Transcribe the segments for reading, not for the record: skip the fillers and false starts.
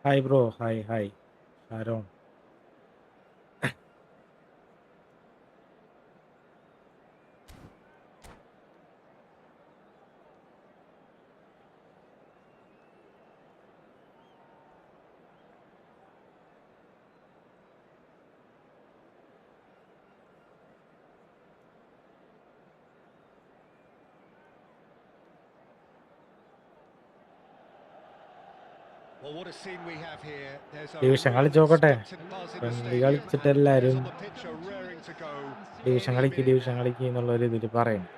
Hi, bro. Hi. Sharon. Well, what a scene we have here. There's a Division real കളിച്ചോക്കട്ടെ. expectant buzz in the friendly stadium, കളിച്ചിട്ട് and players എല്ലാരും on the pitch are raring to go division any കളിക്ക് minute division now. കളിക്ക് എന്നുള്ള ഒരു ഇതിൽ പറയണം.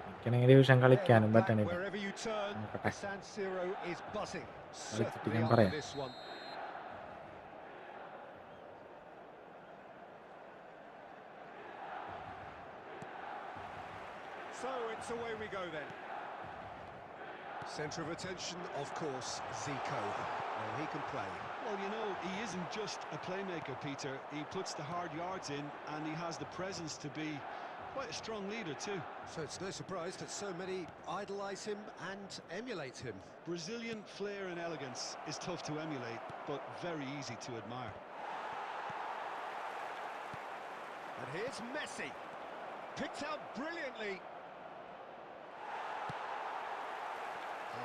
എനിക്കാണെങ്കിൽ division There you're കളിക്കാനും back പറ്റണില്ല. wherever you turn. നോക്കട്ടെ. The San Siro is buzzing. കളിച്ചിട്ട് Certainly ഞാൻ up for പറയാം. this one. So it's away we go then. Centre of attention, of course, Zico. Now he can play. Well, you know, he isn't just a playmaker, Peter. He puts the hard yards in, and he has the presence to be quite a strong leader too. So it's no surprise that so many idolise him and emulate him. Brazilian flair and elegance is tough to emulate, but very easy to admire. And here's Messi. Picked out brilliantly.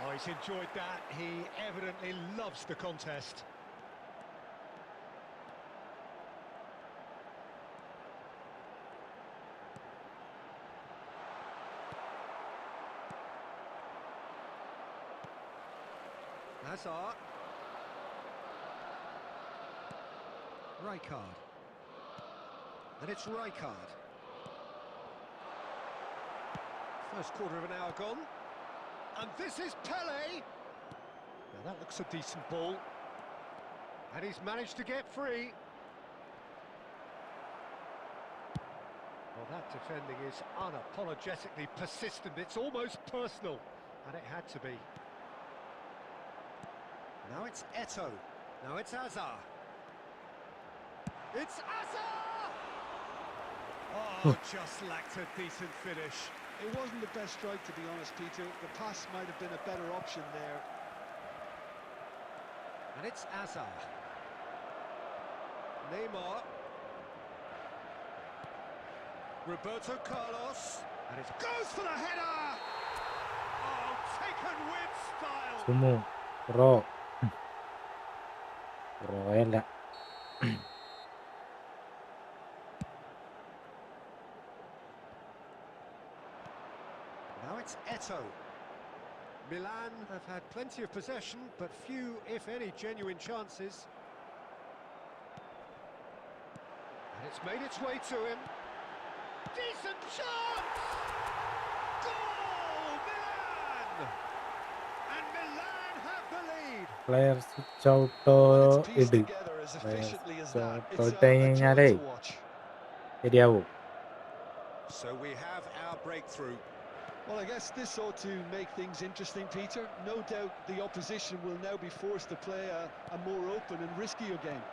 Oh, he's enjoyed that. He evidently loves the contest. Hazard. Rijkaard. And it's Rijkaard. First quarter of an hour gone. And this is Pele. Now that looks a decent ball. And he's managed to get free. Well, that defending is unapologetically persistent. It's almost personal. And it had to be. Now it's Eto'o. Now it's Hazard. It's Hazard! Oh, just lacked a decent finish. It wasn't the best strike, to be honest, Peter. The pass might have been a better option there. And it's Hazard. Neymar. Roberto Carlos. And it goes for the header! Oh, taken with style! Sumu bro ബ്രോയല്ല. Now it's Eto'o. Milan have had plenty of possession, but few, if any, genuine chances. And it's made its way to him. Decent chance! Goal! Milan! And Milan have the lead. Player switch auto Well, it's pieced ഇട്. together as player efficiently as switch that. Auto It's ഇട്ട് a joy കഴിഞ്ഞാലേ to watch. ശരിയാവും. So we have our breakthrough. Well, I guess this ought to make things interesting, Peter. No doubt the opposition will now be forced to play a more open and riskier game.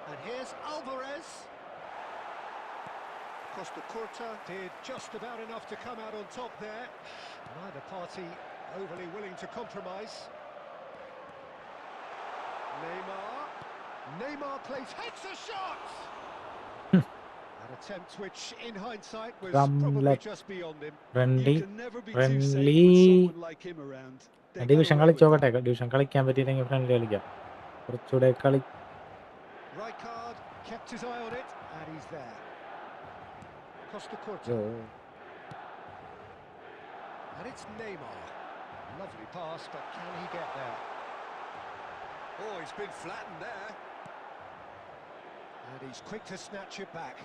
And here's Alvarez. Costa Curta did just about enough to come out on top there. Neither party overly willing to compromise. Neymar plays, hits a shot! An attempt which, in hindsight, was probably just beyond him. You friendly can never be too friendly safe with someone like him around. They got division away with കളിച്ചോക്കട്ടെ. that. Division കളിക്കാൻ പറ്റിയില്ലെങ്കിൽ friendly കളിക്കാം. കുറച്ചുകൂടെ കളി. Rijkaard kept his eye on it, and he's there. Costa Curta. And it's Neymar. Lovely pass, but can he get there? Oh, he's been flattened there. And he's quick to snatch it back.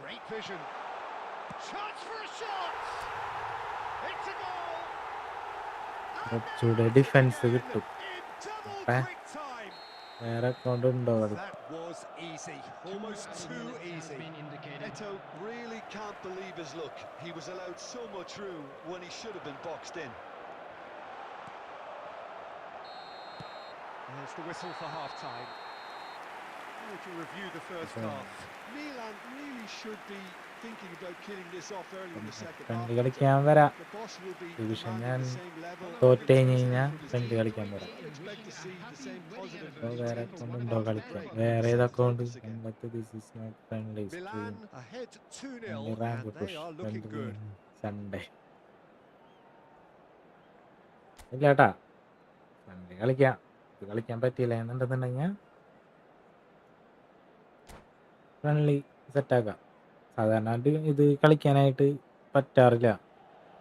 Great vision. Chance for a shot! It's a goal! കുറച്ചുകൂടെ defence കിട്ടും. വേറെ account ഉണ്ടോ അത്? That was easy, almost too easy. Eto'o really can't believe his luck. He was allowed so much room when he should have been boxed in. There's the whistle for half-time. We can review the first half. Milan really should be thinking about killing this off early in the second half. Friendly കളിക്കാൻ വരാം. The boss will be division demanding ഞാൻ the same level of തോറ്റ് കഴിഞ്ഞ് intensity കഴിഞ്ഞാൽ from his friendly team. കളിക്കാൻ വരാം. I'll expect to see the same positive അപ്പോൾ വേറെ intent അക്കൗണ്ട് when ഉണ്ടോ after the കളിക്കാൻ? break. വേറെ Set ഏത് the അക്കൗണ്ട്? focus again. എന്തൊക്കെ this is not friendly stream. Milan ahead 2-0 friendly rank and they push are looking good. Sunday. ഇല്ല കേട്ടാ, friendly കളിക്കാം. ഇത് കളിക്കാൻ പറ്റിയില്ല എന്നുണ്ടെന്നുണ്ടെങ്കിൽ ഫ്രണ്ട്ലി സെറ്റാക്കാം. സാധാരണ ഇത് കളിക്കാനായിട്ട് പറ്റാറില്ല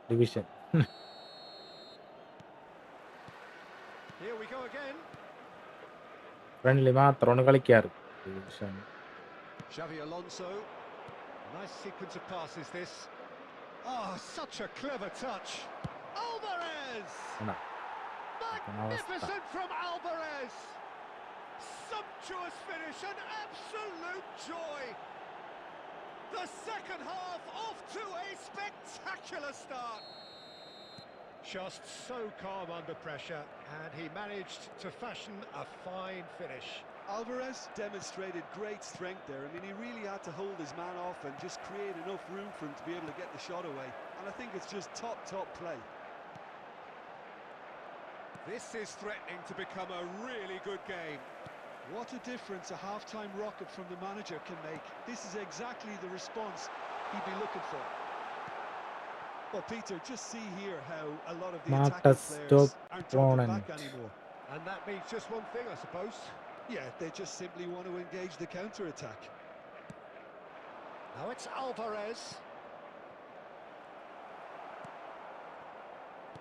division. Here we go again. Friendly മാത്രമാണ് കളിക്കാറ് division. Xavi Alonso. Nice sequence of passes this. Oh, such a clever touch. Alvarez! Magnificent from Alvarez! Sumptuous finish, an absolute joy. The second half off to a spectacular start. Just so calm under pressure, and he managed to fashion a fine finish. Alvarez demonstrated great strength there. I mean, he really had to hold his man off and just create enough room for him to be able to get the shot away. And I think it's just top play. This is threatening to become a really good game. What a difference a half-time rocket from the manager can make. This is exactly the response he'd be looking for. Well, Peter, just see here how a lot of the attacking players aren't dropping back anymore. And that means just one thing, I suppose. Yeah, they just simply want to engage the counter-attack. Now it's Alvarez.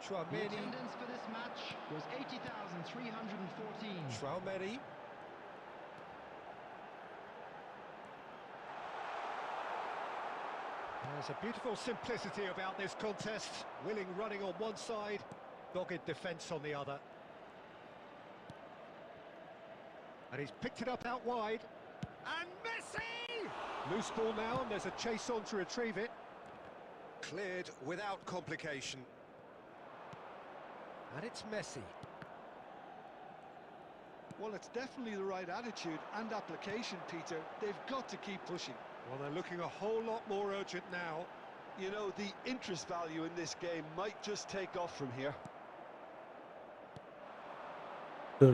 The attendance for this match was 80,314. Traumeri. There's a beautiful simplicity about this contest. Willing running on one side, dogged defence on the other. And he's picked it up out wide. And Messi! Loose ball now, and there's a chase on to retrieve it. Cleared without complication. And it's Messi. Well, it's definitely the right attitude and application, Peter. They've got to keep pushing. Well, they're looking a whole lot more urgent now. You know, the interest value in this game might just take off from here. Well,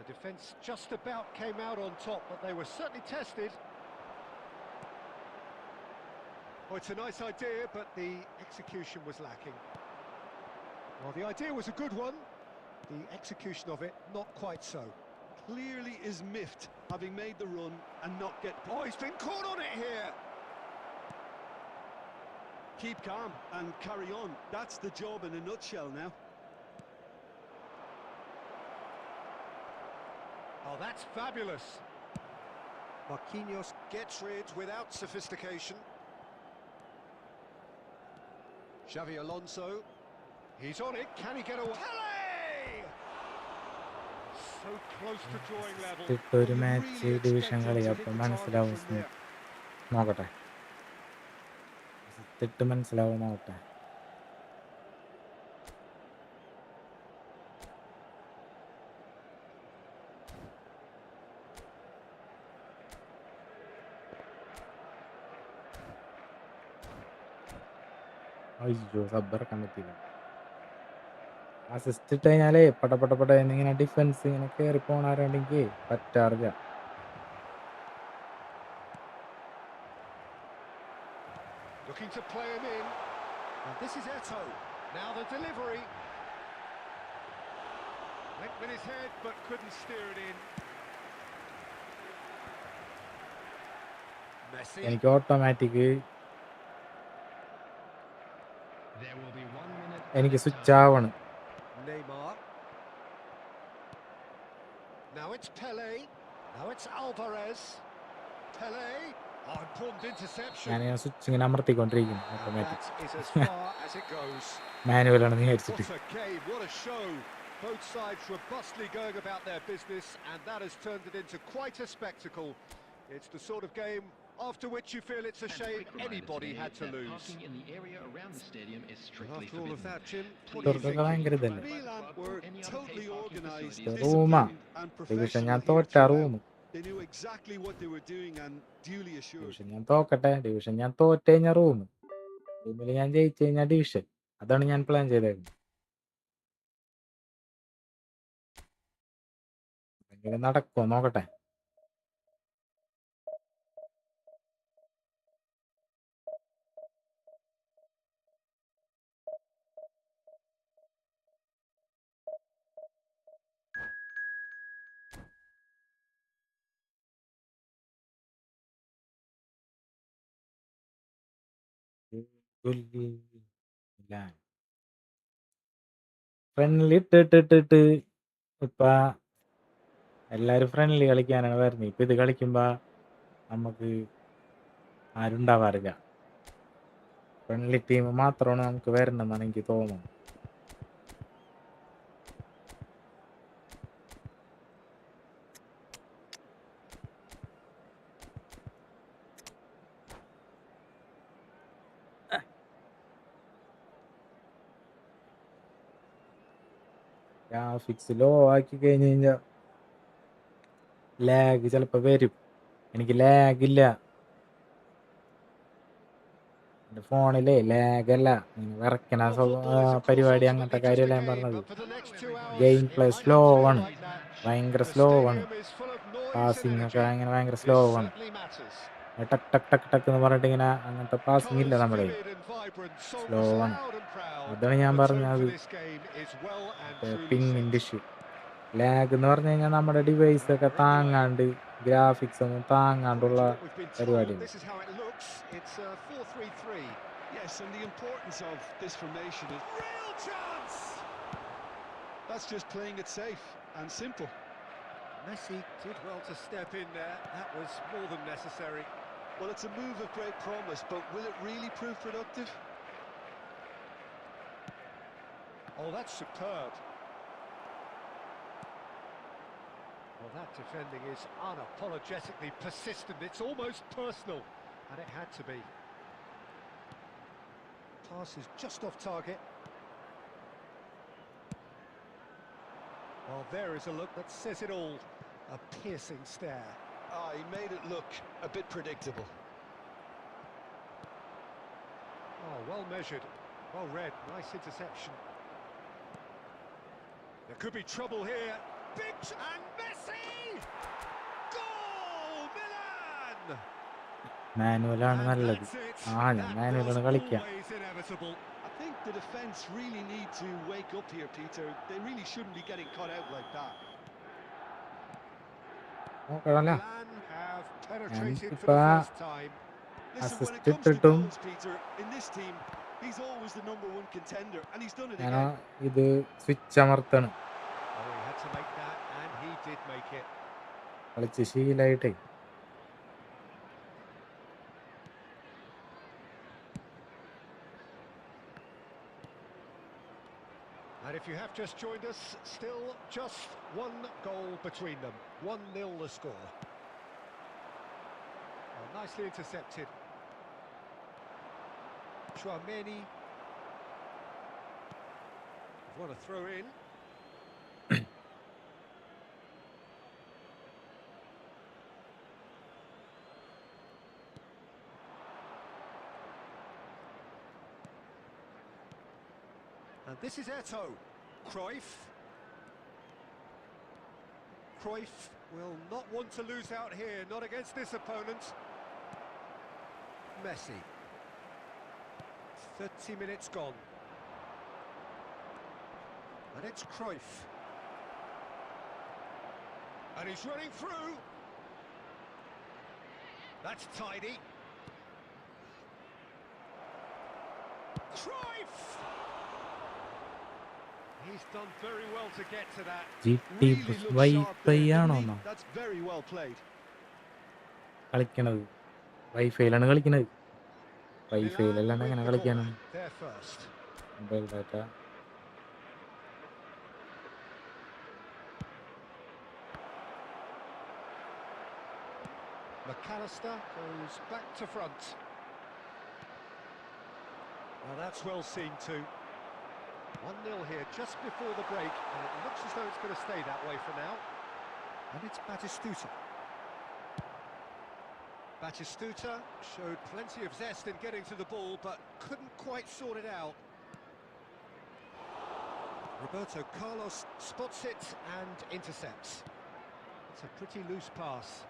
the defence just about came out on top, but they were certainly tested. Oh, it's a nice idea, but the execution was lacking. Well, the idea was a good one. The execution of it, not quite so. Clearly is miffed, having made the run and not get... Oh, he's been caught on it here! Keep calm and carry on. That's the job in a nutshell now. Oh, that's fabulous. Marquinhos gets rid without sophistication. Xavi Alonso. He's on it. Can he get away? Pele! So close to drawing level. ഒരു match division കളി അപ്പം മനസ്സിലാവും. നോക്കട്ടെ, മനസ്സിലാവും, നോക്കട്ടെ. അയ്യോ, സബ്ബറക്കാൻ പറ്റിയില്ല. Assist ഇട്ട് കഴിഞ്ഞാലേ പടപടപട എന്നിങ്ങനെ ഡിഫൻസ് ഇങ്ങനെ കയറി പോണാരുണ്ടെങ്കിൽ പറ്റാറില്ല. Looking to play him in. And this is Eto. Now the delivery. Went with his head but couldn't steer it in. Messi. എനിക്ക് ഓട്ടോമാറ്റിക് എനിക്ക് സ്വിച്ച് ആവണം. Neymar. Now it's Pele. Now it's Alvarez. Pele. Oh, important interception. ഞാൻ switch ഇങ്ങനെ അമർത്തിക്കൊണ്ടിരിക്കുന്നു. Automatic That is as far as it goes. മാനുവലാണെന്ന് വിചാരിച്ചിട്ട്. What a game, what a show. Both sides robustly going about their business, and that has turned it into quite a spectacle. It's the sort of game after which you feel it's a shame anybody had to lose. Parking in the area around the stadium is strictly After all of that, Jim, what do you ഇവർക്കൊക്കെ think? ഭയങ്കര ഇതല്ലേ Milan were totally organised, റൂമാ disciplined and division professional ഞാൻ here തോറ്റ room throughout. They knew exactly what they were doing and duly assured. Division ഞാൻ തോക്കട്ടെ division ഞാൻ തോറ്റ് കഴിഞ്ഞാൽ room റൂമിൽ ഞാൻ ജയിച്ചു കഴിഞ്ഞാൽ ഡിവിഷൻ അതാണ് ഞാൻ പ്ലാൻ ചെയ്തേക്കുന്നത് എങ്ങനെ നടക്കുമോ നോക്കട്ടെ ഫ്രണ്ട്ലി ഇട്ടിട്ടിട്ടിട്ട് ഇപ്പൊ എല്ലാരും ഫ്രണ്ട്ലി കളിക്കാനാണ് വരുന്നത് ഇപ്പൊ ഇത് കളിക്കുമ്പോ നമുക്ക് ആരും ഉണ്ടാവാറില്ല ഫ്രണ്ട്ലി ടീം മാത്രമാണ് നമുക്ക് വരണമെന്നാണ് എനിക്ക് തോന്നുന്നത് ഗ്രാഫിക്സ് ലോ ആക്കി കഴിഞ്ഞ് കഴിഞ്ഞാൽ ലാഗ് ചിലപ്പോ വരും എനിക്ക് ലാഗ് ഇല്ല എൻ്റെ ഫോണിലെ ലാഗല്ല വിറയ്ക്കണ പരിപാടി അങ്ങനത്തെ കാര്യമല്ല ഞാൻ പറഞ്ഞത് ഗെയിം പ്ലേ സ്ലോ ആണ് ഭയങ്കര സ്ലോ ആണ് പാസിംഗ് ഒക്കെ അങ്ങനെ ഭയങ്കര സ്ലോ ആണ് ടക്ക് ടക്ക് ടക്ക് ടക്ക് എന്ന് പറഞ്ഞിട്ട് ഇങ്ങനെ അങ്ങനത്തെ പാസിംഗ് ഇല്ല നമ്മുടെ സ്ലോ ആണ് അതാണ് ഞാൻ പറഞ്ഞത് പിങ്ങിൻ്റെ ഇഷ്യൂ ലാഗ് എന്ന് പറഞ്ഞു കഴിഞ്ഞാൽ നമ്മുടെ ഡിവൈസ് ഒക്കെ താങ്ങാണ്ട് ഗ്രാഫിക്സ് ഒന്നും താങ്ങാണ്ടുള്ള പരിപാടിയാണ് Yes, and the importance of this formation is Real chance! that's just playing it safe and simple. Messi did well to step in there. That was more than necessary. Well, it's a move of great promise, but will it really prove productive? Oh, that's superb. Well, that defending is unapologetically persistent. It's almost personal, and it had to be. Pass is just off target. Well, there is a look that says it all. A piercing stare. He made it look a bit predictable. Oh, well measured, well read, nice interception. There could be trouble here. Big and Messi! Goal! Milan! മാനുവലാണ് നല്ലത് ഞാൻ മാനുവലാണ് കളിക്കാം I think the defence really need to wake up here, Peter. They really shouldn't be getting caught out like that. നോക്കണല്ലോ Milan have penetrated for ഇപ്പൊ the first time. Listen, when it assist comes to ഇട്ടിട്ടും goals, Peter, in this team, he's always the number one contender, and he's done it ഞാൻ again. ഇത് switch അമർത്താണ് Oh, he had to make that, and he did make it. കളിച്ച് ശീലായിട്ടേ And if you have just joined us, still just one goal between them. 1-0 the score. Oh, nicely intercepted. Chouameni. What a throw in. And this is Eto'o. Cruyff. Cruyff will not want to lose out here, not against this opponent. Messi. 30 minutes gone. And it's Cruyff. And he's running through. That's tidy. Cruyff! He's done very well to get to that. GT wifi ആണോ That's very well played. കളിക്കണത് വൈഫൈയിലാണ് കളിക്കണത് വൈഫൈയിലല്ലാണ്ട് എങ്ങനെ കളിക്കാനാണ് There first. Mobile data McAllister goes back to front. Well, that's well seen too. 1-0 here just before the break, and it looks as though it's going to stay that way for now. And it's Batistuta. Batistuta showed plenty of zest in getting to the ball, but couldn't quite sort it out. Roberto Carlos spots it and intercepts. It's a pretty loose pass.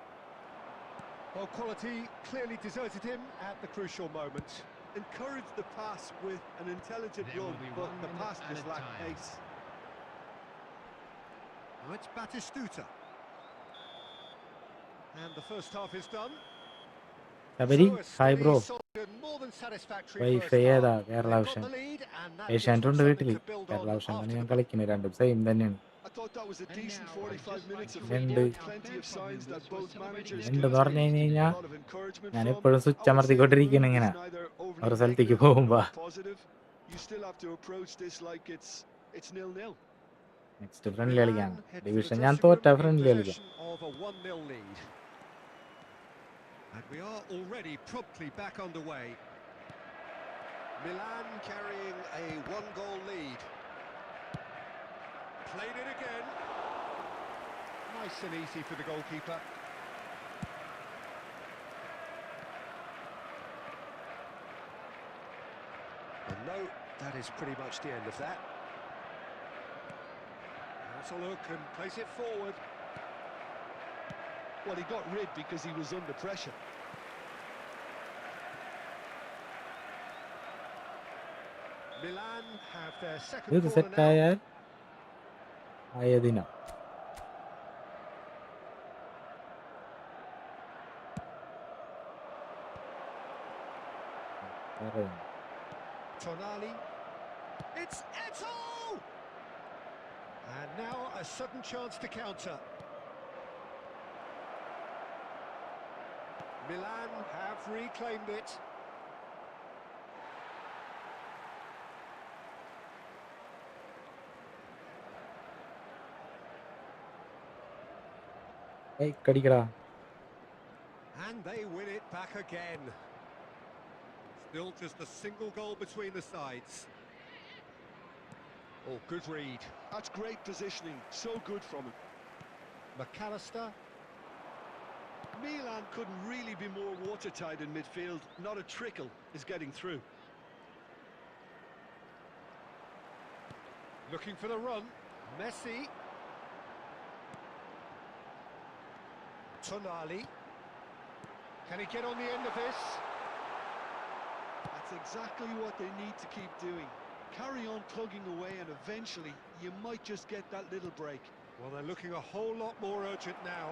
Well, quality clearly deserted him at the crucial moment. Encouraged the pass with an intelligent run, but the pass just lacked pace. Now it's Batistuta. And the first half is done. Sabari, hi bro. Wifi ഏതാ? They've Kerala got vision. the lead, and that gives them ഏഷ്യാനെറ്റുണ്ട് something വീട്ടിൽ. to build Kerala on vision after തന്നെ ഞാൻ the കളിക്കുന്നത്. രണ്ടും same തന്നെയാണ്. I thought that was a decent 45 minutes of രണ്ട് football. Plenty of signs that both managers രണ്ടെന്ന് could പറഞ്ഞു take കഴിഞ്ഞാൽ a lot of encouragement ഞാൻ from. എപ്പോഴും switch I would say the അമർത്തിക്കൊണ്ടിരിക്കണം mood ഇങ്ങനെ is neither overly ഒരു സ്ഥലത്തേക്ക് negative പോകുമ്പോ. nor positive. You still have to approach this like it's 0-0. Next friendly കളിക്കാം. Milan head for the division ഞാൻ dressing room തോറ്റ in friendly കളിക്കാം. possession of a 1-0 lead. And we are already promptly back underway. Milan carrying a 1-goal lead. Played it again. Nice and easy for the goalkeeper. And no, that is pretty much the end of that. Has a look and plays it forward. Well, he got rid because he was under pressure. Milan have their second ഇത് corner set now. ആയാൽ ആയതിനാ. Tonali. It's Eto! And now a sudden chance to counter. Milan have reclaimed it. ഏയ് കടിക്കടാ. And they win it back again. Still just a single goal between the sides. Oh, good read. That's great positioning. So good from him. McAllister. Milan couldn't really be more watertight in midfield. Not a trickle is getting through. Looking for the run. Messi. Tonali. Can he get on the end of this? That's exactly what they need to keep doing. Carry on plugging away and eventually you might just get that little break. Well, they're looking a whole lot more urgent now.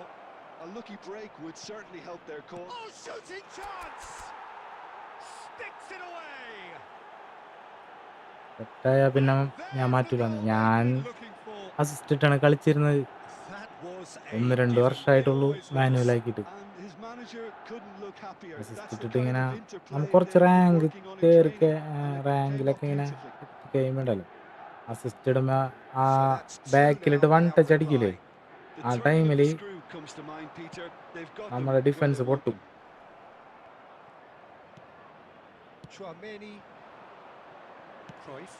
A lucky break would certainly help their cause. Oh, shooting chance! Sticks it away! സെറ്റായ പിന്നെ ഞാൻ മാറ്റൂല. ഞാൻ Looking for assist ഇട്ടാണ് കളിച്ചിരുന്നത്. that was a 1-2 വർഷമായിട്ടുള്ളൂ മാനുവലാക്കിയിട്ട്. And his manager couldn't look happier. Assist That's the ഇട്ടിട്ട് kind ഇങ്ങനെ of interplay നമുക്ക് കുറച്ച് they've been rank working on in കയറി training, and it came റാങ്കിലൊക്കെ off ഇങ്ങനെ beautifully. കഴിയുമ്പോണ്ടല്ലോ അസിസ്റ്റ് ഇടുമ്പോ ആ So that's two ബാക്കിലിട്ട് now 1 without ടച്ച് അടിക്കില്ലേ, The ആ turning of ടൈമിൽ the screw comes to mind, Peter. They've got them നമ്മുടെ where ഡിഫൻസ് they want പൊട്ടും. them. Chouameni. Cruyff.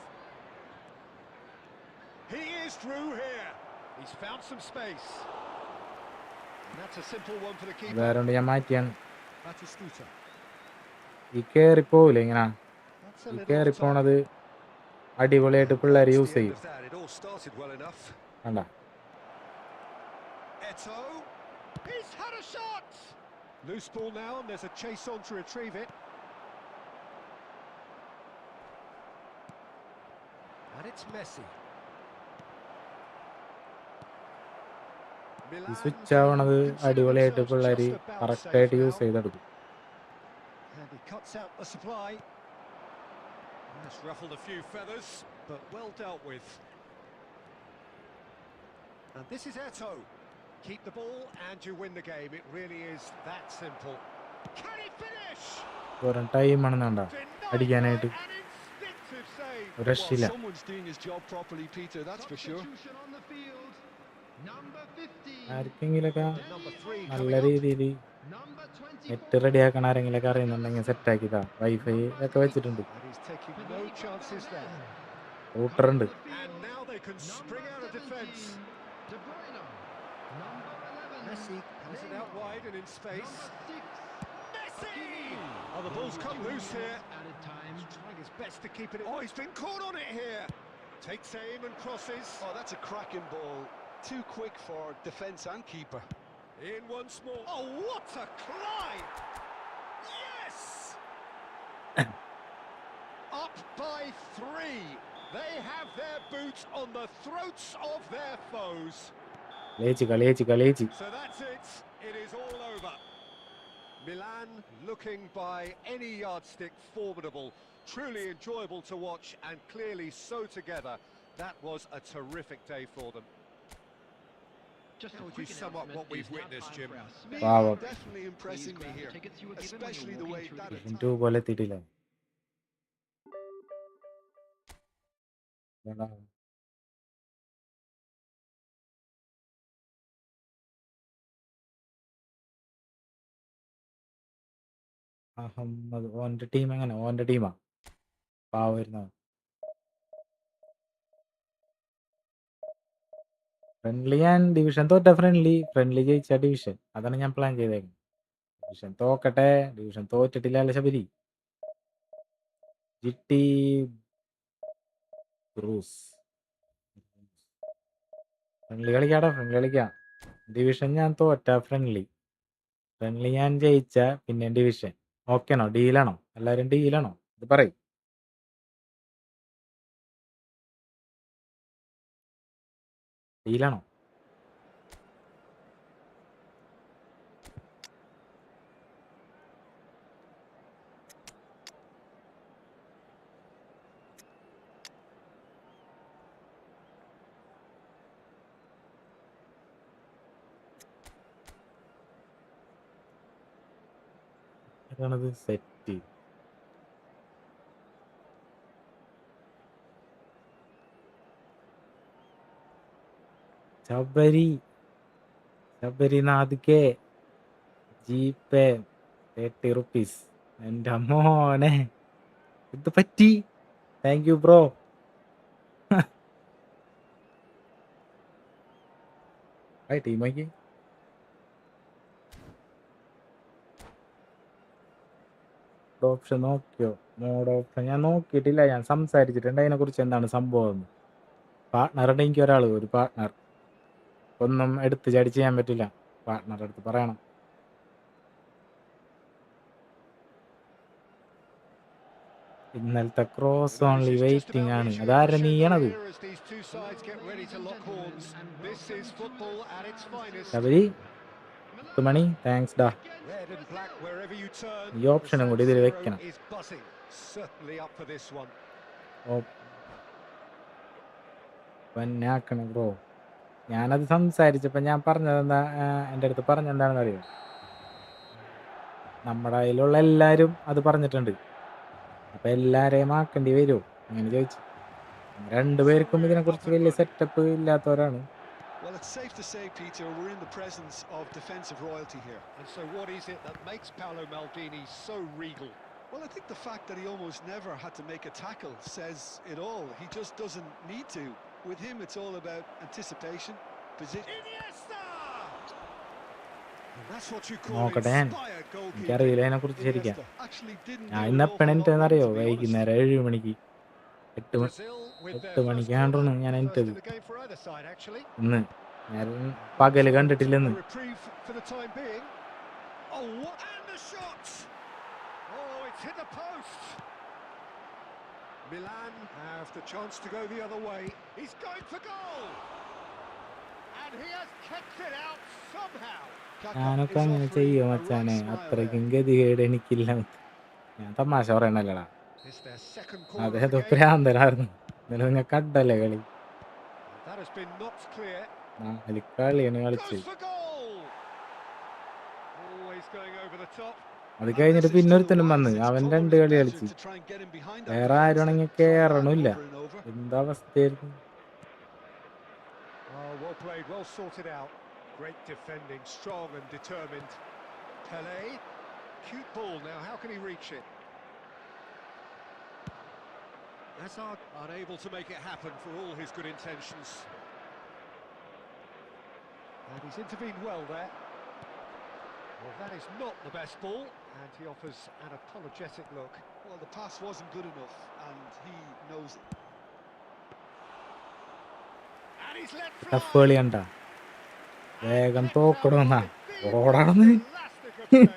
He is through here. He's found some space. And that's a simple one for the keeper. വേറെ ഞാൻ മാറ്റിയാണ്. Batistuta. ഈ കയറിപ്പോവില്ല ഇങ്ങനെ, That's a ഈ little കയറിപ്പോണത് off-target. അടിപൊളിയായിട്ട് പിള്ളേർ That's യൂസ് the end ചെയ്യും. of that. It all started well enough. കണ്ട Eto. He's had a shot. Loose ball now, and there's a chase on to retrieve it. And it's Messi. ഈ Milan switch ആവണത് consider അടിപൊളിയായിട്ട് themselves പിള്ളേർ just about കറക്റ്റായിട്ട് safe use now. ചെയ്തെടുക്കും. And he cuts out the supply. That's ruffled a few feathers, but well dealt with. And this is Eto. Keep the ball and you win the game. It really is that simple. Can he finish? വേറെ ടൈമാണെന്ന് കണ്ട Denied by അടിക്കാനായിട്ട് an instinctive save. ഒരു Well, രക്ഷയില്ല. someone's doing his job properly, Peter, that's for sure. Substitution on the field. Number 15. ആർക്കെങ്കിലൊക്കെ Number 3 നല്ല coming up. രീതിയിൽ Number net റെഡിയാക്കണ ആരെങ്കിലൊക്കെ അറിയുന്നുണ്ടെങ്കിൽ സെറ്റാക്കിതാ. Wifi ഒക്കെ വെച്ചിട്ടുണ്ട്, And he's taking no chances there. റൂട്ടറുണ്ട്. And now they can spring out of defence. De Bruyne. Number 11. Messi has it out wide and in space. Number 6. Messi! Oh, the ball's come loose here. Added time. He's trying his best to keep it. Oh, he's been caught on it here. Takes aim and crosses. Oh, that's a cracking ball. Too quick for defence and keeper. In once more. Oh, what a climb! Yes! Up by 3. They have their boots on the throats of their foes. കളിയേച്ചി. So that's it. It is all over. Milan looking by any yardstick formidable. Truly enjoyable to watch and clearly so together. That was a terrific day for them. Just How would you sum up what we've witnessed, Jim? Wow. Definitely impressing me here, especially the way that season 2 പോലെ എത്തിയിട്ടില്ല. അഹമ്മദ് ഓന്റെ team എങ്ങനെ? ഓന്റെ ടീമാ പാവരുന്ന. Friendly and division തോറ്റ friendly ജയിച്ച division. അതാണ് ഞാൻ പ്ലാൻ ചെയ്തേക്കുന്നത്. ഡിവിഷൻ തോക്കട്ടെ, ഡിവിഷൻ തോറ്റിട്ടില്ല ശബരി. ജിട്ടി ബ്രൂസ് ഫ്രണ്ട്ലി കളിക്കാം. ഡിവിഷൻ ഞാൻ തോറ്റ ഫ്രണ്ട്ലി ഞാൻ ജയിച്ച പിന്നെ ഡിവിഷൻ. ഓക്കെയാണോ? ഡീലാണോ? എല്ലാവരും ഡീലാണോ? ഇത് പറയും. ഡീലാണോ? ഏതാണത്? സെറ്റ് ശബരി നാദിക്കേ ജീപേ 30 റുപ്പീസ്. എൻ്റെ മോനെ ഇത് പറ്റി. Thank you bro. ടീമാക്കി ഓപ്ഷൻ നോക്കിയോ? മോഡ് ഓപ്ഷൻ ഞാൻ നോക്കിയിട്ടില്ല. ഞാൻ സംസാരിച്ചിട്ടുണ്ട് അതിനെക്കുറിച്ച്, എന്താണ് സംഭവം എന്ന്. പാർട്ട്ണറുടെ എനിക്ക് ഒരു പാർട്ട്ണർ. ഒന്നും എടുത്ത് ചാടി ചെയ്യാൻ പറ്റില്ല. പാർട്ട്ണറുടെ അടുത്ത് പറയണം. ഇന്നലത്തെ ക്രോസ് ഓൺലി വെയിറ്റിംഗ് ആണ്. അതാരെ നീയണത്? ശബരി 10 മണി. താങ്ക്സ് ഡാ. ഈ ഓപ്ഷനും കൂടി ഇതിൽ വെക്കണം. പന്നാക്കണം ബ്രോ. ഞാനത് സംസാരിച്ചപ്പോൾ ഞാൻ പറഞ്ഞതെന്താ, എൻ്റെ അടുത്ത് പറഞ്ഞെന്താണെന്ന് അറിയോ? നമ്മുടെ കയ്യിലുള്ള എല്ലാവരും അത് പറഞ്ഞിട്ടുണ്ട്, അപ്പം എല്ലാവരെയും ആക്കേണ്ടി വരുമോ അങ്ങനെ ചോദിച്ചു. രണ്ടുപേർക്കും ഇതിനെക്കുറിച്ച് വലിയ setup ഇല്ലാത്തവരാണ്. Well, it's safe to say, Peter, we're in the presence of defensive royalty here. And so what is it that makes Paolo Maldini so regal? Well, I think the fact that he almost never had to make a tackle says it all. He just doesn't need to. With him, it's all about anticipation, position. Iniesta! And that's what you call നോക്കട്ടെ, inspired goalkeeping. എനിക്കറിയില്ല അതിനെക്കുറിച്ച് ശരിക്കാം. Actually didn't ഞാൻ do ഇന്ന് an awful lot എപ്പോഴെന്നറിയോ? wrong, to be honest. വൈകുന്നേരം 7 മണിക്ക്. 8 മണിക്കാണ്ടോന്ന് ഞാൻ എനിക്കത് ഇന്ന്. ഞാൻ പകല് കണ്ടിട്ടില്ലെന്ന്. Milan have the chance to go the other way. He's going for goal. And he has kept it out somehow. ഞാനൊക്കെ അങ്ങനെ ചെയ്യോ മച്ചാനെ? അത്രയ്ക്കും ഗതികേട് എനിക്കില്ല. ഞാൻ തമാശ പറയണല്ലടാ. It's their second corner of അദ്ദേഹം the game. ഭ്രാന്തരായിരുന്നു. ഇന്നലെ നിങ്ങൾ കണ്ടല്ലേ കളി? That has been knocked clear. കളിയാണ് കളിച്ച്. Goes for goal. Always going over the top. അത് കഴിഞ്ഞിട്ട് പിന്നെ ഒരുത്തനും വന്ന് അവൻ 2 കളി കളിച്ച്. വേറെ ആരുവാണെങ്കിൽ കേറണില്ല. എന്താ അവസ്ഥയായിരുന്നു? Oh, well played, well sorted out. Great defending, strong and determined. Pele. acute ball now. How can he reach it? Hazard unable to make it happen for all his good intentions. And he's intervened well there. Well, that is not the best ball, and he offers an apologetic look. Well, the pass wasn't good enough, and he knows it. And he's let tough fly. കളി കണ്ട വേഗം തോക്കണമെന്നാ Being ഓടാണെന്ന് elastic of saves.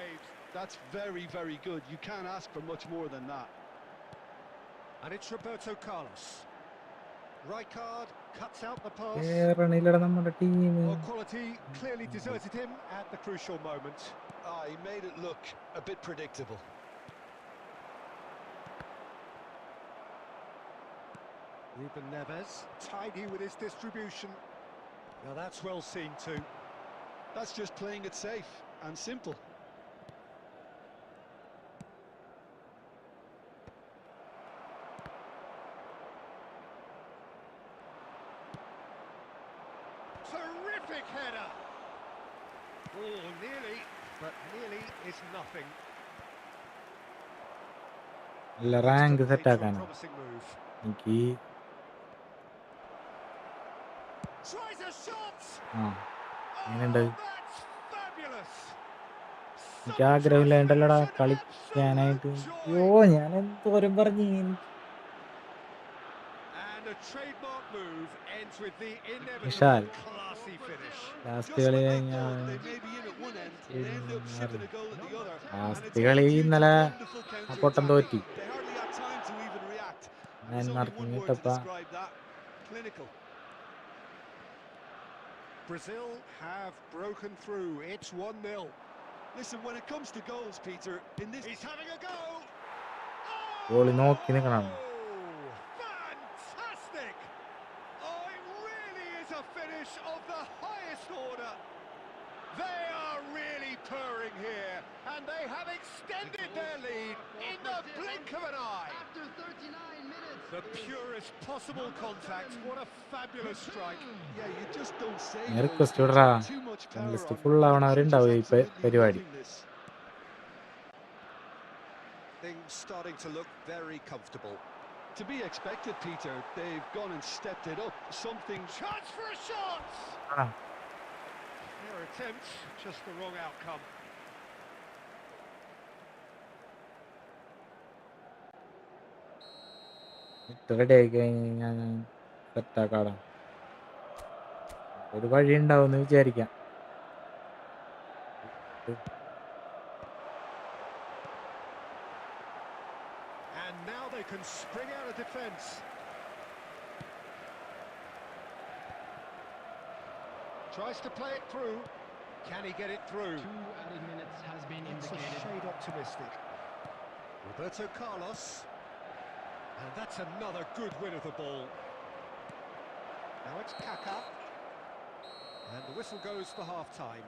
That's very, very good. You can't ask for much more than that. And it's Roberto Carlos. Rijkaard cuts out the pass. കേറണില്ലട നമ്മുടെ team. Well, quality clearly deserted him at the crucial moment. He made it look a bit predictable. Ruben Neves, tidy with his distribution. Now that's well seen too. That's just playing it safe and simple. Terrific header. Oh, nearly, but nearly is nothing. നല്ല rank set Made for a ആക്കാനാ promising move. എനിക്ക്. Tries a shot. ആ എങ്ങനെയുണ്ട്? Oh, that's fabulous. എനിക്ക് ആഗ്രഹമില്ലാണ്ടല്ലടാ Sumptuous finish, an കളിക്കാനായിട്ട്. absolute അയ്യോ joy. ഞാൻ എന്തോരം പറഞ്ഞു. And a trademark move ends with the Vishal. inevitable classy finish. Last Just കളി when they കഴിഞ്ഞാൽ thought they may be in at one end, they end up shipping a goal at the other. And last it's all കളി due to ഇന്നലെ wonderful ആ പൊട്ടം counter-attacking. തോറ്റി. They hardly had time to even react. And ഞാൻ there's only marking one word to ഇട്ടപ്പ describe that: clinical. Brazil have broken through. It's 1-0. Listen, when it comes to goals, Peter, in this... He's having a go. Goalie നോക്കി നിൽക്കണം. Oh, fantastic! Oh, it really is a finish of the highest order. They are really purring here, and they have extended their lead in the blink of an eye. After 39 minutes. The purest possible contact. What a fabulous strike. Yeah, you just don't say ഞാൻ those request things വിടറാ. with too much power list on full them. ആവണവരുണ്ടാവും ഈ Absolutely പരിപാടി. loving this. Things starting to look very comfortable. To be expected, Peter. They've gone and stepped it up. Something... Chance for a shot! ആ Their attempt, just the wrong outcome. Ready ആയി കഴിഞ്ഞാൽ ഞാൻ സെറ്റാക്കാടാ. ഒരു വഴി ഉണ്ടാവും എന്ന് വിചാരിക്കാം. And now they can spring out of defence. Tries to play it through. Can he get it through? 2 added minutes has been It's a indicated. shade optimistic. Roberto Carlos. And that's another good win of the ball. Now it's Kaká. And the whistle goes for half-time.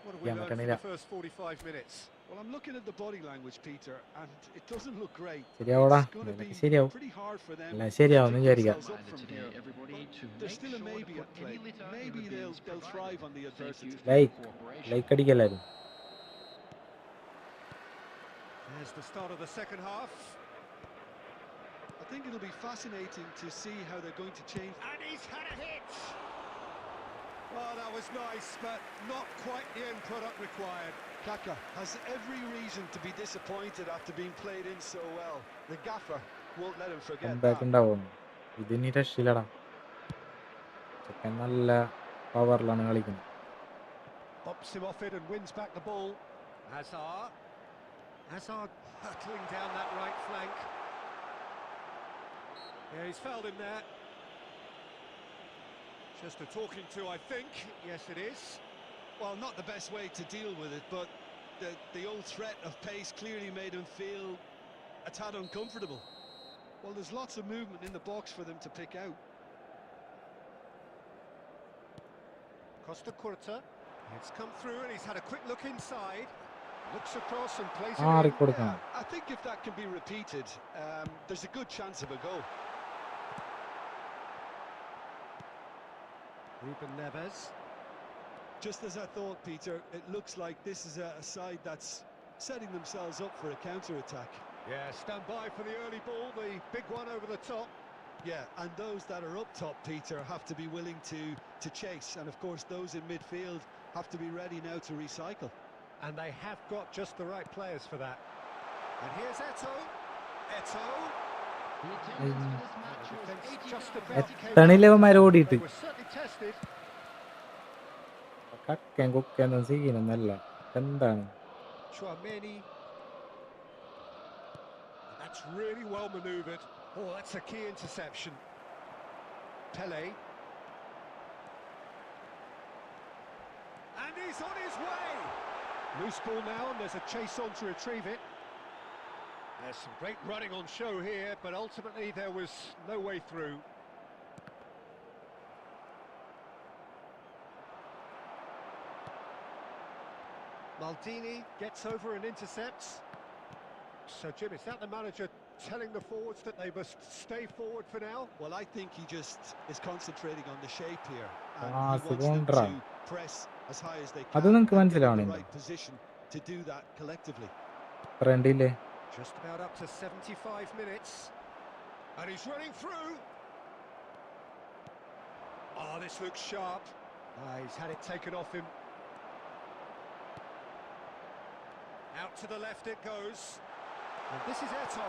What have we Yeah, learned from Macanilla. the first 45 minutes? Well, I'm looking at the body language, Peter, and it doesn't look great. ശരിയാവോടാ, It's going to be ഇതൊക്കെ ശരിയാവും. pretty hard for them എല്ലാം to ശരിയാവുമെന്ന് pick വിചാരിക്കാം. themselves up from Today, here. everybody, to There's make still a sure maybe to at put play. any litter in Maybe the they'll bins thrive on the provided. Thank you adversity. for like your cooperation. Like അടിക്കല്ലാരും. There's the start of the second half. I think it'll be fascinating to see how they're going to change. And he's had a hit! Oh, that was nice, but not quite the end product required. Kaká has every reason to be disappointed after being played in so well. The gaffer won't let him forget comeback that. ഉണ്ടാവും. ഇതിനി രക്ഷയില്ലടാ. ചെക്കൻ നല്ല പവറിലാണ് കളിക്കുന്നത്. Bops him off it and wins back the ball. Hazard. Hazard hurtling down that right flank. Yeah, he's fouled him there. Just a talking to, I think. Yes, it is. Well, not the best way to deal with it, but the old threat of pace clearly made him feel a tad uncomfortable. Well, there's lots of movement in the box for them to pick out. Costa Curta. It's come through and he's had a quick look inside. Looks across and plays it ആറി in. കൊടുക്കണം. I think if that can be repeated, there's a good chance of a goal. Ruben Neves. Just as I thought, Peter, it looks like this is a side that's setting themselves up for a counter-attack. Yeah, stand by for the early ball, the big one over the top. Yeah, and those that are up top, Peter, have to be willing to chase. And of course, those in midfield have to be ready now to recycle. And they have got just the right players for that. And here's Eto. Eto. The attendance for this match was Defence just 80,000. about came എത്തണില്ല out. ഇവന്മാര് They ഓടിയിട്ട് were certainly tested. കക്കയും കുക്കയൊന്നും സീനൊന്നല്ല. എന്താണ് Chouameni. That's really well manoeuvred. Oh, that's a key interception. Pele. And he's on his way. Loose ball now, and there's a chase on to retrieve it. There's some great running on show here, but ultimately there was no way through. Maldini gets over and intercepts. So, Jim, is that the manager telling the forwards that they must stay forward for now? Well, I think he just is concentrating on the shape here. And Ah, he wants them Segundra. to press as high as they അത് can നിങ്ങക്ക് and get in the മനസ്സിലാവണില്ല. right position to do that collectively. ഫ്രണ്ടില്ലേ Just about up to 75 minutes. And he's running through. Oh, this looks sharp. He's had it taken off him. Out to the left it goes. And this is Eto.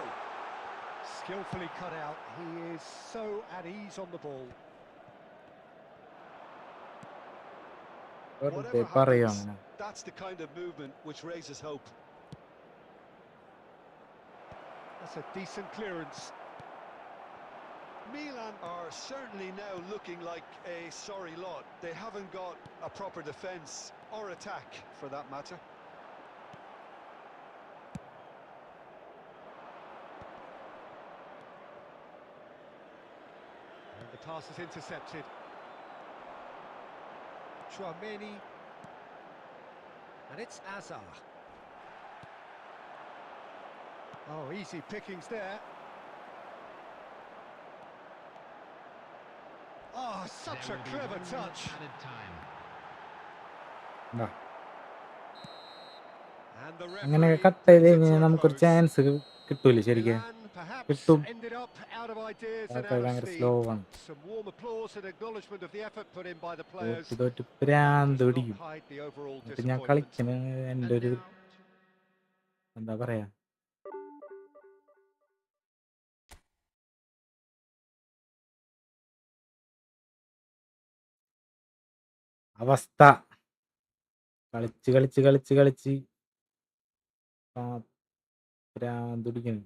Skillfully cut out. He is so at ease on the ball. വെറുതെ Whatever പറയും happens, അങ്ങനെ. that's the kind of movement which raises hope. That's a decent clearance. Milan are certainly now looking like a sorry lot. They haven't got a proper defence or attack, for that matter. And the pass is intercepted. Chouameni. And it's Azar. Oh, easy pickings there. Oh, such There a will be clever 1 minute touch. added time. എന്താ And the അങ്ങനെയൊക്കെ referee cut ചെയ്ത് brings it കഴിഞ്ഞാൽ to a നമുക്കൊരു close. Chance കിട്ടൂലേ ശരിക്കും? Milan perhaps കിട്ടും. ended up out of ideas and അതൊക്കെ out of ഭയങ്കര steam. സ്ലോ ആണ്. Some warm applause and acknowledgement of the effort put in by the തോറ്റ് players. തോറ്റ് Does പ്രാന്ത് not പിടിക്കും. hide the overall എന്നിട്ട് ഞാൻ disappointment. കളിക്കണ എൻ്റെ And ഒരു now, എന്താ പറയാ അവസ്ഥ കളിച്ച് കളിച്ച് കളിച്ച് കളിച്ച് പ്രാന്ത് പിടിക്കുന്നു.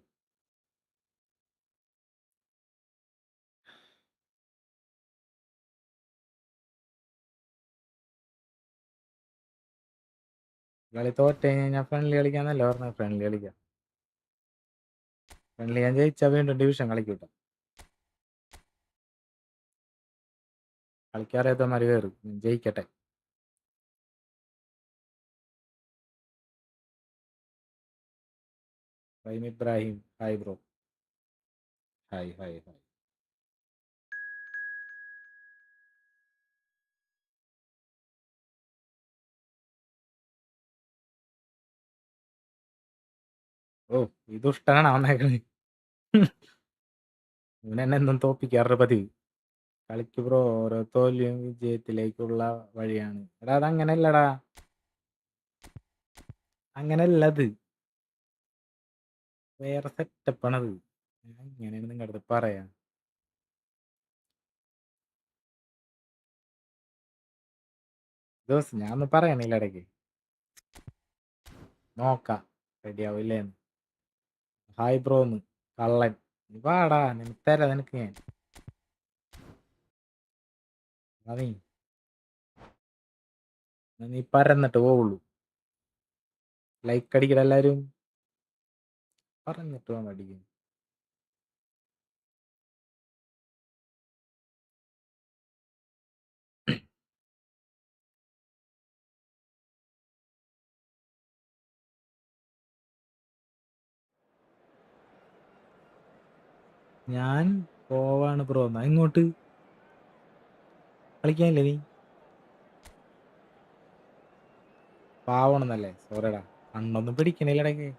കളി തോറ്റ് കഴിഞ്ഞാൽ ഞാൻ ഫ്രണ്ട്ലി കളിക്കാന്നല്ല പറഞ്ഞത്. ഫ്രണ്ട്ലി കളിക്കാം. ഫ്രണ്ട്ലി ഞാൻ ജയിച്ചാൽ വീണ്ടും ഡിവിഷൻ കളിക്കൂട്ടോ. കളിക്കാറിയാത്തമാര് കയറും. ജയിക്കട്ടെ. Rahim Ibrahim hi bro. Hi hi hi. ഓ ഈ ദുഷ്ടനാണ് വന്നേക്കണേ. ഇവനെന്നെ എന്നും തോപ്പിക്കാറുടെ പതിവ്. കളിക്ക് ബ്രോ, ഓരോ തോൽവിയും വിജയത്തിലേക്കുള്ള വഴിയാണ്. എടാ അതങ്ങനല്ലടാ, അങ്ങനല്ലത്, വേറെ സെറ്റപ്പാണത്. എങ്ങനെയാണ് നിങ്ങളുടെ അടുത്ത് പറയാ? ദിവസം ഞാൻ ഒന്ന് പറയണില്ല ഇടയ്ക്ക്. നോക്കാം റെഡിയാവില്ലേന്ന്. ഹായ് ബ്രോന്ന് കള്ളൻ. നീ വാടാ, നിനക്ക് തരാം, നിനക്ക് ഞാൻ. നീ നീ പരന്നിട്ട് പോവുള്ളൂ. ലൈക്ക് അടിക്കട എല്ലാരും. പറഞ്ഞിട്ട് വേണം അടിക്കാൻ. ഞാൻ പോവാണ് ബ്രോ. എന്നാ ഇങ്ങോട്ട് കളിക്കാനില്ലേ നീ? പാവണമെന്നല്ലേ? സോറിടാ, കണ്ണൊന്നും പിടിക്കണില്ല ഇടയ്ക്ക്,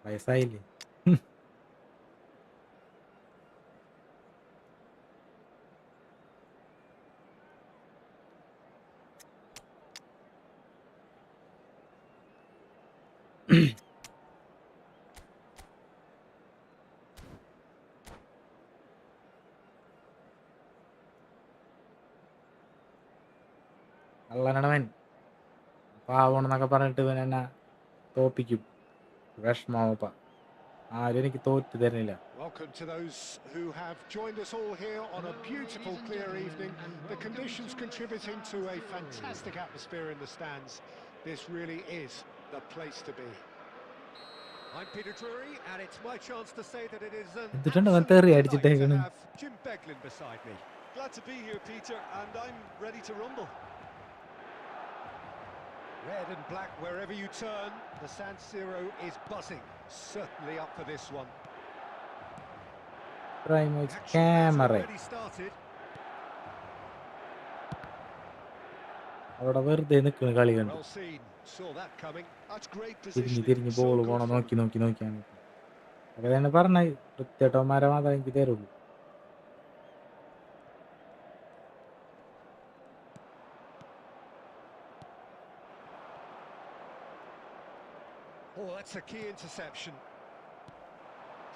വയസ്സായില്ലേ. കള്ളനവൻ പാവണെന്നൊക്കെ പറഞ്ഞിട്ട് ഇവൻ എന്നെ തോപ്പിക്കും. വിഷമാവപ്പ ആരും എനിക്ക് തോറ്റു തരുന്നില്ല. Welcome to those who have joined us all here on a beautiful, clear evening. The conditions contributing to a fantastic atmosphere in the stands. This really is the place to be. I'm Peter Drury, and it's my chance to say that it is an എന്നിട്ടുണ്ട് അവൻ absolute തെറി delight to അടിച്ചിട്ടേക്കണ്. have Jim Beglin beside me. Glad to be here, Peter, and I'm ready to rumble. Red and black wherever you turn, the San Siro is buzzing. Certainly up for this one. Ibrahimovic Action has camera already started. അവിടെ വെറുതെ നിൽക്കുന്ന കളി കണ്ട് Well seen. Saw that coming. That's great തിരിഞ്ഞ് positioning. തിരിഞ്ഞ് ball So good പോണം from നോക്കി നോക്കി നോക്കിയാണ്. അതൊക്കെ തന്നെ പറഞ്ഞ വൃത്തിയേട്ടന്മാരെ മാത്രമേ എനിക്ക് തരുള്ളൂ. Oh, that's a key interception.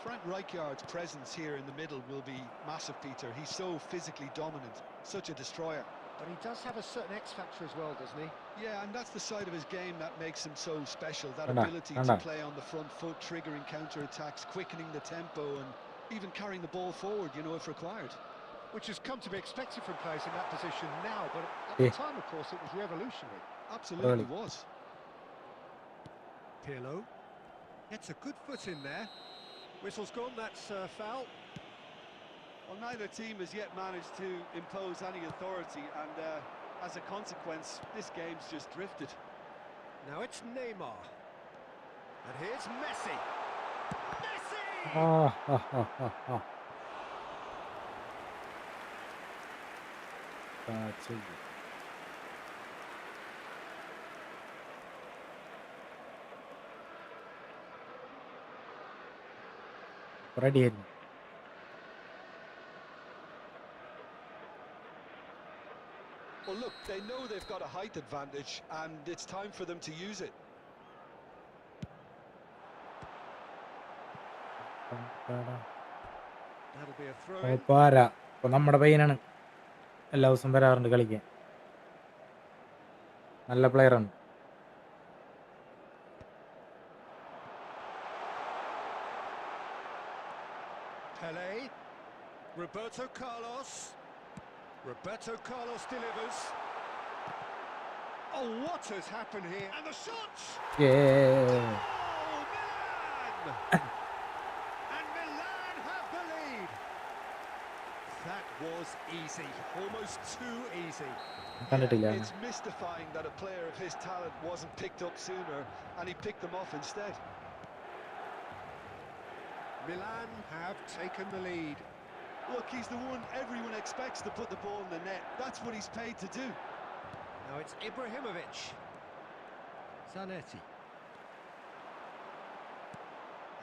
Frank Rijkaard's presence here in the middle will be massive, Peter. He's so physically dominant, such a destroyer. But he does have a certain X factor as well, doesn't he? Yeah, and that's the side of his game that makes him so special. That Kanda, ability Kanda. to play on the front foot, triggering counter-attacks, quickening the tempo, and even carrying the ball forward, you know, if required. Which has come to be expected from players in that position now, but at Yeah. the time, of course, it was revolutionary. Absolutely Really? was. Pirlo gets a good foot in there. Whistle's gone, that's foul. Well, neither team has yet managed to impose any authority, and as a consequence, this game's just drifted. Now it's Neymar. And here's Messi. Messi! റെഡിയായിരുന്നു. Well, look, they know they've got a height advantage, and it's time for them to use it. That'll be a throw-in. പോരാ, ഇപ്പൊ നമ്മുടെ പയ്യനാണ്, എല്ലാ ദിവസവും വരാറുണ്ട് കളിക്കാൻ, നല്ല പ്ലെയറാണ്. Pele. Roberto Carlos. Roberto Carlos delivers. Oh, what has happened here? And the shots! Yeah. Oh, Milan! And Milan have the lead. That was easy, almost too easy. കണ്ടിട്ടില്ല. It's mystifying that a player of his talent wasn't picked up sooner, and he picked them off instead. Milan have taken the lead. Look, he's the one everyone expects to put the ball in the net. That's what he's paid to do. Now it's Ibrahimovic. Zanetti.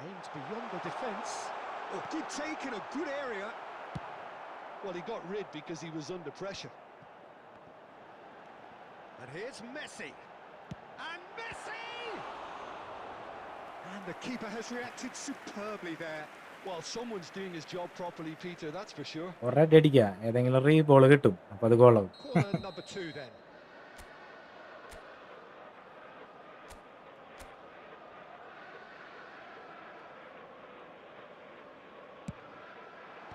Aimed beyond the defence. Oh, good take in a good area. Well, he got rid because he was under pressure. And here's Messi. And Messi! And the keeper has reacted superbly there. Well, someone's doing his job properly, Peter, that's for sure. ഒരടി അടിക്കുക, ഏതെങ്കിലും re ball കിട്ടും, അപ്പൊ അത് ഗോളാവും. Corner number 2 then.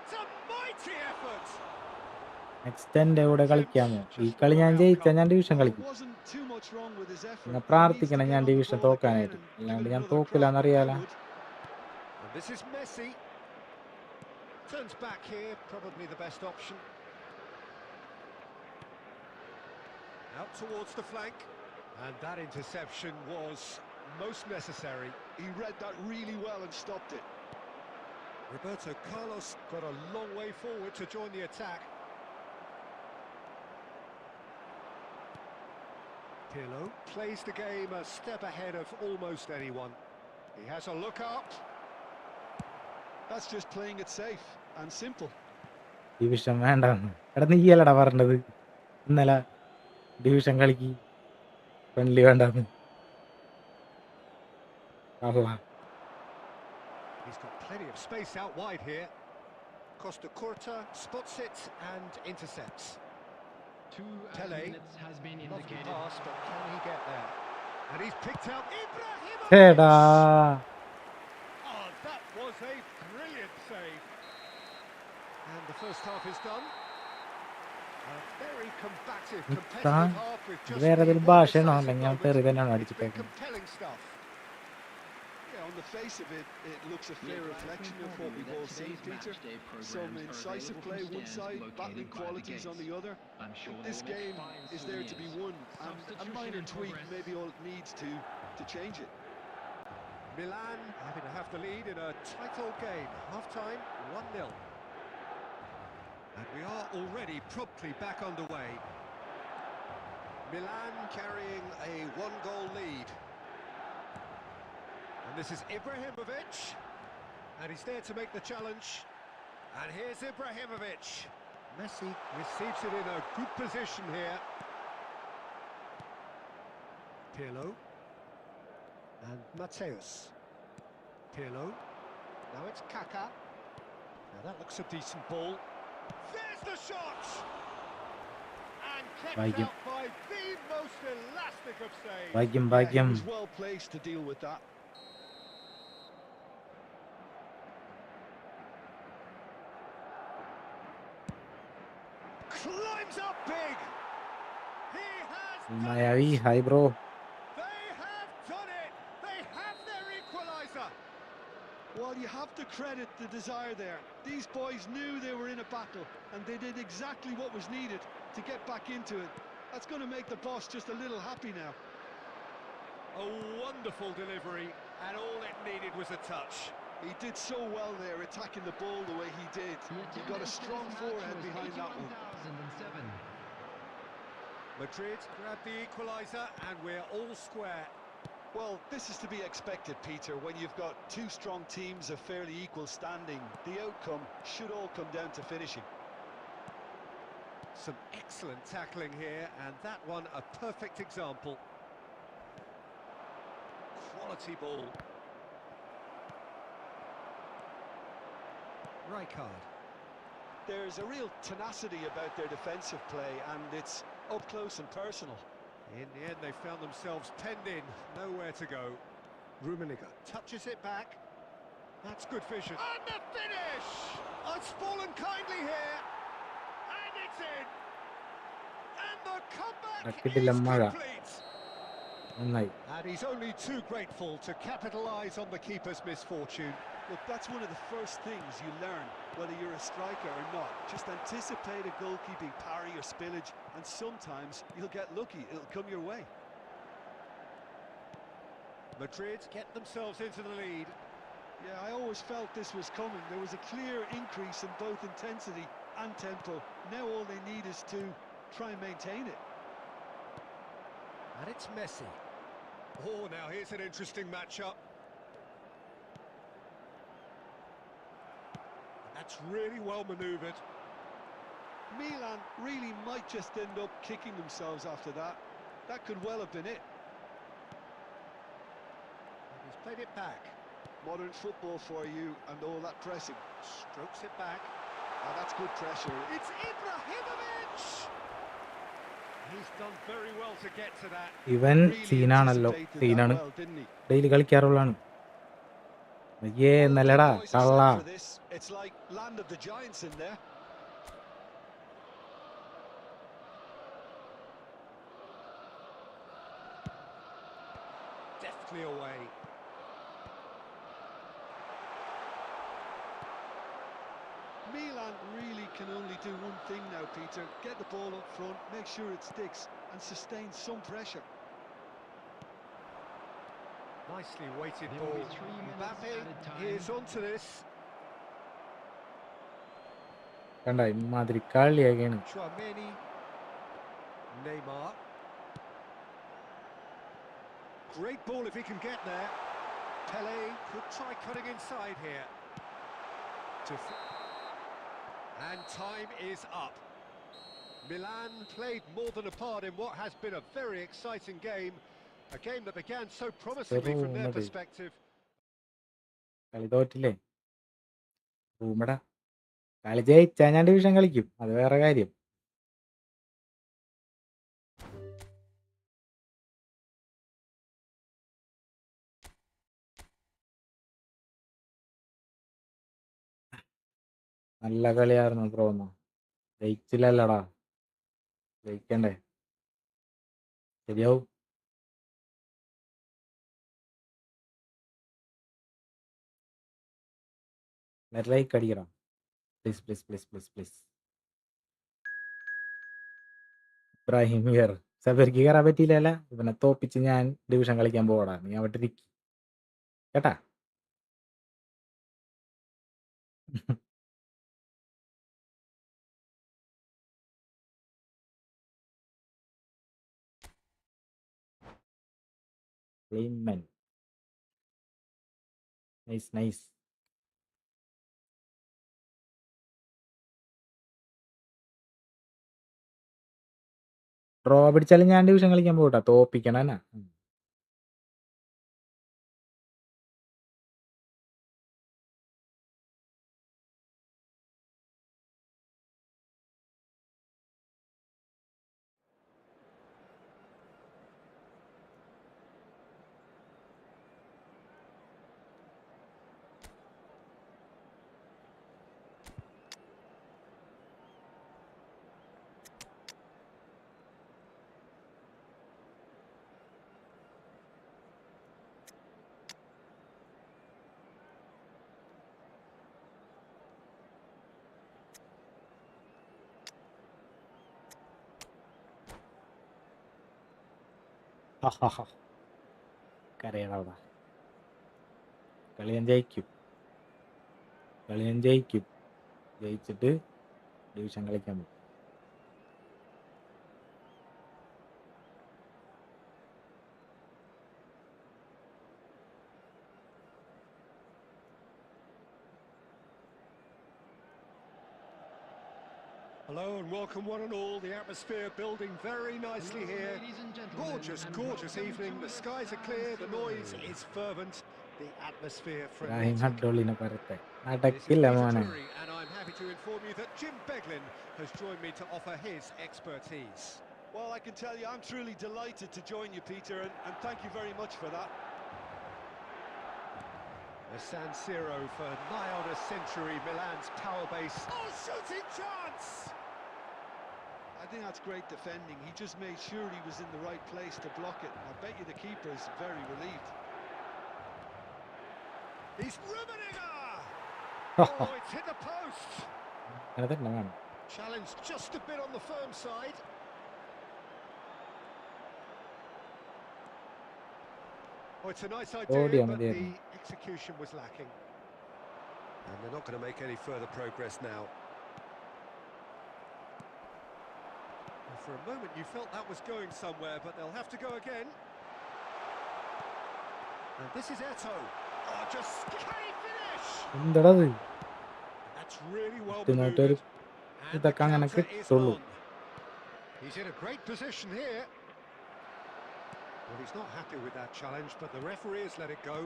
It's a mighty effort. Next എൻ്റെ കൂടെ കളിക്കാമോ? ഈ കളി ഞാൻ ജയിച്ചാൽ ഞാൻ ഡിവിഷൻ കളിക്കും. Wasn't too much wrong with his effort. പിന്നെ പ്രാർത്ഥിക്കണം ഞാൻ ഡിവിഷൻ തോക്കാനായിട്ട്, അല്ലാണ്ട് ഞാൻ തോക്കില്ലാന്നറിയാലോ. And this is Messi. Turns back here, probably the best option. Out towards the flank. And that interception was most necessary. He read that really well and stopped it. Roberto Carlos got a long way forward to join the attack. Pirlo plays the game a step ahead of almost anyone. He has a look up. That's just playing it safe and simple. Division വേണ്ടാന്ന്. എടാ നീയല്ലടാ പറഞ്ഞത് ഇന്നലെ division കളിക്ക് friendly വേണ്ടാന്ന്. He's got plenty of space out wide here. Costa Curta spots it and intercepts. 2 Tele. minutes has been Lovely indicated. pass, but can he get there? And he's picked out Ibrahimovic! ചേടാ Oh, that was a brilliant save. And the first half is done. A very combative, competitive half with just വേറെ the ഏതൊരു one ഭാഷയാണോ decisive അല്ലെങ്കിൽ ഞാൻ moment. തെറി തന്നെയാണ് It's been അടിച്ചിട്ടേക്കുന്നത്. compelling stuff. Yeah, on the face of it, it looks a fair reflection of what we've all seen, Peter. Some incisive play one side, battling qualities on the other. This game is there to be won, and a minor tweak may be all it needs to change it. Milan having to have the lead in a tight old game. Half-time, 1-0. And we are already promptly back underway. Milan carrying a one-goal lead. And this is Ibrahimovic. And he's there to make the challenge. And here's Ibrahimovic. Messi receives it in a good position here. Pirlo. And Mateus. Pirlo. Now it's Kaká. Now that looks a decent ball. There's the shot! And kept ഭാഗ്യം. out by the most elastic of saves. ഭാഗ്യം Yeah, he ഭാഗ്യം. was well placed to deal with that. Climbs up big. He has done Mayavi it. Hi bro. They have done it. They have their equaliser. Well, you have to credit the desire there. These boys knew they were in a battle, and they did exactly what was needed to get back into it. That's going to make the boss just a little happy now. A wonderful delivery, and all it needed was a touch. He did so well there, attacking the ball the way he did. He got a strong forehand behind that one. 81,007. Madrid grabbed the equaliser, and we're all square. Well, this is to be expected, Peter. When you've got two strong teams of fairly equal standing, the outcome should all come down to finishing. Some excellent tackling here, and that one a perfect example. Quality ball. Rijkaard. There's a real tenacity about their defensive play, and it's up close and personal. In the end, they found themselves penned in, nowhere to go. Rummenigge touches it back. That's good vision. And the finish! Oh, it's fallen kindly here. And it's in. And the comeback Rakitilam is Mara. complete. നന്നായി. And he's only too grateful to capitalise on the keeper's misfortune. Look, that's one of the first things you learn, whether you're a striker or not. Just anticipate a goalkeeping parry or spillage, and sometimes you'll get lucky. It'll come your way. Madrid get themselves into the lead. Yeah, I always felt this was coming. There was a clear increase in both intensity and tempo. Now all they need is to try and maintain it. And it's Messi. Oh, now here's an interesting matchup. And that's really well manoeuvred. Milan really might just end up kicking themselves after that. That could well have been it. And he's played it back. Modern football for you and all that pressing. Strokes it back. Ah, that's good pressure. It's Ibrahimovic! He's done very well to get to that. ഇവൻ Really സീനാണല്ലോ. anticipated that സീനാണ്. well, didn't he? Daily കളിക്കാറുള്ളതാണ്. അയ്യേ Well, നല്ലടാ the boys are കള്ള. set for this. It's like land of the giants in there. Deftly away. Milan really can only do one thing now, Peter. Get the ball up front, make sure it sticks, and sustain some pressure. Nicely weighted There will ball. be 3 minutes Mbappe added time. is onto this. കണ്ട ഇമാതിരി കളിയാക്കിയാണ്. Chouameni. Neymar. Great ball if he can get there. Pele could try cutting inside here. And time is up. Milan played more than a part in what has been a very exciting game. A game that began so promisingly from their perspective. കളി തോറ്റില്ലേ? റൂമടാ. കളി ജയിച്ചാ ഞാൻ division കളിക്കും, അത് വേറെ കാര്യം. നല്ല കളിയായിരുന്നു ബ്രോന്ന്. ജയിച്ചില്ലല്ലടാ, ജയിക്കണ്ടേ? ശരിയാവും. ലൈക്ക് അടിക്കണം please please please please please. Ibrahim here. സഫർക്ക് കയറാൻ പറ്റിയില്ലല്ല, ഇവനെ തോപ്പിച്ച് ഞാൻ ഡിവിഷൻ കളിക്കാൻ പോകടാ, നീ അവിടെ ഇരിക്കും കേട്ടാ. Nice nice. ഡ്രോ പിടിച്ചാലും ഞാൻ ഡിവിഷൻ കളിക്കാൻ പോകട്ടാ, തോപ്പിക്കണ. കരയണവിടെ. കളി ഞാൻ ജയിക്കും, കളി ഞാൻ ജയിക്കും. ജയിച്ചിട്ട് ഡിവിഷൻ കളിക്കാൻ പോകും. Hello and welcome one and all. The atmosphere building very nicely here. Gorgeous, gorgeous evening. The skies are clear, the noise is fervent, the atmosphere Ibrahim frenetic. ഹഡ്ഡോളിനെ പരത്തെ This is നടക്കില്ല Peter മോനെ. Drury, and I'm happy to inform you that Jim Beglin has joined me to offer his expertise. Well, I can tell you, I'm truly delighted to join you, Peter, and thank you very much for that. The San Siro for nigh on a century, Milan's power base. Oh, shooting chance! I think that's great defending. He just made sure he was in the right place to block it. I bet you the keeper is very relieved. He's riveting her! Oh, it's hit the post! Challenge just a bit on the firm side. Oh, it's a nice idea, but the execution was lacking. And they're not going to make any further progress now. Well, for a moment you felt that was going somewhere, but they'll have to go again. And this is Eto. Oh, just can he finish? That's really well maneuvered. And the counter is on. He's in a great position here. Well, he's not happy with that challenge, but the referee has let it go.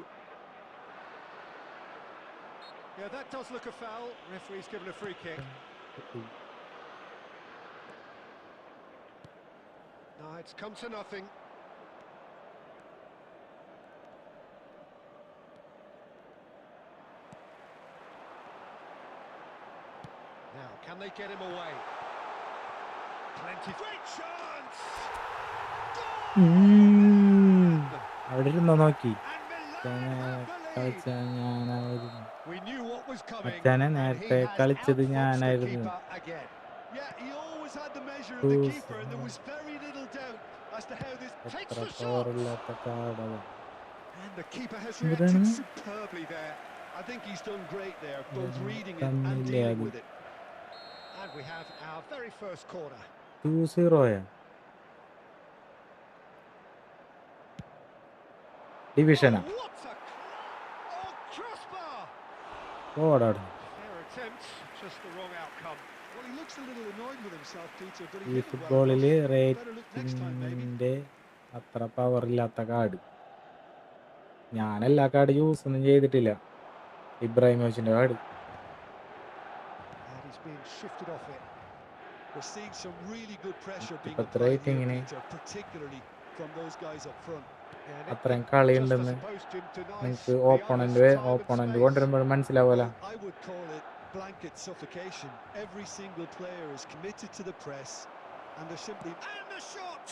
Yeah, that does look a foul. Referee's given a free kick. No, it's come to nothing. Now, can they get him away? Plenty. Great chance! അവിടെ ഇരുന്നോ നോക്കി. We knew what was coming. മച്ചാനെ നേരത്തെ കളിച്ചത് ഞാനായിരുന്നു. Yeah, he always had the measure of the keeper, and there was very little doubt as to how this takes the shot. And the keeper has reacted superbly there. I think he's done great there, both reading it and dealing with it. And we have our very first corner. 2-0. ഡിവിഷനാ Oh, what a oh, crossbar! ഓടാടുന്നു. Fair attempt, just the wrong outcome. Well, he looks a little annoyed with himself, Peter, but he ഈ hit it well ഫുട്ബോളിൽ enough. Better look next time, maybe. റേറ്റിംഗിന്റെ അത്ര power ഇല്ലാത്ത card. ഞാൻ എല്ലാ card use ഒന്നും ചെയ്തിട്ടില്ല. ഇബ്രാഹിമോവിച്ചിന്റെ card. And he's being shifted off it. We're seeing some really good pressure being ഇപ്പത്തെ applied here, റേറ്റിംഗിന് Peter, particularly from those guys up front. And അത്രയും just കളിയുണ്ടെന്ന് as opposed to tonight's നിങ്ങൾക്ക് the opponent onus, time and opponent space. കൊണ്ടുവരുമ്പോൾ മനസ്സിലാവൂല. Well, I would call it blanket suffocation. Every single player is committed to the press, and they're simply... And the shot!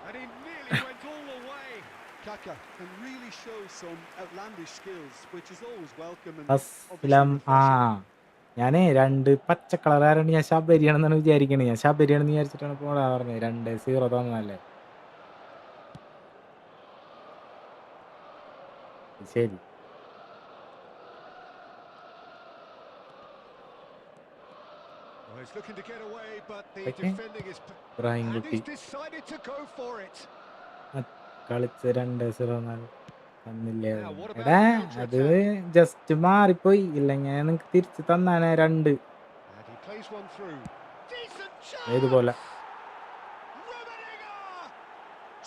And he nearly went all the way. Kaka can really show some outlandish skills, which is always welcome. And Aslam ആ ഞാനേ 2 പച്ച കളറാരണ്ട് ഞാൻ ശബരിയാണെന്നാണ് വിചാരിക്കണേ. ഞാൻ ശബരിയാണെന്ന് വിചാരിച്ചിട്ടാണ് പോടാ പറഞ്ഞത്. 2-0 തന്നല്ലേ. ശരി. Well, he's looking to get away, but the Okay. defending is... Ibrahim And കുട്ടി he's decided to go for it. കളിച്ച് 2-0 തന്നില്ലേ. Now, what about എടാ the അത് counter-attack? ജസ്റ്റ് മാറിപ്പോയി. ഇല്ലെങ്കിൽ നിനക്ക് തിരിച്ച് തന്നാനേ 2. And he plays one through. Decent ഇതുപോലെ chance! Rummenigge!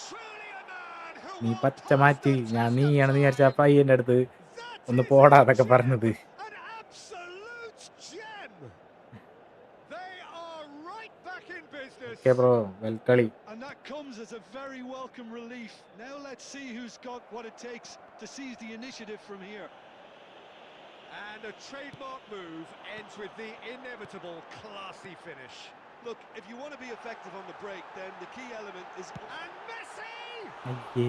Truly a man who നീ will പച്ച pass മാറ്റി. the ഞാൻ test of നീയാണെന്ന് വിചാരിച്ച ആ time. പയ്യന്റെ അടുത്ത് That ഒന്ന് is പോടാതൊക്കെ a പറഞ്ഞത്. gem, an absolute gem. They are right back in business. Okay bro, well കളി. And that comes as a very welcome relief. Now let's see who's got what it takes to seize the initiative from here. And a trademark move ends with the inevitable classy finish. Look, if you want to be effective on the break, then the key element is... And Messi! അയ്യേ.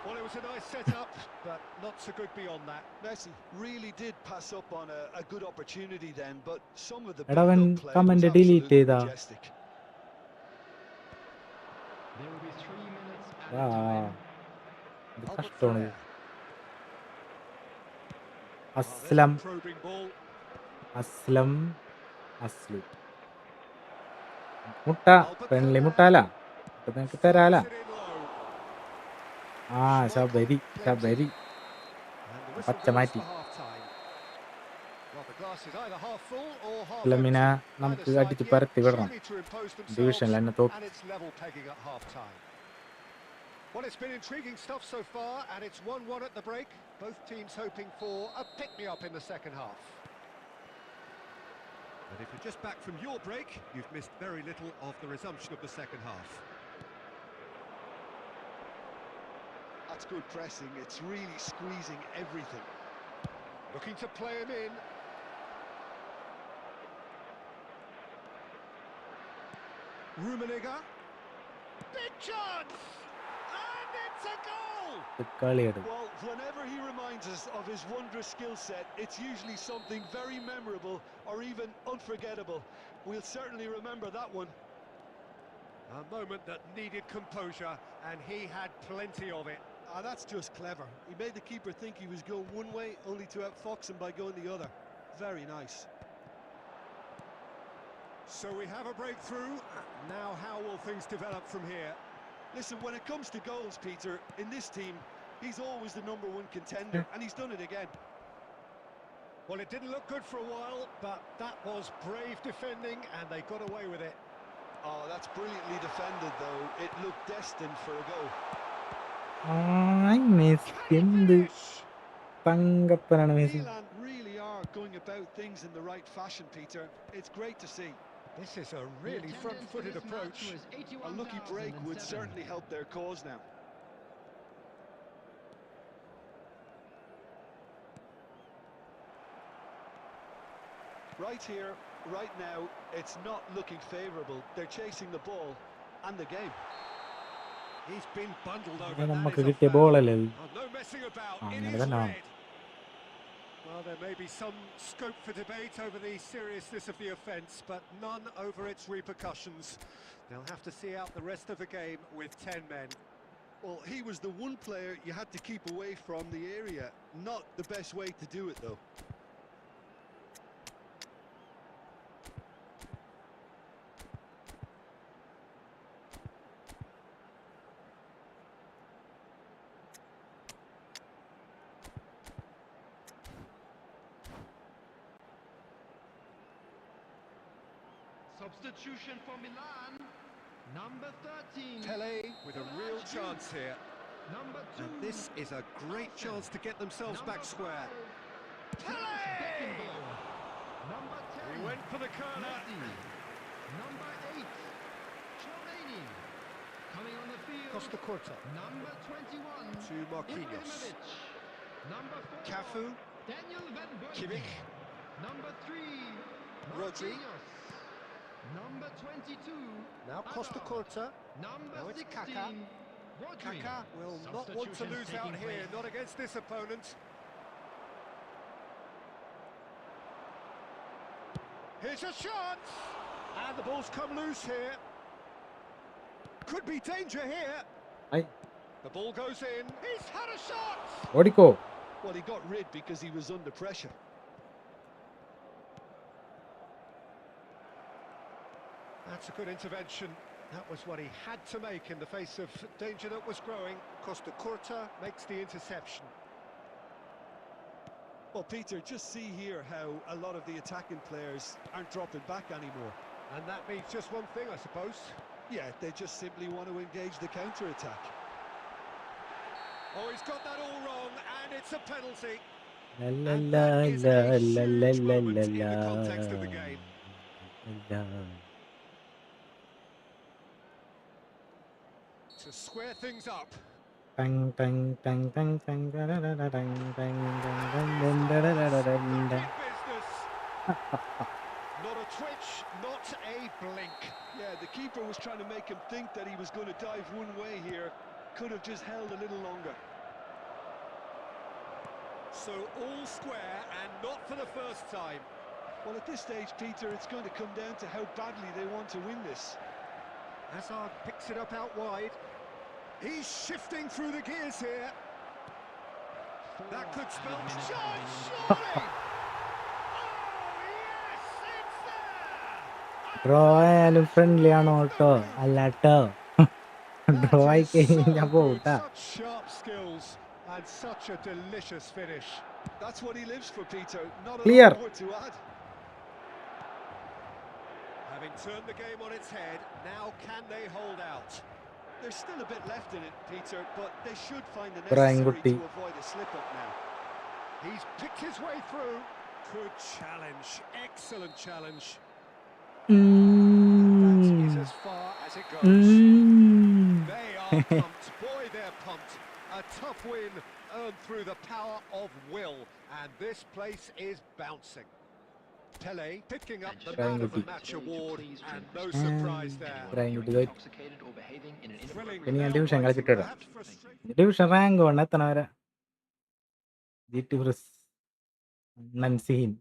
Well, it was a nice setup, but not so good beyond that. Messi really did pass up on a good opportunity then, but some of the എടാ അവൻ build-up play was comment delete absolutely ചെയ്താ. majestic. There will be 3 minutes ആ added time. ഇത് Albert കഷ്ടമാണ്. Ferrer. Oh, there's Aslam a probing ball. Aslam Aslu മുട്ട friendly മുട്ടാല അപ്പൊ നിനക്ക് തരാല. Fires it in low. ആ Sabari Sabari And the whistle പച്ച goes മാറ്റി. for half-time. Well, the glass is either half full or half അസ്ലമിനെ empty. നമുക്ക് Either side അടിച്ച് here പരത്തി വിടണം. surely to impose themselves, ഡിവിഷനിൽ എന്നെ തോപ്പ്. and it's level pegging at half-time. Well, it's been intriguing stuff so far, and it's 1-1 at the break. Both teams hoping for a pick-me-up in the second half. But if you're just back from your break, you've missed very little of the resumption of the second half. That's good pressing. It's really squeezing everything. Looking to play him in. Rummenigge. Big chance! And it's a goal! കളിയെടു. Well, whenever he reminds us of his wondrous skill set, it's usually something very memorable or even unforgettable. We'll certainly remember that one. A moment that needed composure, and he had plenty of it. Ah, that's just clever. He made the keeper think he was going one way, only to outfox him by going the other. Very nice. So we have a breakthrough. Now how will things develop from here? Listen, when it comes to goals, Peter, in this team, he's always the #1 contender, and he's done it again. Well, it didn't look good for a while, but that was brave defending, and they got away with it. Oh, that's brilliantly defended, though. It looked destined for a goal. Messi എന്ത് തങ്കപ്പനാണ് Messi. Milan really are going about things in the right fashion, Peter. It's great to see. This is a really front-footed approach. A lucky break would certainly help their cause now. Right here, right now, it's not looking favourable. They're chasing the ball and the game. He's been bundled over. അത് That നമുക്ക് is a കിട്ടിയ foul. ബോളല്ലേ. Oh, no messing about. It അങ്ങനെ is തന്നെ red. Well, there may be some scope for debate over the seriousness of the offence, but none over its repercussions. They'll have to see out the rest of the game with 10 men. Well, he was the one player you had to keep away from the area. Not the best way to do it, though. Substitution for Milan. Number 13. Pele with a real chance here. Number 2. And this is a great chance to get themselves back square. Pele! Number 10. He went for the corner. Messi. Number 8. Chouameni. Coming on the field. Costa Curta Number 21. to Marquinhos. Ibrahimovic. Number 4. Cafu, Daniel Van Beek. Kimmich, Number 3. Rodri. Marquinhos. Number 22. now Costa Curta. Number Now it's 16. Kaka. Rodri. Kaka will not want to lose out here, not against this opponent. Here's a shot! And the ball's come loose here. Could be danger here. Aye. The ball goes in. He's had a shot! ഓടിക്കോ. Well, he got rid because he was under pressure. That's a good intervention. That was what he had to make in the face of danger that was growing. Costa Curta makes the interception. Well, Peter, just see here how a lot of the attacking players aren't dropping back anymore. And that means just one thing, I suppose. Yeah, they just simply want to engage the counter-attack. Oh, he's got that all wrong, and it's a penalty. La la And la that is la a la huge la la moment la in la. the context of the game. La. To square things up. Tang tang tang tang tang da da da da tang tang tang tang dun da da da da dun da. Big business. Not a twitch, not a blink. Yeah, the keeper was trying to make him think that he was going to dive one way here. Could have just held a little longer. So all square, and not for the first time. Well, at this stage, Peter, it's going to come down to how badly they want to win this. Hazard picks it up out wide. He's shifting through the gears here. That could spell John, surely! Oh, yes, it's there! Draw ആയാലും friendly ആണോ കേട്ടോ അല്ല കേട്ടോ draw ആയി കഴിഞ്ഞാ പോട്ടാ. Such sharp skills and such a delicious finish. That's what he lives for, Peter. Not a Clear. lot more to add. Having turned the game on its head, now can they hold out? There's still a bit left in it, Peter, but they should find the Brian necessary Gutti. to avoid a slip-up now. He's picked his way through. Good challenge, excellent challenge. That is as far as it goes. They are pumped, boy they're pumped. A tough win earned through the power of will, and this place is bouncing. Pele picking up the Man of the Match award, and no surprise there. Brian Gutti though. Intoxicated or behaving in an Thrilling ഇനി ഞാൻ without division writing, കളിച്ചിട്ട് perhaps frustrating. Division rank വേണം എത്തണ വരെ ജിറ്റ് നൻസീൻ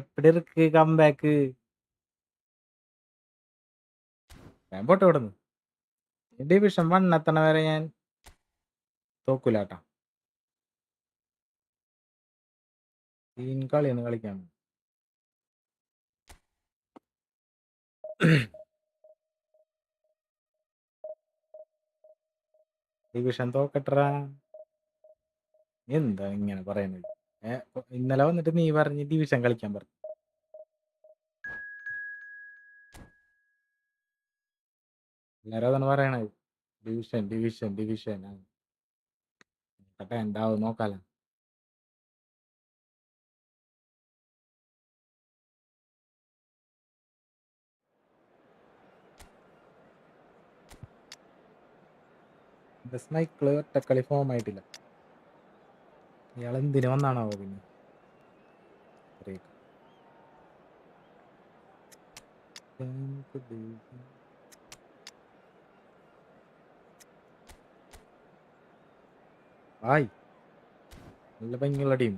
എപ്പടി ഇருக்கு comeback ഞാൻ പോട്ടെ ഇവിടുന്ന് division 1 എത്തണ വരെ ഞാൻ തോക്കൂലാട്ടാ. കളിയൊന്ന് കളിക്കാൻ ഡിവിഷൻ തോക്കട്ടാ. എന്താ ഇങ്ങനെ പറയുന്നത്? ഇന്നലെ വന്നിട്ട് നീ പറഞ്ഞ് ഡിവിഷൻ കളിക്കാൻ പറഞ്ഞു. എല്ലാരും അതാണ് പറയണത്, ഡിവിഷൻ ഡിവിഷൻ ഡിവിഷൻ. എന്താവും നോക്കാലോ. മൈക്കിള് ഒറ്റക്കളി ഫോം ആയിട്ടില്ല. ഇയാൾ എന്തിനു വന്നാണോ പിന്നെ ആയി നല്ല ഭംഗിയുള്ള ടീം.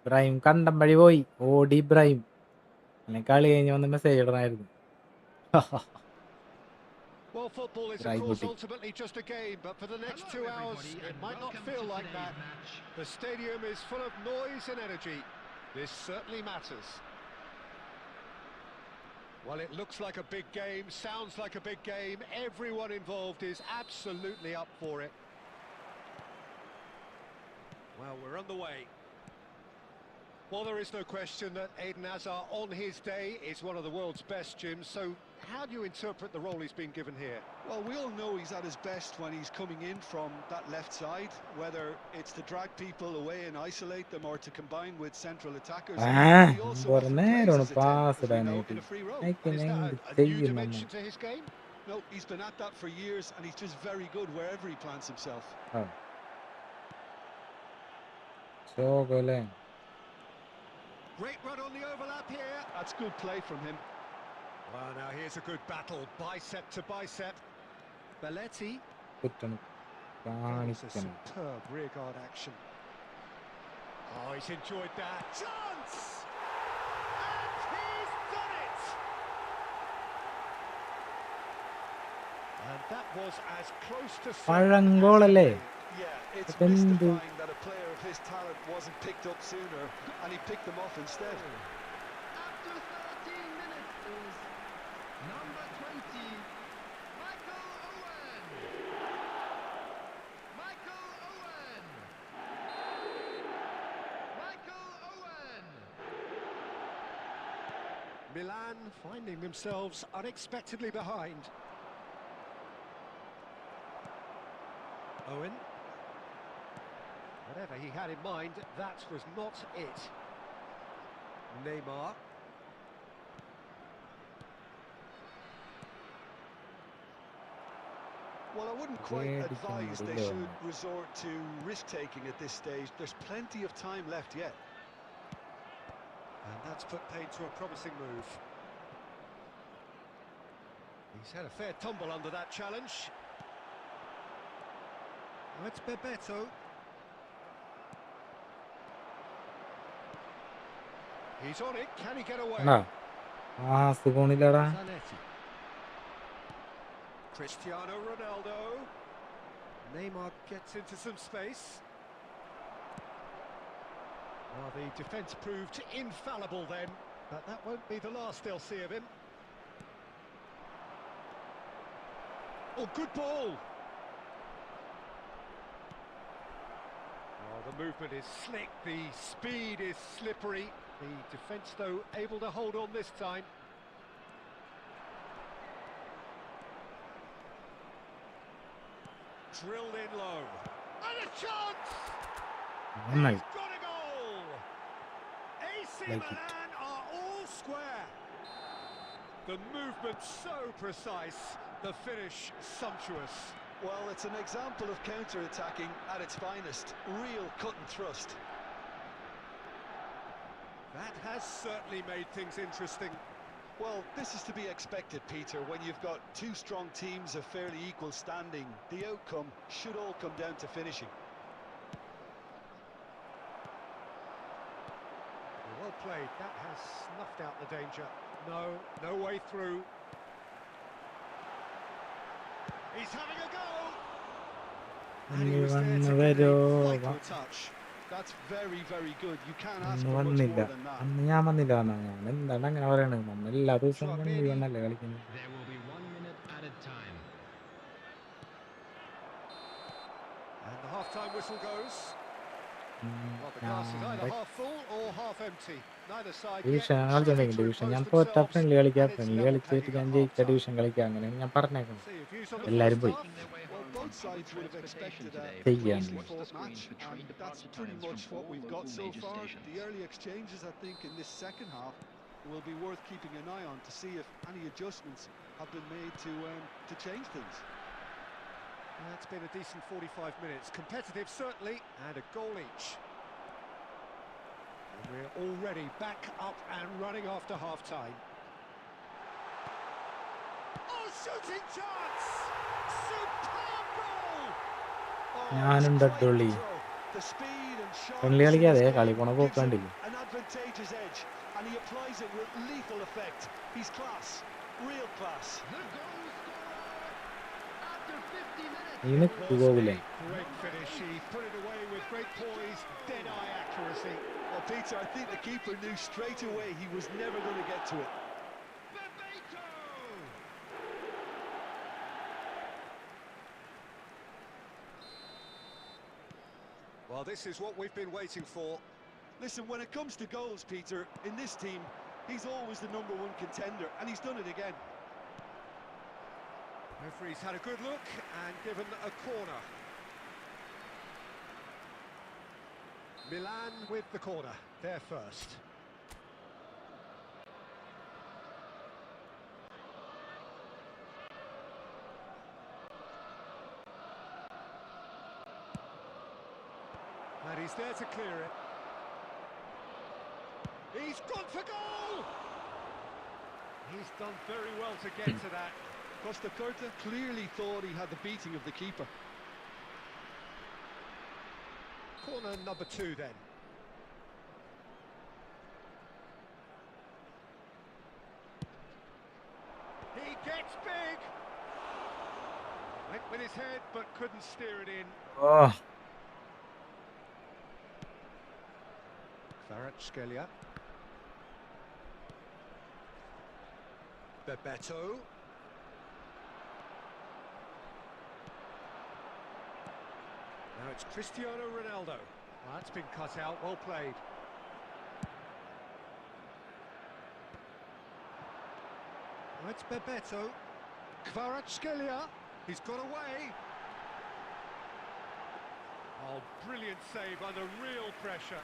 ഇബ്രാഹിം കണ്ടം വഴി പോയി ഓടി ഇബ്രാഹിം. അല്ലെ കളി കഴിഞ്ഞ് വന്ന് message ഇടണമായിരുന്നു. Well, football is, of course, ultimately just a game, but for the next 2 hours, it might not feel like that. The stadium is full of noise and energy. This certainly matters. Well, it looks like a big game, sounds like a big game. Everyone involved is absolutely up for it. Well, we're on the way. Well, there is no question that Eden Hazard, on his day, is one of the world's best, Jim. So how do you interpret the role he's been given here? Well, we all know he's at his best when he's coming in from that left side, whether it's to drag people away and isolate them or to combine with central attackers. He also often plays his 10, pass as we know, in a free role. And is that a new dimension to his game? No, he's been at that for years, and he's just very good wherever he plants himself. Great run on the overlap here. That's good play from him. Well, now here's a good battle, bicep to bicep. Belletti. That was a superb rearguard action. Oh, he's enjoyed that. Chance! And he's done it! And that was as close to Parangolale. Yeah, it's mystifying that a player of his talent wasn't picked up sooner, and he picked them off instead. After 13 minutes is number 20, Michael Owen. Michael Owen. Michael Owen. Milan finding themselves unexpectedly behind. Owen. Whatever he had in mind, that was not it. Neymar. Well, I wouldn't quite advise they should resort to risk-taking at this stage. There's plenty of time left yet. And that's put paid to a promising move. He's had a fair tumble under that challenge. It's Bebeto. He's on it. Can he get away? Zanetti. Cristiano Ronaldo. Neymar gets into some space. Well, the defence proved infallible then, but that won't be the last they'll see of him. Oh, good ball! Oh, the movement is slick, the speed is slippery. The defence, though, able to hold on this time. Drilled in low. And a chance! He's got a goal! AC Milan are all square. The movement so precise, the finish sumptuous. Well, it's an example of counter-attacking at its finest. Real cut and thrust. That has certainly made things interesting. Well, this is to be expected, Peter. When you've got two strong teams of fairly equal standing, the outcome should all come down to finishing. Well played. That has snuffed out the danger. No way through. He's having a go! And he was there to get a vital touch. That's very, very good. You can't ask for much more than that. There will be 1 minute added time. And the half-time whistle goes. Well, the glass is either half full or half empty. Neither side yet trying to impose themselves, and it's level pegging at half-time. See, views on the first half. Well, both sides would have expected a closely fought match, and that's pretty much what we've got so far. The early exchanges, I think, in this second half will be worth keeping an eye on to see if any adjustments have been made to change things. It's been a decent 45 minutes. Competitive, certainly, and a goal each. And we're already back up and running after half-time. Oh, shooting chance! Superb goal! The speed and Friendly sharpness കളിക്കാതെ of കളി his പോണ game gives പോക്കാണ്ടില്ല. him an advantageous edge, and he applies it with lethal effect. He's class, real class. The goal scorer after 50 minutes. Great finish. He put it away with great poise, dead-eye accuracy. Well, Peter, I think the keeper knew straight away he was never going to get to it. Bebeto! this is what we've been waiting for. Listen, when it comes to goals, Peter, in this team, he's always the #1 contender, and he's done it again. Referee's had a good look and given a corner. Milan with the corner, they're first. And he's there to clear it. He's gone for goal! He's done very well to get to that. Costa Curta clearly thought he had the beating of the keeper. Corner number 2 then. He gets big! Went with his head but couldn't steer it in. Oh, Kvaratskhelia. Bebeto. Now it's Cristiano Ronaldo. Well, that's been cut out, well played. Now it's Bebeto. Kvaratskhelia. He's got away. Oh, brilliant save under real pressure.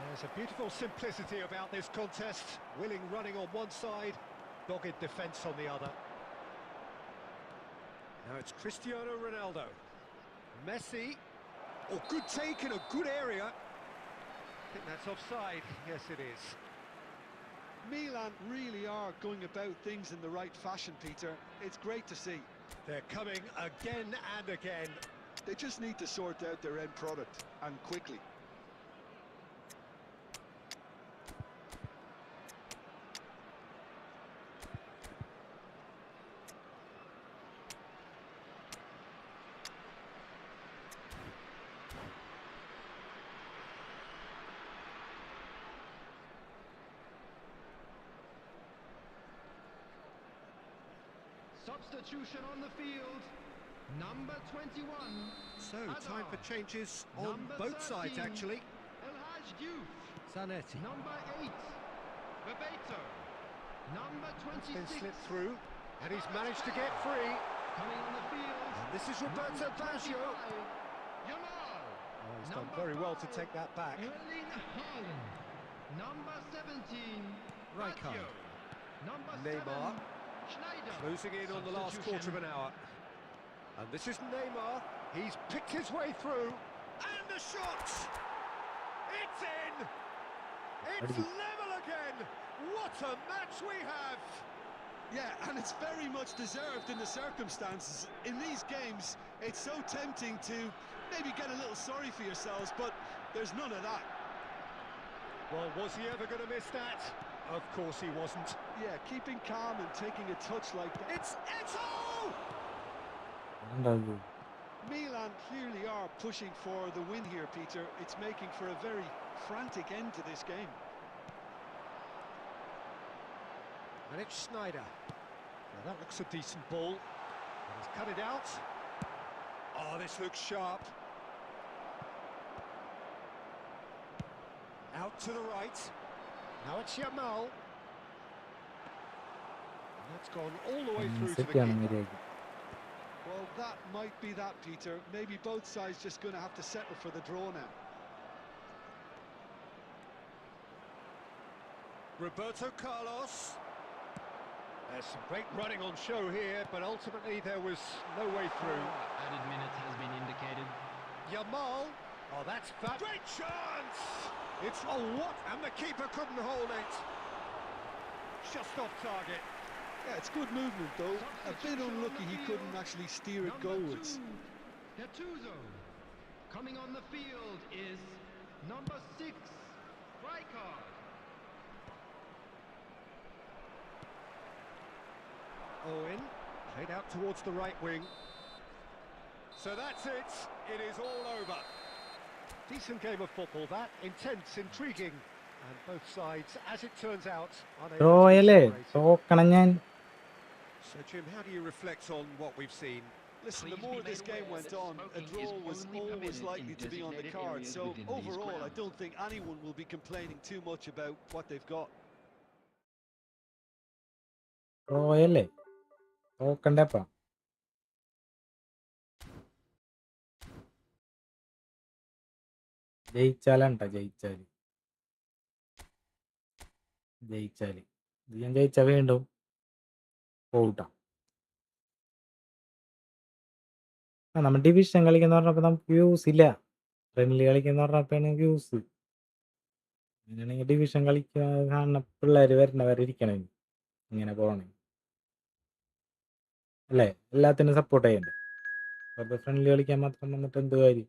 There's a beautiful simplicity about this contest. Willing running on one side, dogged defence on the other. Now it's Cristiano Ronaldo. Messi. Oh, good take in a good area. I think that's offside. Yes, it is. Milan really are going about things in the right fashion, Peter. It's great to see. They're coming again and again. They just need to sort out their end product, and quickly. Substitution on the field. Number 21. So, time for changes on Number both sides, 13, actually. El Hadj Diouf. Zanetti. Number 8. Bebeto. Number It's been 26. slipped through, and he's managed to get free. Coming on the field. And this is Roberto Number Baggio. 25, Yamal. Oh, he's done Number very well to 5, take that back. Erling Haaland. Number 17. Rijkaard. Baggio. Number Neymar. 7. Schneider. Closing in on the last quarter of an hour. And this is Neymar. He's picked his way through. And the shot! It's in! It's level again! What a match we have! Yeah, and it's very much deserved in the circumstances. In these games, it's so tempting to maybe get a little sorry for yourselves, but there's none of that. Well, was he ever going to miss that? Of course he wasn't. Yeah, keeping calm and taking a touch like that. It's Eto! എന്താ Milan clearly are pushing for the win here, Peter. It's making for a very frantic end to this game. And it's Schneider. Now that looks a decent ball. And he's cut it out. Oh, this looks sharp. Out to the right. Now it's Yamal. And that's gone all the way through to the സെറ്റാണ് keeper. മര്യാദയ്ക്ക്. Well, that might be that, Peter. Maybe both sides just going to have to settle for the draw now. Roberto Carlos. There's some great running on show here, but ultimately there was no way through. Added minutes has been indicated. Yamal. Oh, that's fat. Great chance! It's a what? And the keeper couldn't hold it. Just off target. Yeah, it's good movement, though. A bit unlucky he couldn't actually steer it goalwards. Gattuso. Coming on the field is number 6, Rijkaard. Owen, played out towards the right wing. So that's it. It is all over. Decent game of football, that. Intense, intriguing. And both sides, as it turns out, unable to റോയലേ separate. തോക്കണം ഞാൻ. So, Jim, how do you reflect on what we've seen? Listen, the more this game went on, a draw was always likely to be on the card. So overall, I don't think anyone will be complaining too much about what they've got. റോയല്ലേ നോക്കണ്ടേപ്പാ. ജയിച്ചാലാണ്ടാ ജയിച്ചാല് ഇത് ഞാൻ ജയിച്ചാ വീണ്ടും പോട്ടാ. നമ്മൾ division കളിക്കുന്ന പറഞ്ഞപ്പോ നമുക്ക് views ഇല്ല. Friendly കളിക്കുന്ന പറഞ്ഞപ്പോഴാണ് വ്യൂസ്. അങ്ങനെയാണെങ്കിൽ ഡിവിഷൻ കാണുന്ന പിള്ളേർ വരുന്നവരെ ഇരിക്കണം ഇങ്ങനെ പോകണേ അല്ലേ. എല്ലാത്തിനും സപ്പോർട്ട് ചെയ്യണ്ടേ. അപ്പോൾ ഫ്രണ്ട്ലി കളിക്കാൻ മാത്രം വന്നിട്ട് എന്ത് കാര്യം.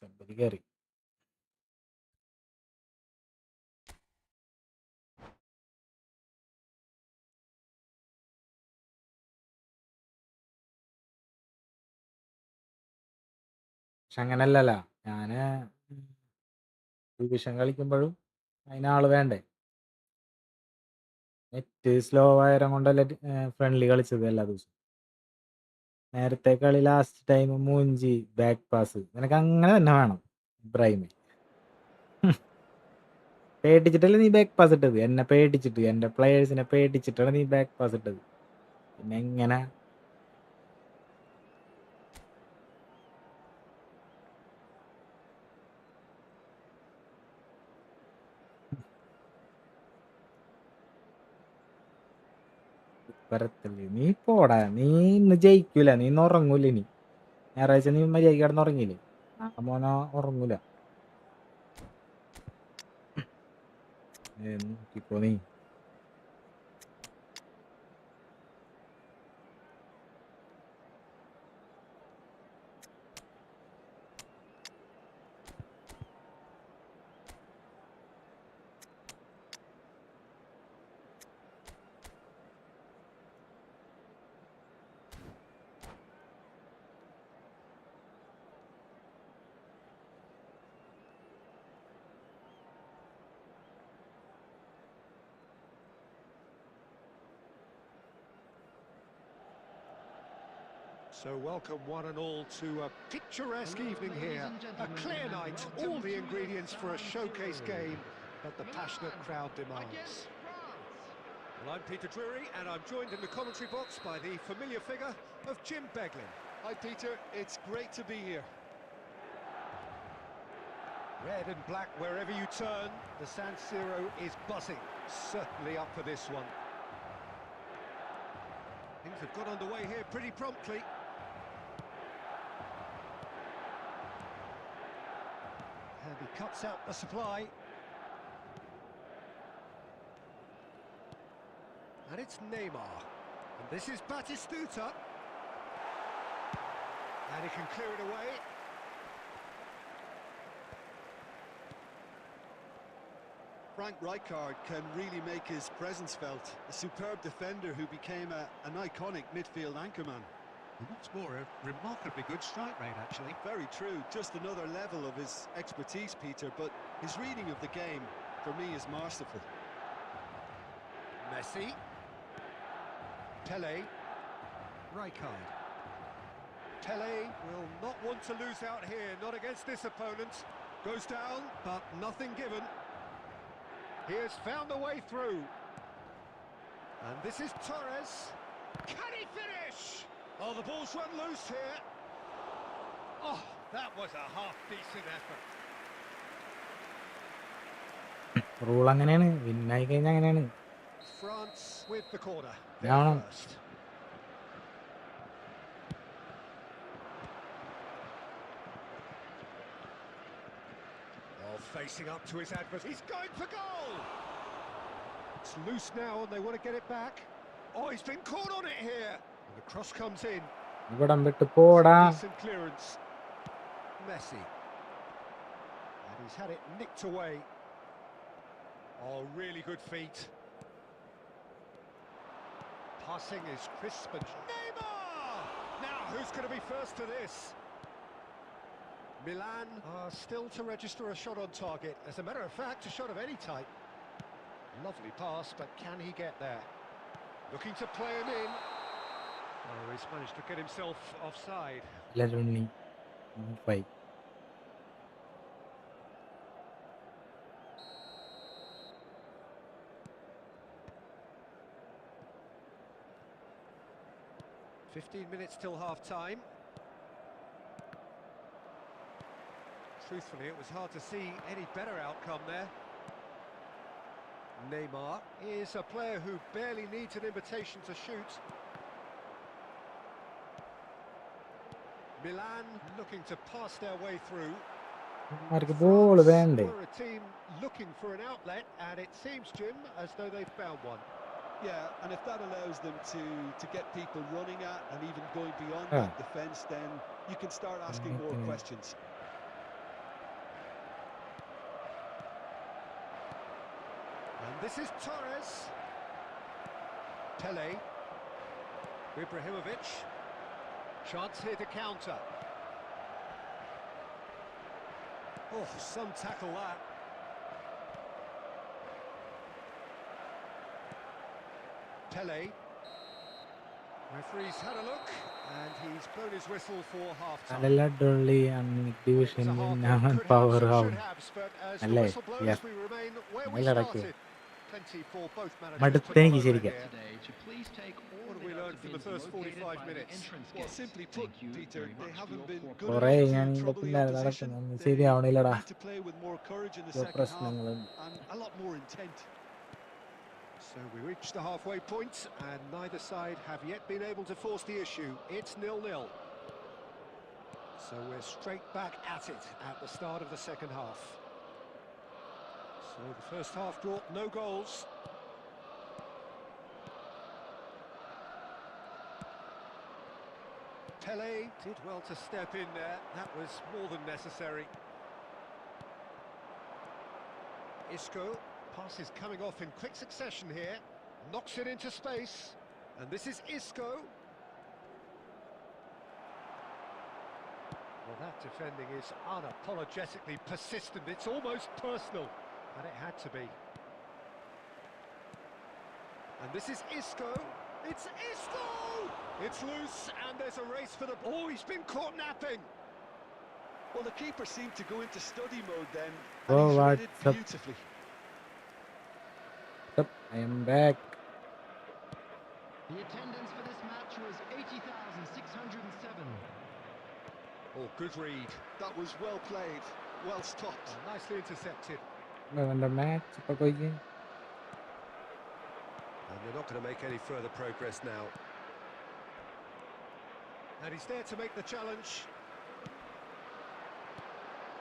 സബ്ബതി കയറി. പക്ഷെ അങ്ങനല്ലല്ല, ഞാന് ഡിവിഷൻ കളിക്കുമ്പോഴും അതിനാള് വേണ്ടേ. നെറ്റ് സ്ലോ ആയിരം കൊണ്ടല്ലേ ഫ്രണ്ട്ലി കളിച്ചത് എല്ലാ ദിവസവും. നേരത്തെ കളി ലാസ്റ്റ് ടൈം മൂഞ്ചി ബാക്ക് പാസ്. നിനക്ക് അങ്ങനെ തന്നെ വേണം ഇബ്രാഹിമെ. പേടിച്ചിട്ടല്ലേ നീ ബാക്ക് പാസ് ഇട്ടത്. എന്നെ പേടിച്ചിട്ട്, എൻ്റെ പ്ലെയേഴ്സിനെ പേടിച്ചിട്ടാണ് നീ ബാക്ക് പാസ് ഇട്ടത്. പിന്നെ എങ്ങനെ വരത്തില്ല. നീ പോടാ, നീ ഇന്ന് ജയിക്കൂല, നീ ഇന്ന് ഉറങ്ങൂല. ഇനി ഞായറാഴ്ച നീ മര്യാദയ്ക്ക് കിടന്ന് ഉറങ്ങിയില്ലേ? ആ മോനോ ഉറങ്ങൂല. നോക്കിക്കോ നീ. So welcome one and all to a picturesque evening here. A clear night, all the ingredients for a showcase game that the passionate crowd demands. Well, I'm Peter Drury, and I'm joined in the commentary box by the familiar figure of Jim Beglin. Hi, Peter. It's great to be here. Red and black wherever you turn, the San Siro is buzzing. Certainly up for this one. Things have got underway here pretty promptly. And he cuts out the supply. And it's Neymar. And this is Batistuta. And he can clear it away. Frank Rijkaard can really make his presence felt. A superb defender who became an iconic midfield anchorman. What's more, a remarkably good strike rate, actually. Very true. Just another level of his expertise, Peter, but his reading of the game, for me, is masterful. Messi. Pele. Rijkaard. Pele will not want to lose out here, not against this opponent. Goes down, but nothing given. He has found a way through. And this is Torres. Can he finish? Oh, the ball's run loose here. Oh, that was a half-decent effort. Rule അങ്ങനെയാണ്. വിന്നായി കഴിഞ്ഞാൽ അങ്ങനെയാണ്. France with the corner. Yeah. First. Oh, facing up to his adversary. He's going for goal. It's loose now, and they want to get it back. Oh, he's been caught on it here. And the cross comes in. ഇവിടം വിട്ട് പോടാ. Decent clearance. Messi. And he's had it nicked away. Oh, really good feet. Passing is crisp and... Neymar! Now, who's going to be first to this? Milan are still to register a shot on target. As a matter of fact, a shot of any type. Lovely pass, but can he get there? Looking to play him in. Oh, he's managed to get himself offside. 11-5. 15 minutes till half-time. Truthfully, it was hard to see any better outcome there. Neymar is a player who barely needs an invitation to shoot. Milan looking to pass their way through. അവർക്ക് ball France വേണ്ടേ? were a team looking for an outlet, and it seems, Jim, as though they've found one. Yeah, and if that allows them to get people running at and even going beyond Ah. that defence, then you can start asking more questions. And this is Torres. Pele. Ibrahimovic. Chance here to counter. Oh, some tackle that. Pele. Referee's had a look, and he's blown his whistle for half-time. അല്ലല്ലി division It's a half ഞാൻ that could power have some ആവും. should haves, but as the അല്ലേ? whistle blows, Yes. we remain where we നല്ല ഇടയ്ക്ക്. started. Plenty for both managers to മടുത്തെനിക്ക് mull over ശരിക്കും. here. Today to please take all What have we learned from the first 45 minutes? Well, simply put, Peter, they haven't been good കുറേ enough ഞാൻ to ഇതിന്റെ trouble the പിന്നാലെ opposition. നടക്കുന്നു. They ശരിയാവണില്ലടാ. need to play with more courage in the ഓരോ second half പ്രശ്നങ്ങളും. and a lot more intent. So we reached the halfway point, and neither side have yet been able to force the issue. It's 0-0. So we're straight back at it at the start of the second half. So the first half brought no goals. Pele did well to step in there. That was more than necessary. Isco. Pass is coming off in quick succession here. Knocks it into space. And this is Isco. Well, that defending is unapologetically persistent. It's almost personal. And it had to be. And this is Isco. It's Isco! It's loose, and there's a race for the... Oh, he's been caught napping! Well, the keeper seemed to go into study mode then, Oh, and he's read it what's up? beautifully. I am back. The attendance for this match was 80,607. Oh, good read. That was well played, well stopped. Oh, nicely intercepted. അവന്റെ match ഇപ്പൊ കൊയ്യും. And they're not going to make any further progress now. And he's there to make the challenge.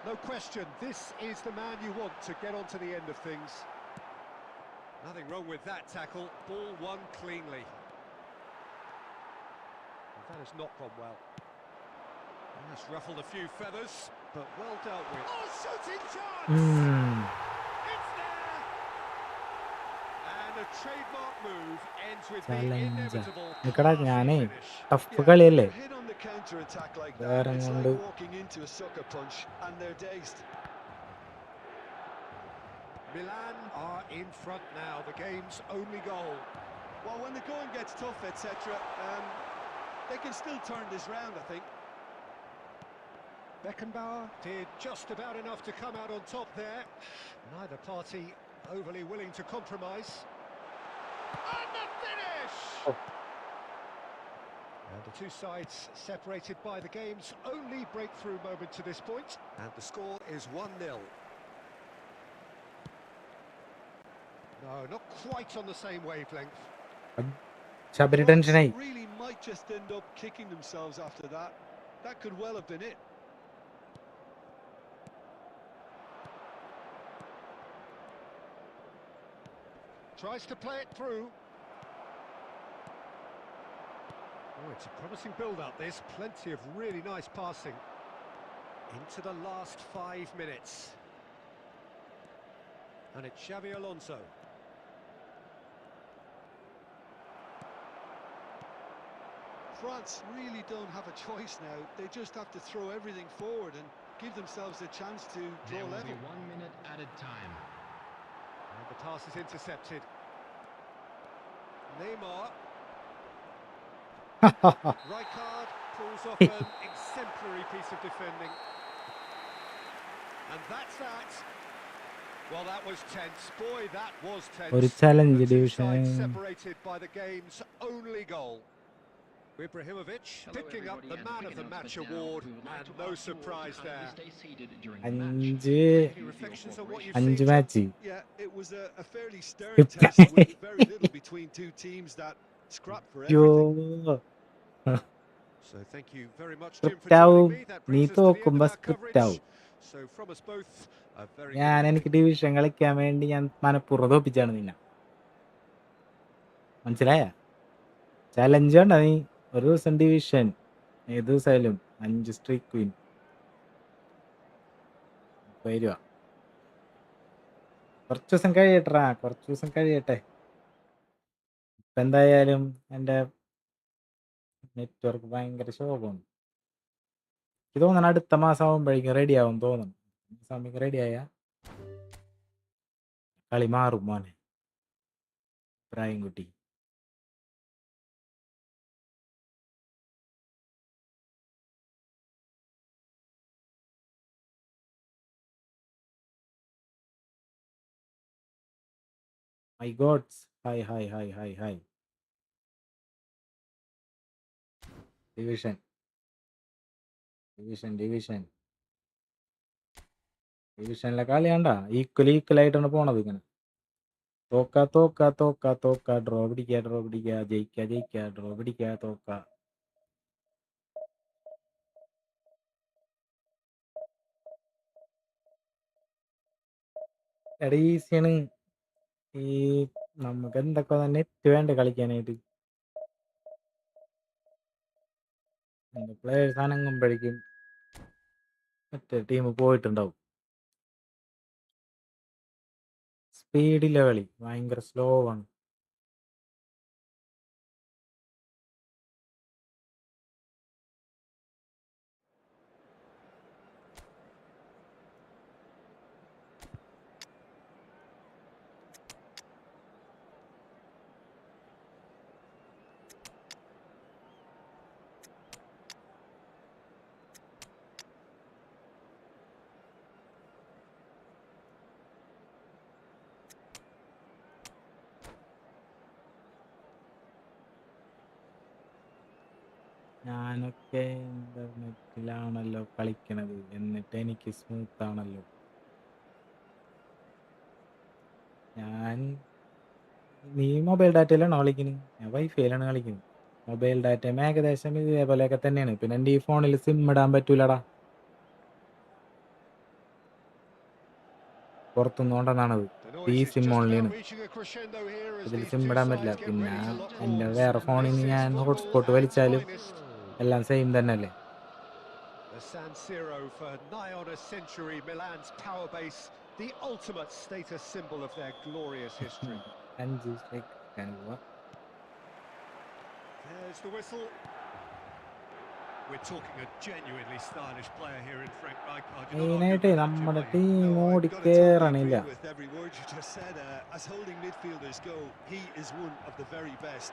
No question, this is the man you want to get on to the end of things. Nothing wrong with that tackle. Ball won cleanly. Well, that has not gone well. That's ruffled a few feathers, but well dealt with. Oh, shooting chance! It's there! And a trademark move ends with the Challenge. inevitable നിക്കടാ classy ഞാനേ finish. Tough കളിയല്ലേ? They're hit on the counter attack like വേറെ that. It's കൊണ്ട് like walking into a sucker punch, and they're dazed. Milan are in front now, the game's only goal. Well, when the going gets tough, etc., they can still turn this round, I think. Beckenbauer did just about enough to come out on top there. Neither party overly willing to compromise. And the finish! Oh. And the two sides separated by the game's only breakthrough moment to this point. And the score is 1-0. No, not quite on the same wavelength. Sabari France ടെൻഷനായി. really might just end up kicking themselves after that. That could well have been it. Tries to play it through. Oh, it's a promising build-up, this. Plenty of really nice passing. Into the last 5 minutes. And it's Xavi Alonso. France really don't have a choice now. They just have to throw everything forward and give themselves a chance to There draw will level. be 1 minute added time. And The pass is intercepted. Neymar. Rijkaard pulls off an exemplary piece of defending. And that's that. Well, that was tense. Boy, that was tense. ഒരു challenge The two division. sides separated by the game's only goal. Ibrahimovic picking up the Man of the Match award, and no surprise there. അഞ്ച് Any reflections on what you've അഞ്ച് seen? Match Yeah, it was a fairly stern test with very little between two teams that scrapped for everything. So thank you very much, Jim, for Script joining ആവും. me. That നീ brings us to the end തോക്കുമ്പോ of our script coverage. ആവും. So from us both, a very ഞാൻ good എനിക്ക് division കളിക്കാൻ വേണ്ടി ഞാൻ മനഃപൂർവ്വം തോപ്പിച്ചാണ് നിന്നെ. മനസ്സിലായ? ചലഞ്ച് കണ്ട നീ? ഒരു ദിവസം ഡിവിഷൻ, ഏത് ദിവസമായാലും 5 സ്ട്രീക്ക് വിൻ വരുക. കുറച്ച് ദിവസം കഴിയട്ടാ, കുറച്ച് ദിവസം കഴിയട്ടെ. ഇപ്പം എന്തായാലും എൻ്റെ നെറ്റ്വർക്ക് ഭയങ്കര ശോകമാണ്. എനിക്ക് തോന്നണം അടുത്ത മാസം ആകുമ്പോഴേക്കും റെഡി ആവും തോന്നണം. സമയം റെഡിയായ കളി മാറും മോനെ പ്രായം കുട്ടി. My gods. Hi hi hi hi hi. Division division division ഡിവിഷനിലെ കളിയാണ്ടാ ഈക്വലായിട്ടാണ് പോണത്. ഇങ്ങനെ തോക്ക തോക്ക തോക്ക തോക്ക, ഡ്രോ പിടിക്കുക ഡ്രോ പിടിക്കുക, ജയിക്കുക ജയിക്കുക, ഡ്രോ പിടിക്കുക, തോക്ക. എടാ ഈസിയാണ്. ഈ നമുക്ക് എന്തൊക്കെ നെറ്റ് വേണ്ട കളിക്കാനായിട്ട്. എൻ്റെ പ്ലേയേഴ്സ് അനങ്ങുമ്പോഴേക്കും മറ്റേ ടീം പോയിട്ടുണ്ടാവും. സ്പീഡില്ല കളി, ഭയങ്കര സ്ലോ ആണ്. ഞാനൊക്കെ ഇന്റർനെറ്റിലാണല്ലോ കളിക്കണത്, എന്നിട്ട് എനിക്ക് സ്മൂത്ത് ആണല്ലോ. നീ മൊബൈൽ ഡാറ്റയിലാണോ കളിക്കുന്നത്? ഞാൻ വൈഫൈയിലാണ് കളിക്കുന്നത്. മൊബൈൽ ഡാറ്റയും ഏകദേശം ഇതേപോലെയൊക്കെ തന്നെയാണ്. പിന്നെ എൻ്റെ ഈ ഫോണിൽ സിം ഇടാൻ പറ്റൂലടാ, പുറത്തുനിന്ന് കൊണ്ടുവന്നാണത്. ഈ സിം ഓൺലിയാണ്, ഇതിൽ സിം ഇടാൻ പറ്റില്ല. പിന്നെ എൻ്റെ വേറെ ഫോണിൽ നിന്ന് ഞാൻ ഹോട്ട്സ്പോട്ട് വലിച്ചാലും എല്ലാം സെയിം തന്നെ അല്ലേ. The San Siro for nigh on a century, Milan's power base, the ultimate status symbol of their glorious history. 5 strike പോവാ. There's the whistle. We're talking a genuinely stylish player here in Frank Rijkaard. മെയിനായിട്ട് നമ്മുടെ team No, I've ഓടി got to totally കേറണില്ല. agree with every word you just said. As holding midfielders go, he is one of the very best.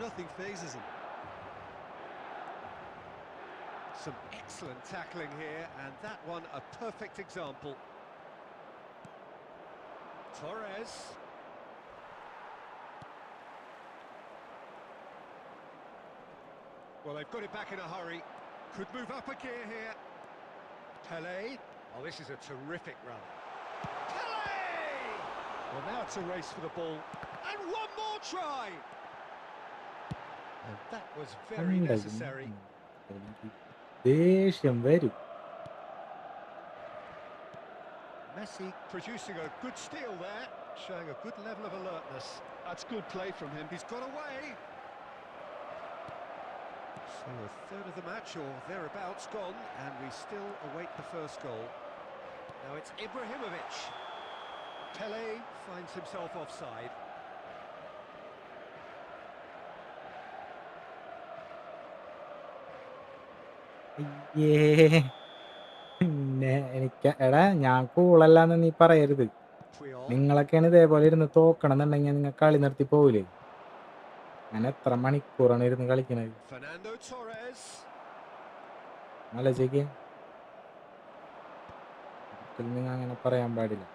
Nothing phases him. Some excellent tackling here, and that one a perfect example. Torres. Well, they've got it back in a hurry. Could move up a gear here. Pele. Oh, this is a terrific run. Pele! Well, now it's a race for the ball. And one more try! And that was very necessary. ദേഷ്യം വരും. Messi producing a good steal there, showing a good level of alertness. That's good play from him. He's got away. So a third of the match or thereabouts gone, and we still await the first goal. Now it's Ibrahimovic. Pele finds himself offside. അയ്യേ, പിന്നെ എനിക്ക് എടാ ഞാൻ കൂളല്ലാന്ന് നീ പറയരുത്. Puyol. നിങ്ങളൊക്കെയാണ് ഇതേപോലെ ഇരുന്ന് തോക്കണം എന്നുണ്ടെങ്കിൽ നിങ്ങൾ കളി നിർത്തി പോവില്ലേ? ഞാൻ എത്ര മണിക്കൂറാണ് ഇരുന്ന് കളിക്കണത് Fernando Torres. ആലോചിക്ക്. ഒരിക്കലും നിങ്ങൾ അങ്ങനെ പറയാൻ പാടില്ല.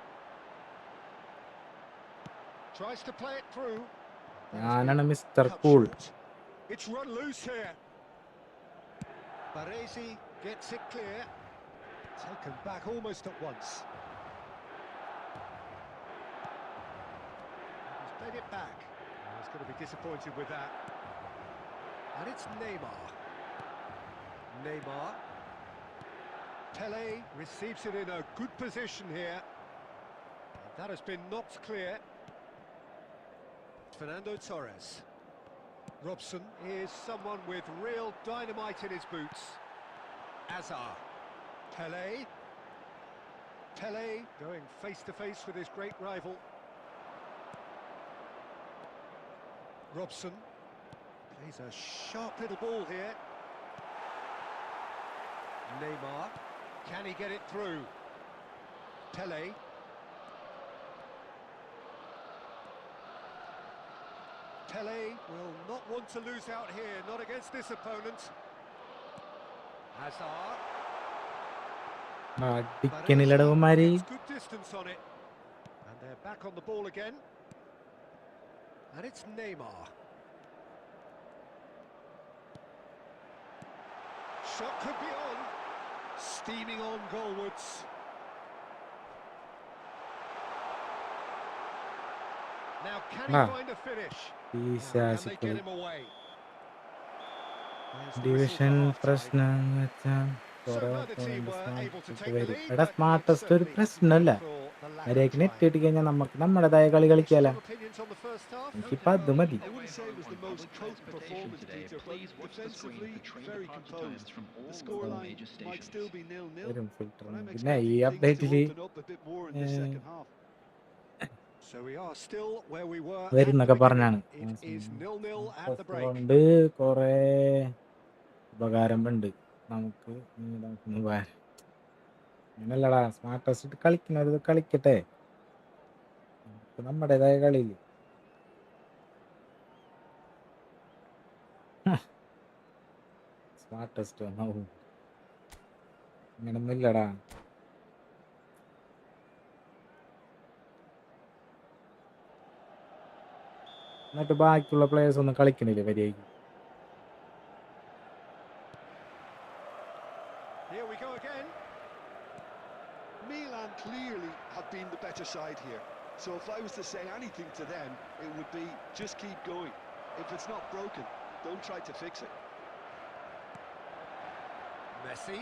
Tries to play it through. ഞാനാണ് mister cool. It's run loose here. Baresi gets it clear. Taken back almost at once. He's played it back. He's going to be disappointed with that. And it's Neymar. Neymar. Pele receives it in a good position here. And that has been knocked clear. Fernando Torres. Robson is someone with real dynamite in his boots. Azar. Pele. Pele going face to face with his great rival. Robson plays a sharp little ball here. Neymar. Can he get it through? Pele. Pele will not want to lose out here, not against this opponent. Hazard. അടിക്കണില്ലടവന്മാര്. Gets good distance on it. And they're back on the ball again. And it's Neymar. Shot could be on. Steaming on goalwards. Now can he find a finish? Can they get him away? Division പ്രശ്നം എടാ smartest ഒരു പ്രശ്നമല്ല. മര്യാദക്ക് net ഇട്ട് കഴിഞ്ഞാൽ നമുക്ക് നമ്മുടേതായ കളി കളിക്കാല. എനിക്കിപ്പോ അത് മതി. പിന്നെ ഈ അപ്ഡേറ്റില് വരുന്നൊക്കെ പറഞ്ഞാണ് കൊണ്ട് കൊറേ ഉപകാരമുണ്ട് നമുക്ക്. അങ്ങനല്ലടാ, സ്മാർട്ട് ടെസ്റ്റ് കളിക്കുന്നത് കളിക്കട്ടെ, നമ്മുടേതായ കളിയില്. സ്മാർട്ട് ടെസ്റ്റ് അങ്ങനൊന്നും ഇല്ലടാ. എന്നിട്ട് ബാക്കിയുള്ള പ്ലേയേഴ്സ് ഒന്നും കളിക്കണില്ലേ മര്യാദയ്ക്ക്? Here we go again. Milan clearly have been the better side here. So if I was to say anything to them, it would be just keep going. If it's not broken, don't try to fix it. Messi.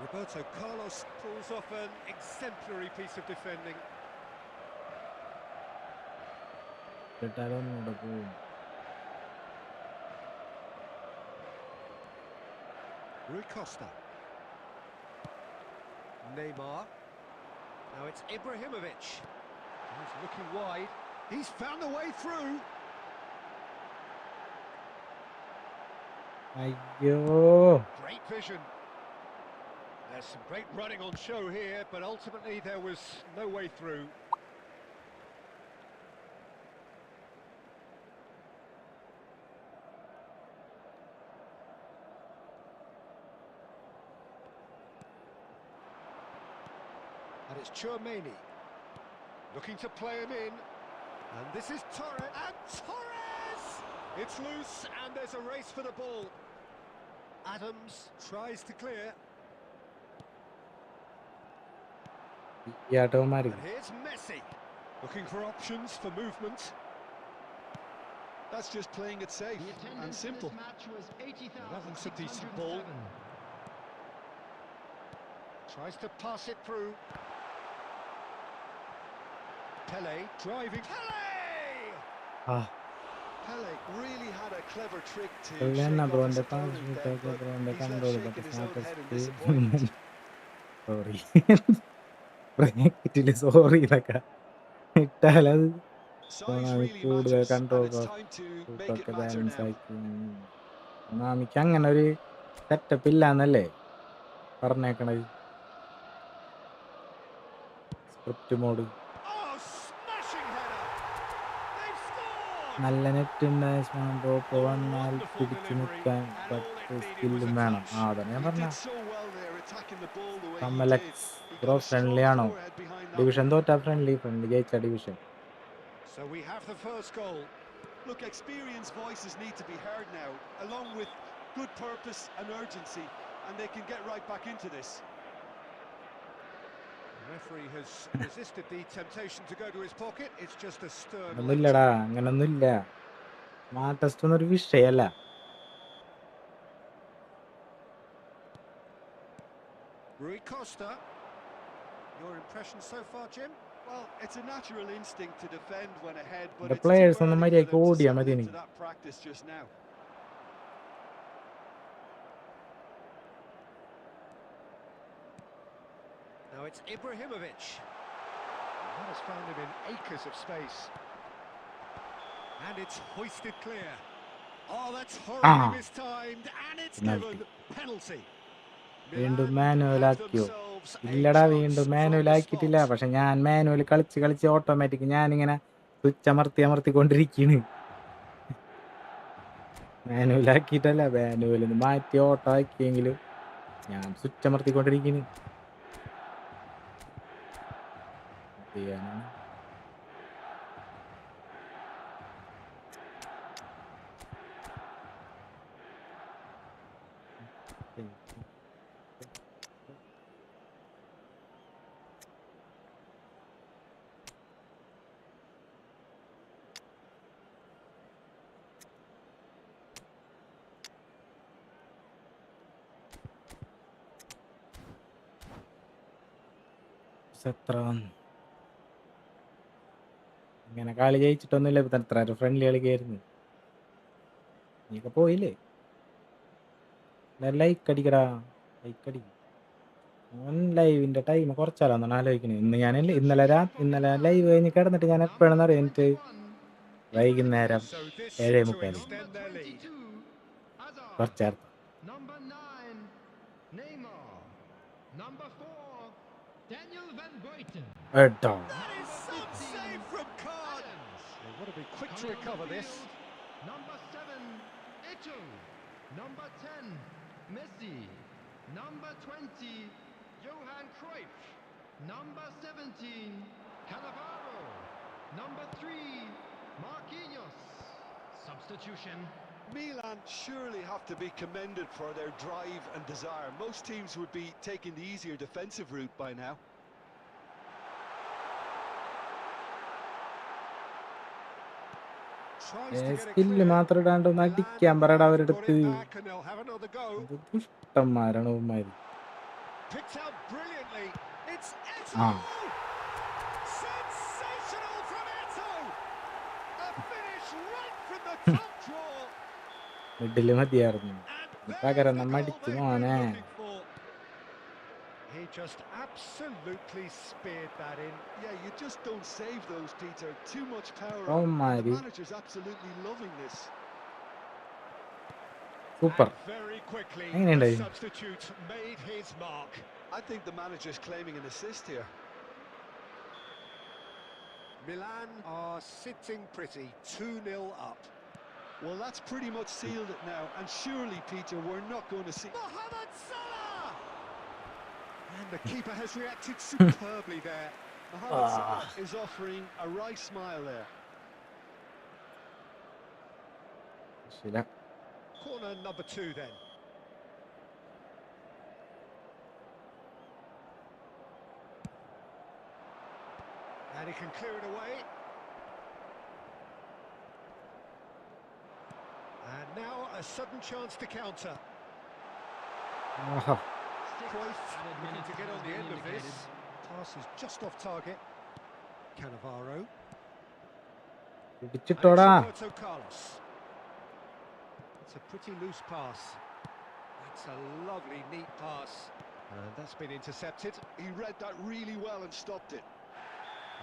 Roberto Carlos pulls off an exemplary piece of defending. Rui Costa. Neymar. Now it's Ibrahimovic. He's looking wide. He's found a way through. അയ്യോ, Great vision. There's some great running on show here, but ultimately there was no way through. And it's Chouameni looking to play him in, and this is Torres, and Torres! It's loose, and there's a race for the ball. Adams tries to clear, യാട്ടവന്മാര്. and here's Messi looking for options for movement. That's just playing it safe The attendance and for simple. this match was That looks a decent ball. 80,607. Tries to pass it through. Pele driving. Pele! ആ Pele really had a clever trick to Pele shake na off bro, his the opponent pass there, bro, but the he's control, left but shaking it's his not own as head in big. disappointment. Sorry, ബ്രാക്കറ്റില് sorry എന്നൊക്കെ ഇട്ടാലത് Size really കൂടുതൽ matters, and control it's time to make it ഒക്കെ matter balance now. ആക്കി. മാമിക്ക് അങ്ങനെ ഒരു setup ഇല്ലാന്നല്ലേ പറഞ്ഞേക്കണത്? സ്ക്രിപ്റ്റ് മോഡ് Oh, smash നല്ല നെറ്റ് ഉണ്ടായ ഡ്രോപ്പ് Oh, വന്നാൽ wonderful പിടിച്ചു delivery, നിൽക്കാൻ and all it needed was സ്കില്ലും a വേണം. touch. അതന്നെ ഞാൻ He പറഞ്ഞ did so well there, attacking the ball the way he did. കമ്മലക്സ് He bro got a friendly strong ആണോ? forehead behind that division one. തോറ്റാ friendly ജയിച്ച division. So we have the first goal. Look, experienced voices need to be heard now, along with good purpose and urgency, and they can get right back into this. The referee has resisted the temptation to go to his pocket. It's just a stern ഒന്നുമില്ലടാ, lecture. അങ്ങനൊന്നുമില്ല. Smart test ഒന്നും ഒരു വിഷയമല്ല. Rui Costa. Your impression so far, Jim? Well, it's a natural instinct to defend when ahead, but The it's too players on the early for മര്യാദയ്ക്ക് them to ഓടിയാ settle മതി into ഇനി. that practice just now. Now it's Ibrahimovic. That has found him in acres of space. And it's hoisted clear. Oh, that's horribly mistimed, and it's Penalty. given penalty. വീണ്ടും Milan manual have ആക്കിയോ? themselves a ഇല്ലടാ, chance വീണ്ടും from manual the ആക്കിയിട്ടില്ല. spot. പക്ഷെ ഞാൻ manual കളിച്ച് automatic ഞാനിങ്ങനെ switch അമർത്തിക്കൊണ്ടിരിക്കുന്നു. മാനുവൽ ആക്കിയിട്ടല്ല, മാനുവൽ മാറ്റി ഓട്ടോ ആക്കിയെങ്കിലും ഞാൻ സ്വിച്ച് അമർത്തിക്കൊണ്ടിരിക്കുന്നു. ചെയ്യാനാണ്. എത്ര വന്നു ഇങ്ങനെ കളി ജയിച്ചിട്ടൊന്നുമില്ല. ഇപ്പൊ എത്ര ഫ്രണ്ട്ലി കളിക്കായിരുന്നു. നീയൊക്കെ പോയില്ലേ? ലൈക്ക് അടിക്കടാ, ലൈക്ക് അടി. ലൈവിന്റെ ടൈം കുറച്ചാലാന്നാണ് ആലോചിക്കുന്നത്. ഇന്നലെ ലൈവ് കഴിഞ്ഞ് കിടന്നിട്ട് ഞാൻ എപ്പോഴാണെന്ന് അറിയാം. എനിക്ക് വൈകുന്നേരം So this to 7:30 extend their lead. കുറച്ചേർത്ത്. Number 9, Neymar. Number 4, Daniel Van Buiten. കേട്ടോ, That is some save from Khan. They want to be quick to recover this. Number 7, Eto'o. Number 10, Messi. Number 20, Johan Cruyff. Number 17, Cannavaro. Number 3, Marquinhos. Substitution. Milan surely have to be commended for their drive and desire. Most teams would be taking the easier defensive route by now. Tries to get it skill clear. മാത്രം ഇടാണ്ട് ഒന്ന് Milan അടിക്കാൻ have പറയടാ got അവരെടുത്ത്. it back and they'll have another go. ദുഷ്ടന്മാരാണ് ഉമ്മാര്. Picked out brilliantly. It's Ah. Eto'o! Sensational from Eto'o! A finish right from the top draw. Middle മതിയായിരുന്നു. And പകരം there's the നമ്മ goal അടിച്ചു they've മോനെ. been looking for. He just absolutely speared that in. Yeah, you just don't save those, Peter. Too much power Oh, on. my. The manager's absolutely loving this. Super. And very quickly, the എങ്ങനെയുണ്ടായി? substitute made his mark. I think the manager's claiming an assist here. Milan are sitting pretty, 2-0 up. Well, that's pretty much sealed it now. And surely, Peter, we're not going to see... Mohamed Salah! And the keeper has reacted superbly there. Mohamed Salah is offering a wry smile there. ശരി. Corner number 2 then. And he can clear it away. And now a sudden chance to counter. Aaha. Cruyff looking to get on the end of this. Pass is just off target. Cannavaro. പിടിച്ചിട്ടോടാ. And it's Roberto Carlos. It's a pretty loose pass. That's a lovely, neat pass. And that's been intercepted. He read that really well and stopped it.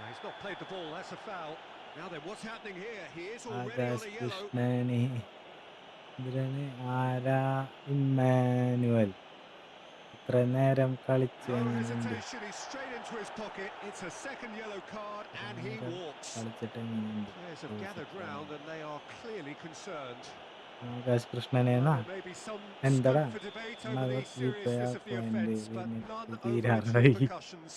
He's not played the ball, that's a foul. Now then, what's happening here? He is already on Akash a yellow. കൃഷ്ണനെ ഇന്ദ്രനെ ആരാ Emmanuel ഇത്ര നേരം കളിച്ച് No എങ്ങനെയുണ്ട്? hesitation, he's straight into his pocket. It's a second yellow card ഇത്ര and he നേരം walks. കളിച്ചിട്ട് എങ്ങനെയുണ്ട്? Players have gathered round and they are clearly concerned. Akash കൃഷ്ണനേന്നാ Well, there may be some എന്താടാ scope for debate over the 40 seriousness of the point offence, but none over its തീരാറായി. repercussions.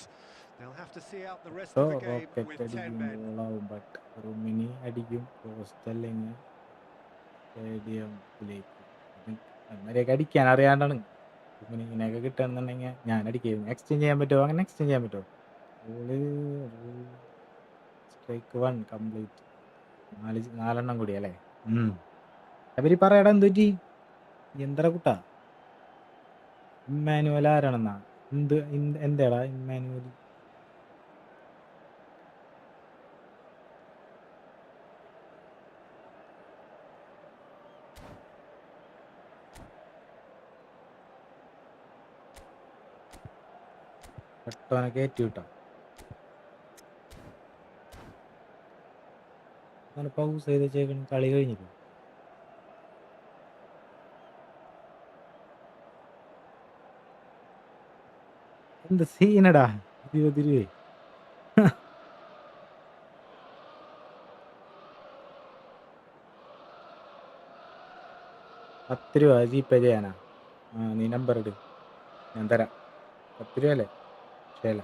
They'll have to see out the rest of the game rocket with 10 അടിക്കും men. ഗോളാവും, but റൂമിനി അടിക്കും post അല്ലെങ്കിൽ സ്റ്റേഡിയത്തിലേക്ക്. അന്നേരമൊക്കെ അടിക്കാൻ അറിയാണ്ടാണ്. റൂമിനി ഇങ്ങനെയൊക്കെ കിട്ടുകയാണെന്നുണ്ടെങ്കിൽ ഞാൻ അടിക്കായിരുന്നു. Exchange ചെയ്യാൻ പറ്റുമോ? അങ്ങനെ എക്സ്ചേഞ്ച് ചെയ്യാൻ പറ്റുമോ? Strike 1 complete. 4 കൂടി അല്ലേ? അവര് പറയടാ എന്തുപറ്റി? എന്തടാ കുട്ടാ? ഇമ്മാനുവൽ ആരാണെന്നാ? എന്താടാ ഇമ്മാനുവൽ? പെട്ടോനെ കയറ്റി വിട്ടോ. അങ്ങനെ പൗസ് ചെയ്ത് വെച്ചേക്കണം, കളി കഴിഞ്ഞില്ല. എന്ത് സീനടാ 20 രൂപ. 10 രൂപ ജിപേ ചെയ്യാനാ? നീ നമ്പർ ഇട്, ഞാൻ തരാം. 10 രൂപ അല്ലേ? ശരിയല്ല.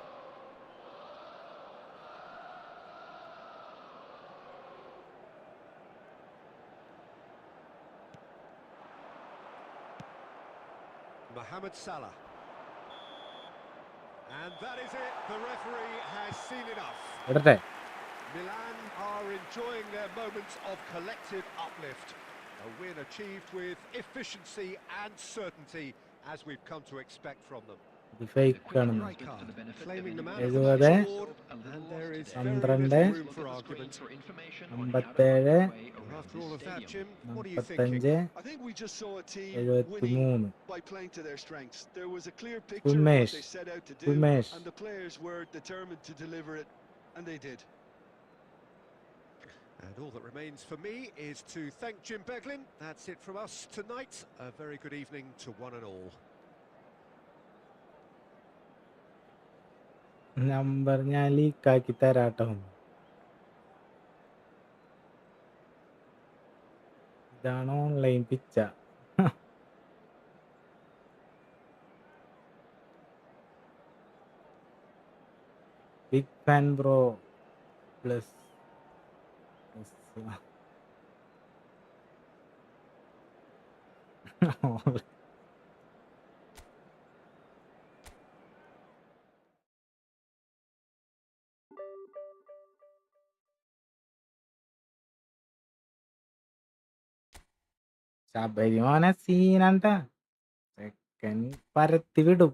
Mohamed Salah. And that is it. The referee has seen enough. ഇടട്ടെ. Milan are enjoying their moments of collective uplift. A win achieved with efficiency and certainty, as we've come to expect from them. ഇത് fake ആണ്. Claiming the man of the 70, match award, and there is very 12, little room for argument. 57, After all of that, Jim, what are you thinking? 45, I think we just saw a team 73. winning by playing to their strengths. There was a clear picture of what they set out to do, and the players were determined to deliver it, and they did. And all that remains for me is to thank Jim Beglin. That's it from us tonight. A very good evening to one and all. Number ഞാൻ ലീക്കാക്കി തരാട്ടോ. ഇതാണ് online പിച്ച. Big fan bro plus ശബരിമോനെ സീനണ്ട. ചെക്കൻ പരത്തി വിടും.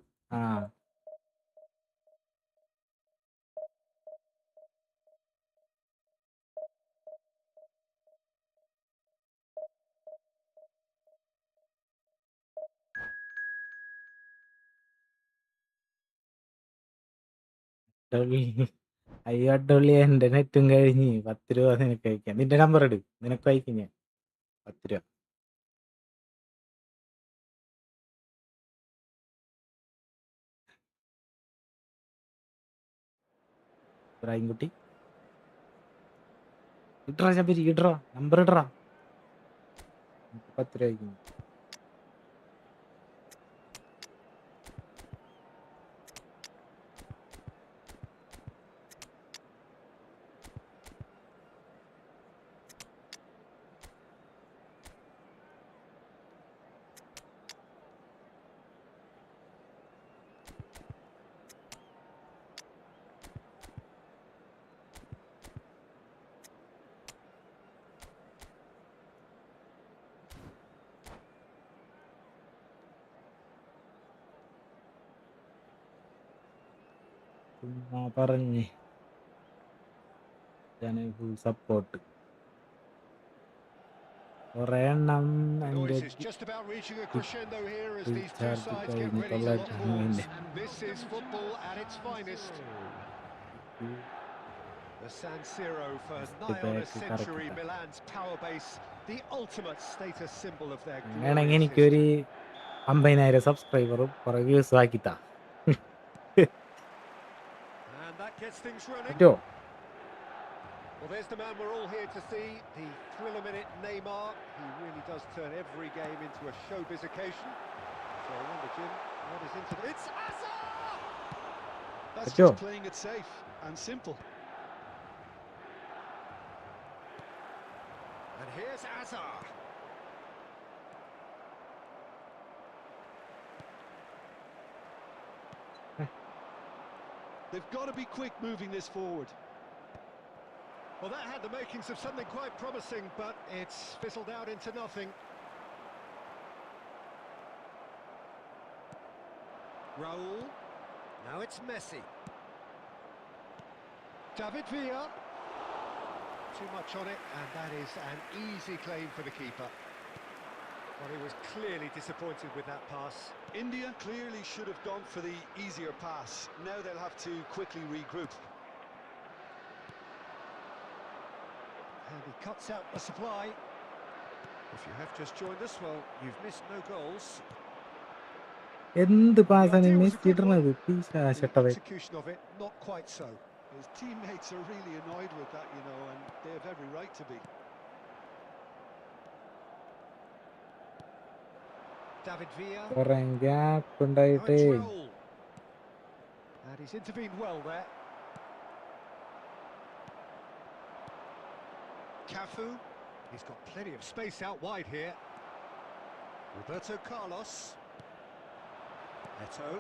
അയ്യോ അഡോളി, എന്റെ നെറ്റും കഴിഞ്ഞ്. 10 രൂപ നിനക്ക് അയക്കാം. നിന്റെ നമ്പർ ഇട്, നിനക്ക് അയക്കും ഞാൻ 10 രൂപ. ഇബ്രാഹിംകുട്ടി ഇട്രാ, ശബരി ഇട്രാ, നമ്പർ ഇട്രാ. 10 രൂപ അയക്കും. പറഞ്ഞ് ഫുൾ സപ്പോർട്ട്. കുറെ എണ്ണം The എൻ്റെ noise is just about reaching a crescendo here as these two recharge sides get കഴിഞ്ഞ് ready to lock 900 horns. രൂപ. This is football at its finest. The San Siro for nigh on a century, Milan's power base, the ultimate status symbol of their അങ്ങനെയാണെങ്കിൽ glorious എനിക്കൊരു history. 50,000 സബ്സ്ക്രൈബറും കുറെ വ്യൂസും ആക്കിത്താ. And that gets things running. പറ്റുമോ? Well, there's the man we're all here to see, the thriller-minute Neymar. He really does turn every game into a showbiz occasion. So I wonder, Jim, what is into It's Hazard! That's Sure. just playing it safe and simple. And here's Hazard. They've got to be quick moving this forward. Well, that had the makings of something quite promising, but it's fizzled out into nothing. Raul. Now it's Messi. David Villa. Too much on it, and that is an easy claim for the keeper. Well, he was clearly disappointed with that pass. India clearly should have gone for the easier pass. Now they'll have to quickly regroup. And he cuts out the supply. If you have just joined us, well, you've missed no goals. എന്ത് പാസാണ് The idea was Messi a good one. ഇടുന്നത്? The പിശാചട്ടവൻ. execution of it, not quite so. His teammates are really annoyed with that, you know, and they have every right to be. David Villa. കുറെ gap Now ഉണ്ടായിട്ടേ. it's Raul. And he's intervened well there. Cafu. He's got plenty of space out wide here. Roberto Carlos. Eto.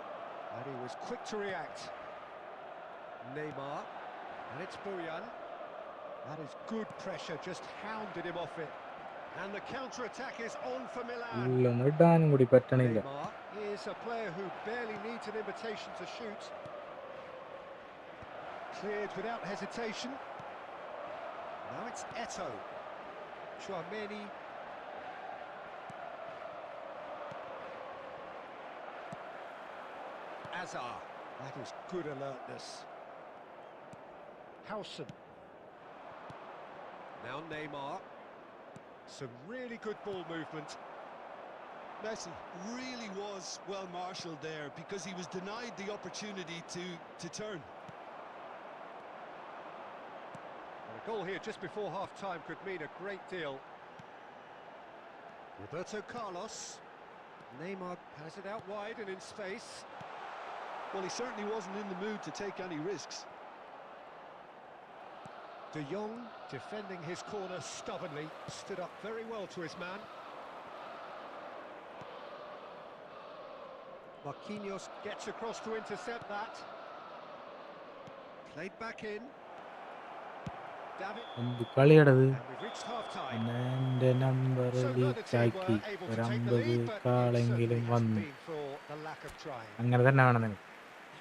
And he was quick to react. Neymar. And it's Boyan. That is good pressure, just hounded him off it. And the counter-attack is on for Milan. ഇല്ലൊന്നും ഇടാനും കൂടി പറ്റണില്ല. Neymar is a player who barely needs an invitation to shoot. Cleared without hesitation. Now it's Eto. Chouameni. Azar. That is good alertness. Howson. Now Neymar. Some really good ball movement. Messi really was well marshalled there because he was denied the opportunity to turn. And a goal here just before half-time could mean a great deal. Roberto Carlos. Neymar has it out wide and in space. Well, he certainly wasn't in the mood to take any risks. De Jong defending his corner stubbornly, stood up very well to his man. Marquinhos gets across to intercept that. Played back in. David. എന്ത് കളിയാടത്? And we've reached half-time. എന്റെ number So neither team ലീക്കാക്കി were able ഒരു to take the 50 lead, but it കാളെങ്കിലും certainly വന്നു. hasn't been for the lack of trying. അങ്ങനെ തന്നെ വേണം നിനക്ക്.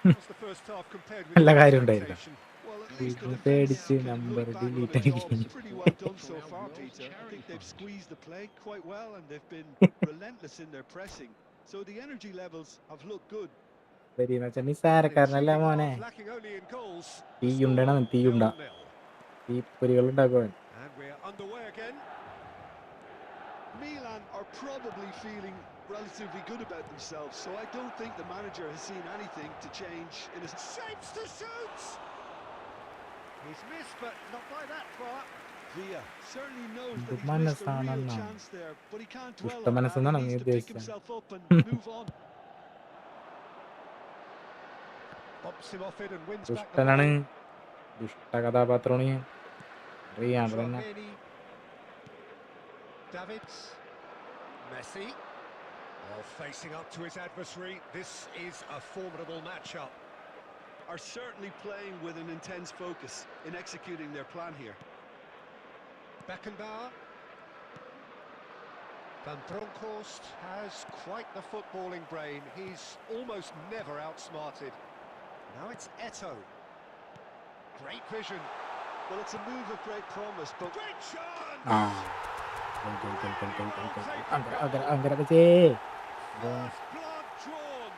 How's the first half compared with നല്ല your കാര്യം ഉണ്ടായിരിക്കാം. expectation? Well, at least the വീട്ടിൽ defence പേടിച്ച് can number look back on delete its ആക്കി. goals. Pretty well done so far, Peter. I think they've squeezed the play quite well and they've been relentless in their pressing. So the energy levels have looked good. ശരി മച്ചാ, നിസ്സാരക്കാരനല്ല മോനെ. Lacking only in goals. തീയുണ്ടണം, തീയുണ്ട. 0-0. തീപ്പൊരികൾ ഉണ്ടാക്കുവാൻ. And we're underway again. Milan are probably feeling relatively good about themselves, so I don't think the manager has seen anything to change in his Shapes to shoot. He's missed, but not by that far. Villa certainly knows that Good he's missed a മനസ്സാണ് real Anna. chance there, but he can't dwell ദുഷ്ട on that. മനസ്സെന്നാണ് He നീ needs to pick ഉദ്ദേശിച്ചത്. himself up and move on. Bumps him off it and wins back the ദുഷ്ടനാണ്, ball. ദുഷ്ട കഥാപാത്രമാണ് ഞാൻ. അറിയാം തന്നെ. Chouameni. Davids. Messi. Well, facing up to his adversary, this is a formidable matchup. Are certainly playing with an intense focus in executing their plan here. Beckenbauer. Van Bronckhorst has quite the footballing brain. He's almost never outsmarted. Now it's Eto. Great vision. Well, it's a move of great promise, but Great chance! ആ അങ്ങനെ വെച്ചേ. First blood drawn.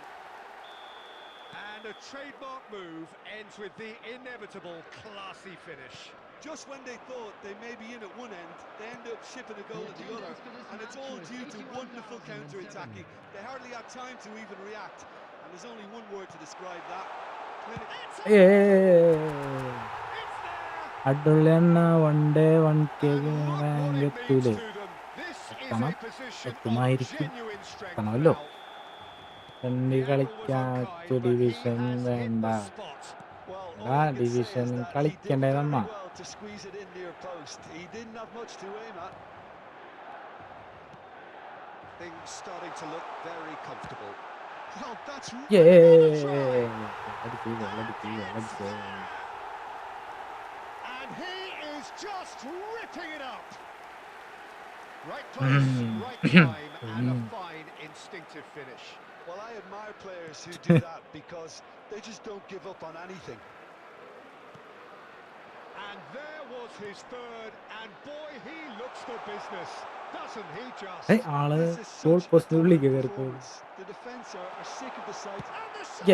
And And a trademark move ends with the inevitable classy finish. Just when they thought they may be in at one end, they end up shipping a goal at the other, and it's all due to wonderful counter-attacking. They hardly had time to even react, and there's only one word to describe that. അടിപൊളിയണ്ണ one day 1K And look what it means എത്തൂലേ? to them. This is എത്തണം, a position of എത്തുമായിരിക്കും, genuine strength എത്തണമല്ലോ. now. Friendly The angle was കളിക്കാൻ unkind, but he division has hit വേണ്ട. the spot. Well, all എടാ I can say division is that he did കളിക്കണ്ടേ very നമ്മ? well to squeeze it in near post. He didn't have much to aim at. Things starting to look very comfortable. Well, that's Another try. അടിച്ചു അടിച്ചു. And he is just ripping it up. Right place, right time, and a fine instinctive finish. Well, I admire players who do that because they just don't give up on anything. And there was his third, and boy, he looks the business, doesn't he just? ആള് This is goal such a പോസ്റ്റിനുള്ളിൽ dominant കയറി പോയി. performance. The defence are sick of the sight. And the shot!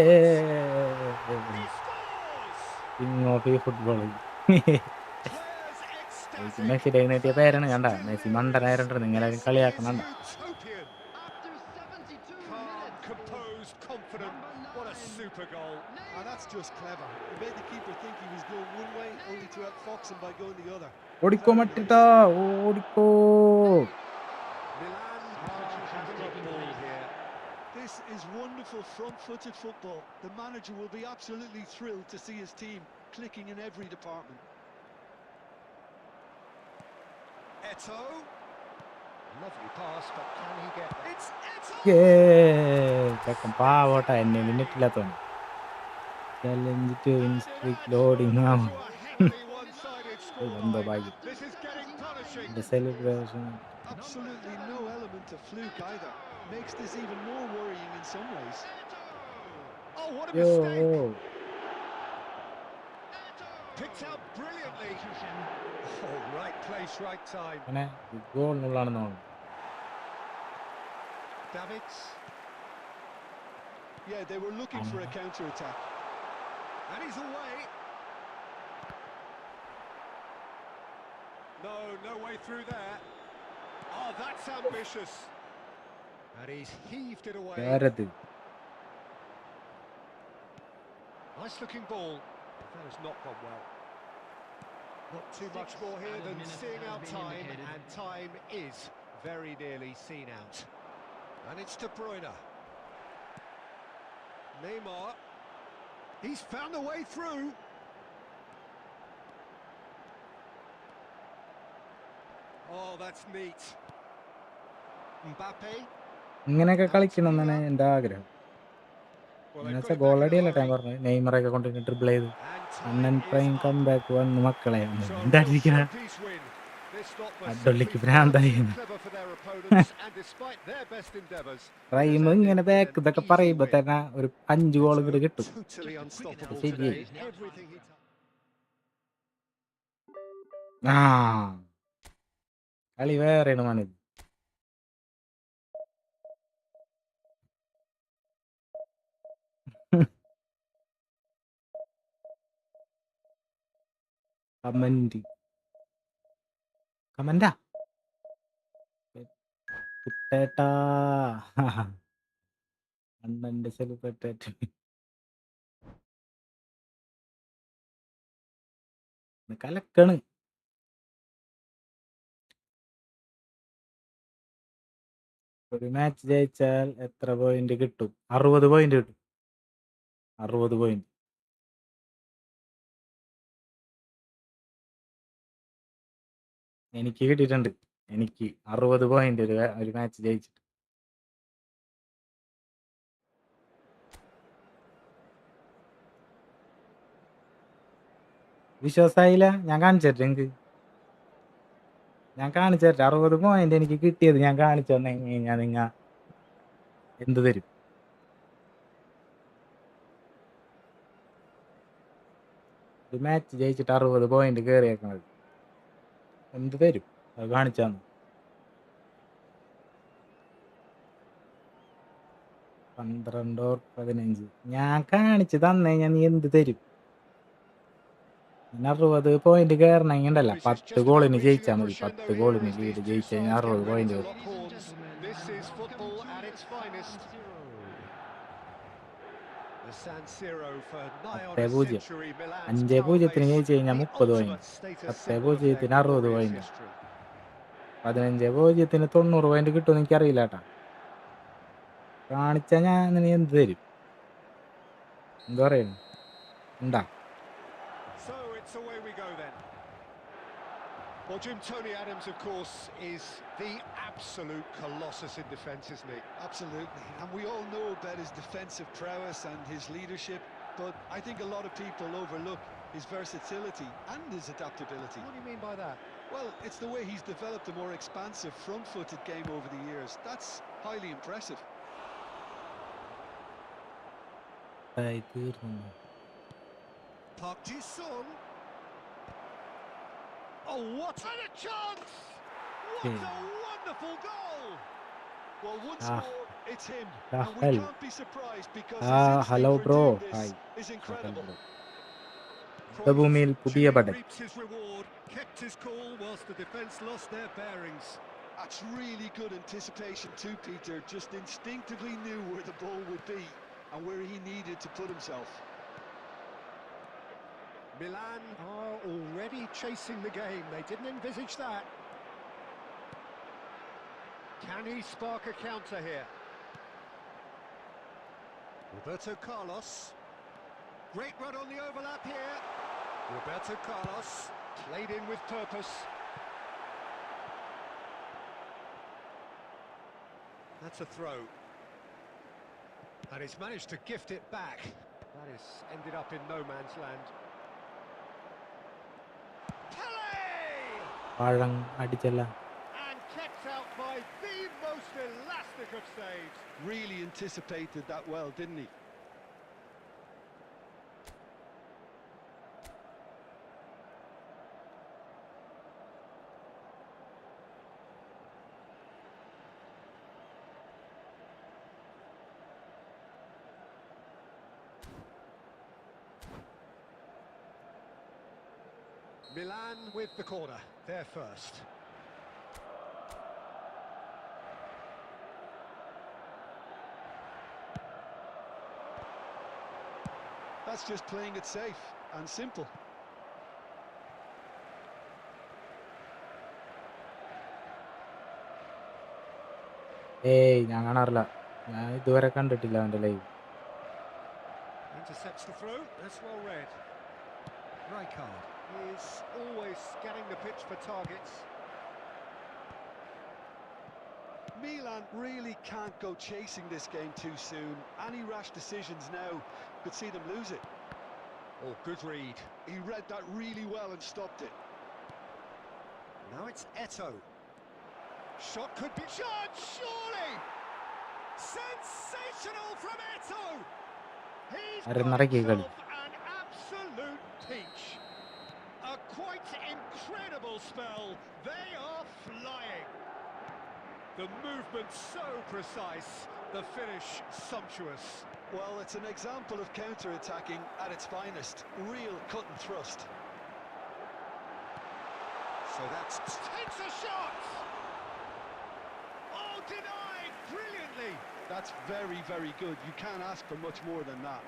He scores! King of ഈ football. Players ecstatic. മെസ്സിയുടെ കിട്ടിയ പേരാണ് കണ്ട. Fans Messi delirious. മണ്ടനായിട്ടുണ്ട്, നിങ്ങളാരും This കളിയാക്കണണ്ട. is utopian. After 72 Calm, minutes. composed, confident. What a super goal. And that's just clever. He made the keeper think he was going one way, only to outfox him by going the other. ഓടിക്കോ മട്ടിട്ടാ, ഓടിക്കോ. Milan having a ball here. This is wonderful front-footed football. The manager will be absolutely thrilled to see his team clicking in every department. Eto. Lovely pass, but can he get there? It's Eto! ചെക്കൻ പാവോട്ടാ, എന്നെ മിനിറ്റില്ലാത്തോണ്ട്. Challenge to win streak loading ആവും. To a heavily one-sided എന്തോ scoreline. ഭാഗ്യം. This is getting punishing. Celebration Absolutely no element of fluke either. Makes this even more worrying in some ways. Oh, what a യോ. mistake! Picked out brilliantly. Oh, right place, right time. അങ്ങനെ ഗോളിനുള്ളാണെന്ന് തോന്നുന്നു. Davids. Yeah, they were looking for a counter-attack. And he's away. No way through there. Oh, that's ambitious. And he's heaved it away. വേറത് Nice looking ball. That has not gone well. Not too much more here than seeing out time, and time is very nearly seen out. And it's De Bruyne. Neymar. He's found a way through. Oh, that's neat. Mbappe. ഇങ്ങനെയൊക്കെ കളിക്കണം എന്നാണ് എൻ്റെ ആഗ്രഹം. Well, they've എന്നുവെച്ചാൽ got it back in ഗോളടിയല്ല a time hurry. പറഞ്ഞത്. നെയ്മറൊക്കെ കൊണ്ട് dribble ചെയ്ത് And അണ്ണൻ time is prime come up. Back വന്ന് മക്കളെ So a എന്തായിരിക്കണ showpiece win. This lot were അഡ്ഡൊള്ളിക്ക് simply far ഭ്രാന്തായി. too clever for their opponents, and despite their best endeavours, prime this ഇങ്ങനെ ended ബാക്ക് with an ഇതൊക്കെ easy പറയുമ്പോ win. തന്നെ ഒരു 5 ഗോൾ ഇങ്ങോട്ട് കിട്ടും. Totally unstoppable ശരി. today. Everything he touched. ആ കളി വേറെയാണ് മണി. കമന്റാ കുട്ടേട്ടാ അണ്ണന്റെ സെലിബ്രേറ്റ് കലക്കാണ്. ഒരു മാച്ച് ജയിച്ചാൽ എത്ര പോയിന്റ് കിട്ടും? 60 പോയിന്റ് കിട്ടും. 60 പോയിന്റ്. എനിക്ക് കിട്ടിയിട്ടുണ്ട്. എനിക്ക് 60 പോയിന്റ് ഒരു മാച്ച് ജയിച്ചിട്ട്. വിശ്വാസായില്ല? ഞാൻ കാണിച്ചു തരട്ടെ എനിക്ക്. ഞാൻ കാണിച്ചു തരട്ടെ. 60 പോയിന്റ് എനിക്ക് കിട്ടിയത് ഞാൻ കാണിച്ചു തന്നെ കഴിഞ്ഞാൽ നിങ്ങ എന്ത് തരും? ഒരു മാച്ച് ജയിച്ചിട്ട് 60 പോയിന്റ് കയറിയേക്കണത് എന്ത് തരും? അത് കാണിച്ചാന്ന്. 12 or 15. ഞാൻ കാണിച്ച് തന്നു കഴിഞ്ഞാൽ നീ എന്ത് തരും? 60 പോയിന്റ് കയറണമെങ്കിൽ ഉണ്ടല്ലോ 10 ഗോളിന് ജയിച്ചാൽ മതി. 10 ഗോളിന് ലീഡ് ജയിച്ചു കഴിഞ്ഞാൽ 60 പോയിന്റ് വരും. Ladies and gentlemen, This is welcome football to at its San finest. Siro. The San Siro for nigh on 10 a 0. century, Milan's 5 power 0 base, ജയിച്ചു കഴിഞ്ഞാൽ the 30 ultimate point. status 10 symbol of their 0 60 glorious point. history. 15 0 90 point കിട്ടുമെന്ന് എനിക്കറിയില്ല കേട്ടാ. കാണിച്ചാൽ ഞാൻ നീ എന്ത് തരും? എന്താ പറയുന്നു? ഉണ്ടാ So it's away we go then. Well, Jim, Tony Adams, of course, is the absolute colossus in defence, isn't he? Absolutely, and we all know about his defensive prowess and his leadership, but I think a lot of people overlook his versatility and his adaptability. What do you mean by that? Well, it's the way he's developed a more expansive front-footed game over the years. That's highly impressive. തീർന്നു. Park Ji-sung. Oh, what a chance! What a wonderful goal! Well, once Ah. more, it's him, Ah, and we hell. can't be surprised because Ah, his instinct hello, for bro. doing this Hi. is incredible. യുദ്ധഭൂമിയിൽ പുതിയ Duly പടൻ. reaps his reward, kept his cool whilst the defence lost their bearings. That's really good anticipation too, Peter. Just instinctively knew where the ball would be and where he needed to put himself. Milan are already chasing the game. They didn't envisage that. Can he spark a counter here? Roberto Carlos. Great run on the overlap here. Roberto Carlos played in with purpose. That's a throw. And he's managed to gift it back. That has ended up in no man's land. പഴം അടിച്ചല്ല. And kept out by the most elastic of saves. Really anticipated that well, didn't he? Milan with the corner, there first. That's just playing it safe and simple. ഏയ് ഞാൻ കാണാറില്ല. ഞാൻ ഇതുവരെ കണ്ടിട്ടില്ല അവന്റെ live. Intercepts the throw, that's well read. Rijkaard is always scanning the pitch for targets. Milan really can't go chasing this game too soon. Any rash decisions now could see them lose it. Oh, good read. He read that really well and stopped it. Now it's Eto'o. Shot could be... Shot, surely! Sensational from Eto'o! He's got himself an absolute peach. A quite incredible spell. They are flying. The movement so precise, the finish sumptuous. Well, it's an example of counter-attacking at its finest. Real cut and thrust. So that's... Takes a shot! Oh, denied brilliantly! That's very, very good. You can't ask for much more than that.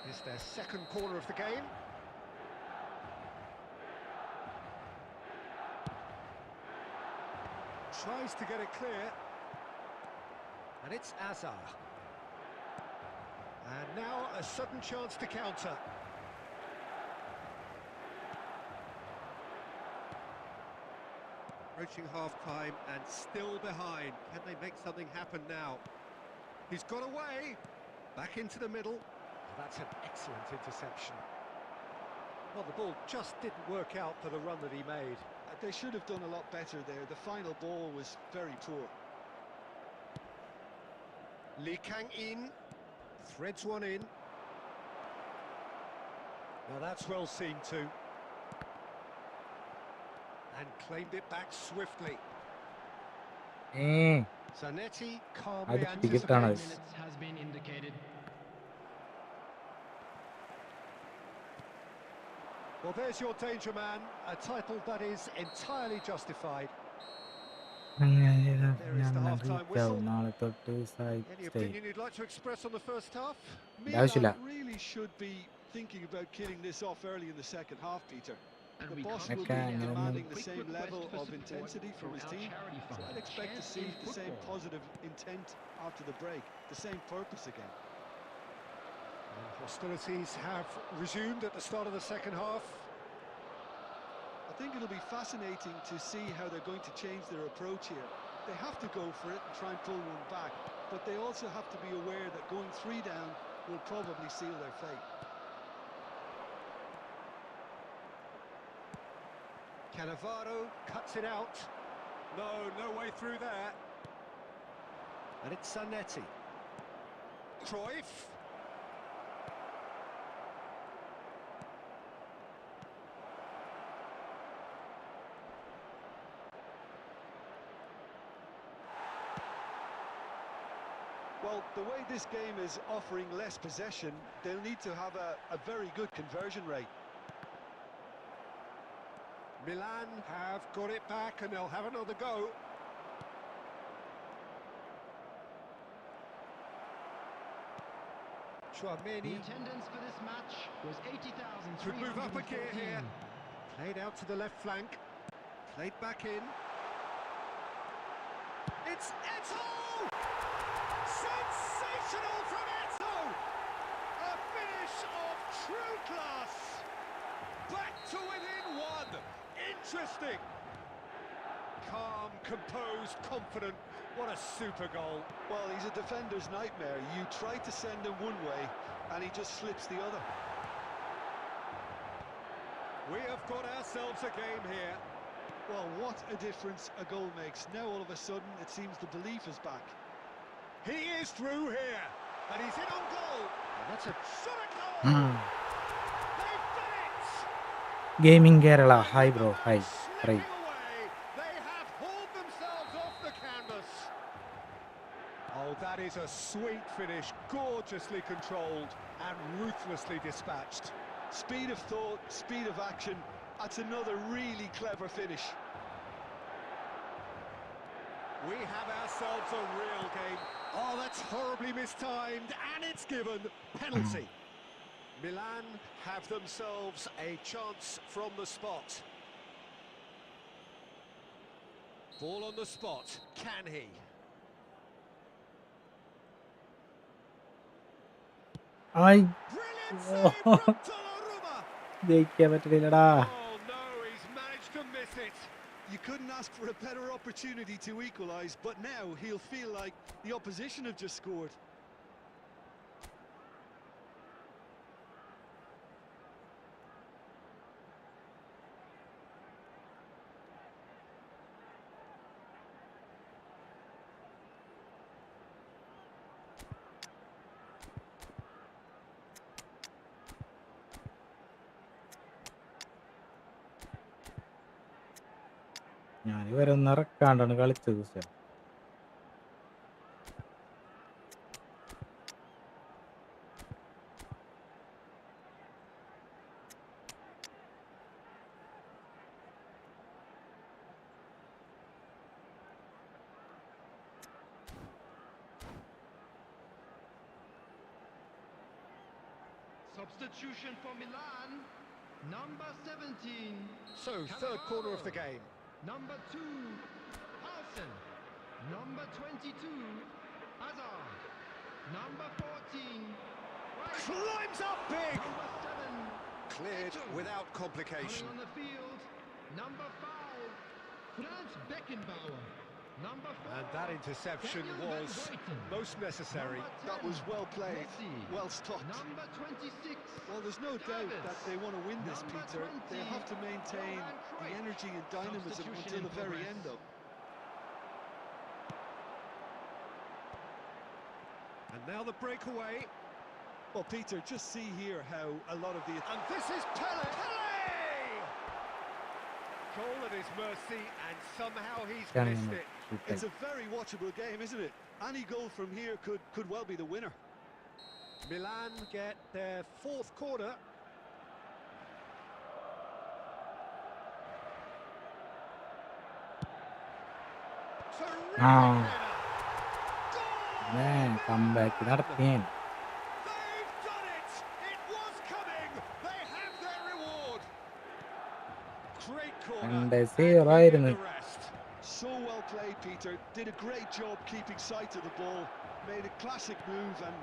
It's their second corner of the game. Tries to get it clear. And it's Azar. And now a sudden chance to counter. Approaching half-time and still behind. Can they make something happen now? He's got away. Back into the middle. That's an excellent interception. Well, the ball just didn't work out for the run that he made. They should have done a lot better there. The final ball was very poor. Lee Kang-in threads one in. Now that's well seen too. And claimed it back swiftly. Zanetti calmly അടുത്ത് കിട്ടാണ്. anticipates. Minutes has been indicated. Well, there's your danger man, a title that is entirely justified. There is the half-time whistle. നാളെ തൊട്ട് Any opinion you'd like to express on the first half? ആവശ്യമില്ല. Milan really should be thinking about killing this off early in the second half, Peter. And The we boss can't will Okay, be I'm gonna demanding move. the Quick same request level for of support intensity from his our team. charity So fund, I'd expect to Chance see in the same Football. positive intent after the break, the same purpose again. Hostilities have resumed at the start of the second half. I think it'll be fascinating to see how they're going to change their approach here. They have to go for it and try and pull one back, but they also have to be aware that going 3 down will probably seal their fate. Cannavaro cuts it out. No way through there. And it's Zanetti. Cruyff. Well, the way this game is offering less possession, they'll need to have a very good conversion rate. Milan have got it back and they'll have another go. The Chouameni attendance for this match was 80,315. could move up a gear here. Played out to the left flank. Played back in. It's Eto! Sensational from Eto! A finish of true class. Back to within 1. Interesting. Calm, composed, confident. What a super goal. Well, he's a defender's nightmare. You try to send him one way, and he just slips the other. We have got ourselves a game here. Well, what a difference a goal makes. Now, all of a sudden, it seems the belief is back. He is through here. And he's in on goal. And that's a shot at goal. They've done it. Gaming Kerala hi bro hi Slipping away. They have hauled themselves off the canvas. Oh, that is a sweet finish. Gorgeously controlled and ruthlessly dispatched. Speed of thought, speed of action. That's another really clever finish. We have ourselves a real game. Oh, that's horribly mistimed, and it's given penalty. Milan have themselves a chance from the spot. Ball on the spot. Can he? ആയി Brilliant save from Donnarumma. ജയിക്കാൻ പറ്റില്ലടാ. Oh no, he's managed to miss it. You couldn't ask for a better opportunity to equalise, but now he'll feel like the opposition have just scored. ഞാൻ ഇവരെ ഒന്ന് ഇറക്കാണ്ടാണ് കളിച്ചത്. പക്ഷേ Substitution for Milan. Number 17. So, third corner of the game. Number 2, Paulsen. Number 22, Hazard. Number 14, Rice. Climbs up big. Number 7, Cleared Eto'o. without Coming complication. on the field, number 5, Franz Beckenbauer. Number 4, And that interception Daniel Van was Hoyten. most necessary. Number 10, That was well played, Messi. well stopped. Number 26, Well, there's no doubt Davis. that they want to win this, Number Peter. They 20, have to maintain Johan the Cruyff. energy and dynamism Substitution until in the very progress. end, though. And now the breakaway. Well, Peter, just see here how a lot of the... And this is Pele. Pele! Goal at his mercy, and somehow he's Can't missed even- it. It's a very watchable game, isn't it? Any goal from here could well be the winner. Milan get their fourth corner. Terrific Ah. header. Goal! Man, comeback നടത്തിയേൻ. They've done it! It was coming! They have their reward! Great corner. And and 0 we ആയിരുന്നു. get the rest. So well played, Peter. Did a great job keeping sight of the ball. Made a classic move and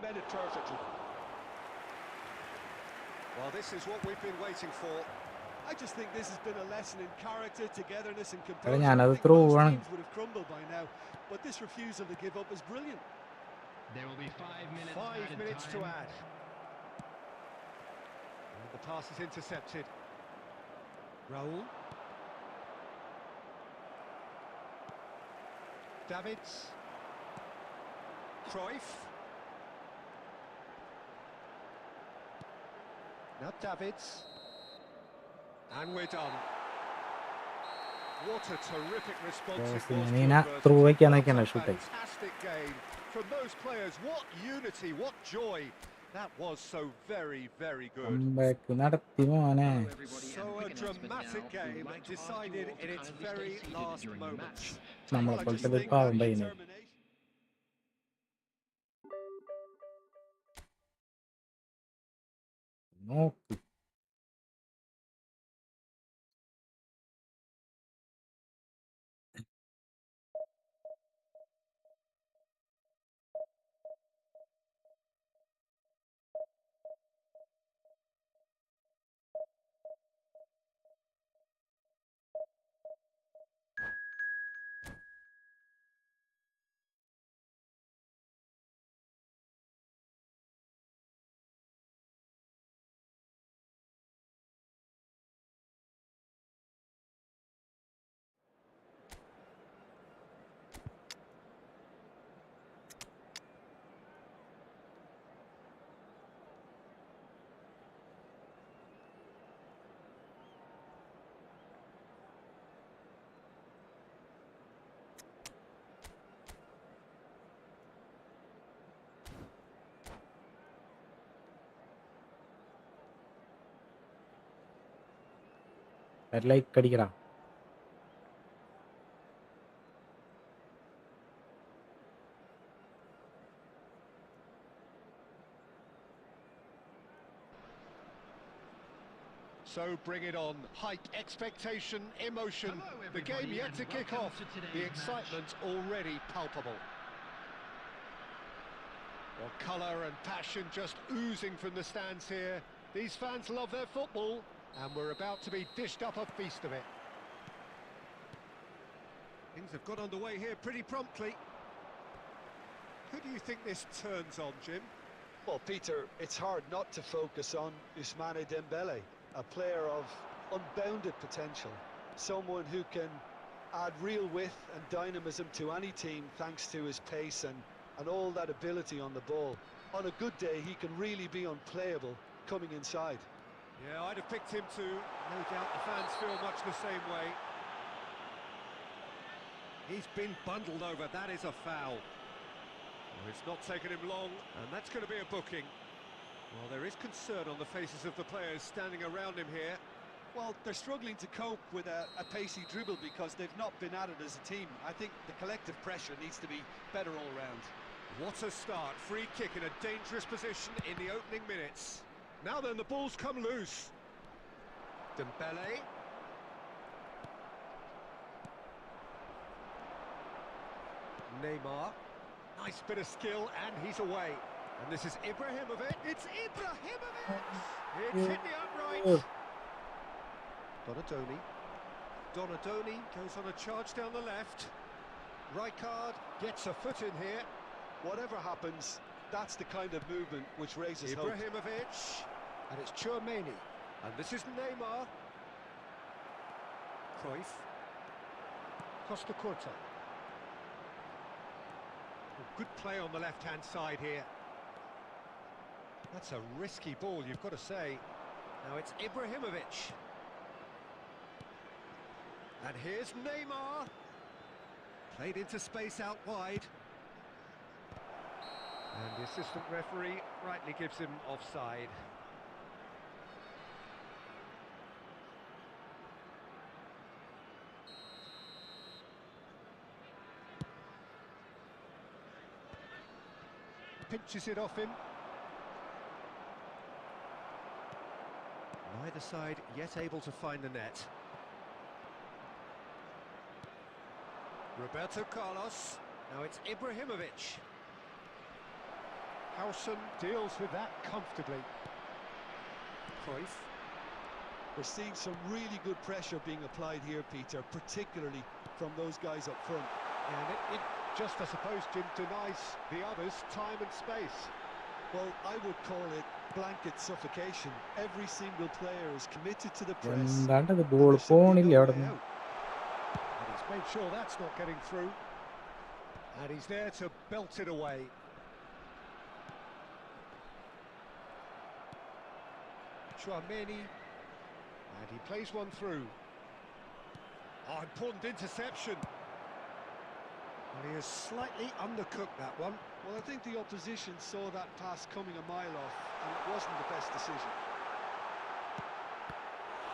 made it perfectly. Well, this is what we've been waiting for. I just think this has been a lesson in character, togetherness and എടാ, composure. ഞാനത് I think through most ആണ്. teams would have crumbled by now, but this refusal to give up is brilliant. There will be 5 minutes 5 added minutes to time. add. And the pass is intercepted. Raul. Davids. Cruyff. Now Davids. And we're done. What a terrific response it was to Nina adversity. through What വെക്കാനൊക്കെയാണ് a shoot. fantastic game from those players. What unity, what joy. That was so very, very good. Comeback നടത്തി മോനെ. So a dramatic game decided in its very last moments. നമ്മളെ Well, I just പോലത്തെ ഒരു think പാവം that പയ്യനെ. determination. നോക്ക്. Like അടിക്കടാ. So bring it on. Hype, expectation, emotion. Hello, The game everybody, yet and to kick welcome off. to today's The match. excitement already palpable. Well, colour and passion just oozing from the stands here. These fans love their football, and we're about to be dished up a feast of it. Things have got underway here pretty promptly. Who do you think this turns on, Jim? Well, Peter, it's hard not to focus on Ousmane Dembele, a player of unbounded potential, someone who can add real width and dynamism to any team thanks to his pace and all that ability on the ball. On a good day, he can really be unplayable coming inside. Yeah, I'd have picked him too. No doubt the fans feel much the same way. He's been bundled over. That is a foul. Well, it's not taken him long, and that's going to be a booking. Well, there is concern on the faces of the players standing around him here. Well, they're struggling to cope with a pacey dribble because they've not been at it as a team. I think the collective pressure needs to be better all round. What a start. Free kick in a dangerous position in the opening minutes. Now then, the ball's come loose. Dembele. Neymar. Nice bit of skill, and he's away. And this is Ibrahimovic. It's Ibrahimovic! It's hit the upright. Donadoni. Donadoni goes on a charge down the left. Rijkaard gets a foot in here. Whatever happens, that's the kind of movement which raises hope. Ibrahimovic. And it's Tchouameni. And this is Neymar. Cruyff. Costa Curta. Good play on the left-hand side here. That's a risky ball, you've got to say. Now it's Ibrahimovic. And here's Neymar. Played into space out wide. And the assistant referee rightly gives him offside. Pinches it off him. Neither side yet able to find the net. Roberto Carlos. Now it's Ibrahimovic. Howson deals with that comfortably. Cruyff. We're seeing some really good pressure being applied here, Peter, particularly from those guys up front. And it just, I suppose, Jim, denies the others time and space. Well, I would call it blanket suffocation. Every single player is committed to the press. എന്താണ്ടത് and ball there should be പോണില്ല no അവിടെ way നിന്ന്. out. And he's made sure that's not getting through. And he's there to belt it away. Chouameni. And he plays one through. Oh, important interception. And he has slightly undercooked that one. Well, I think the opposition saw that pass coming a mile off, and it wasn't the best decision.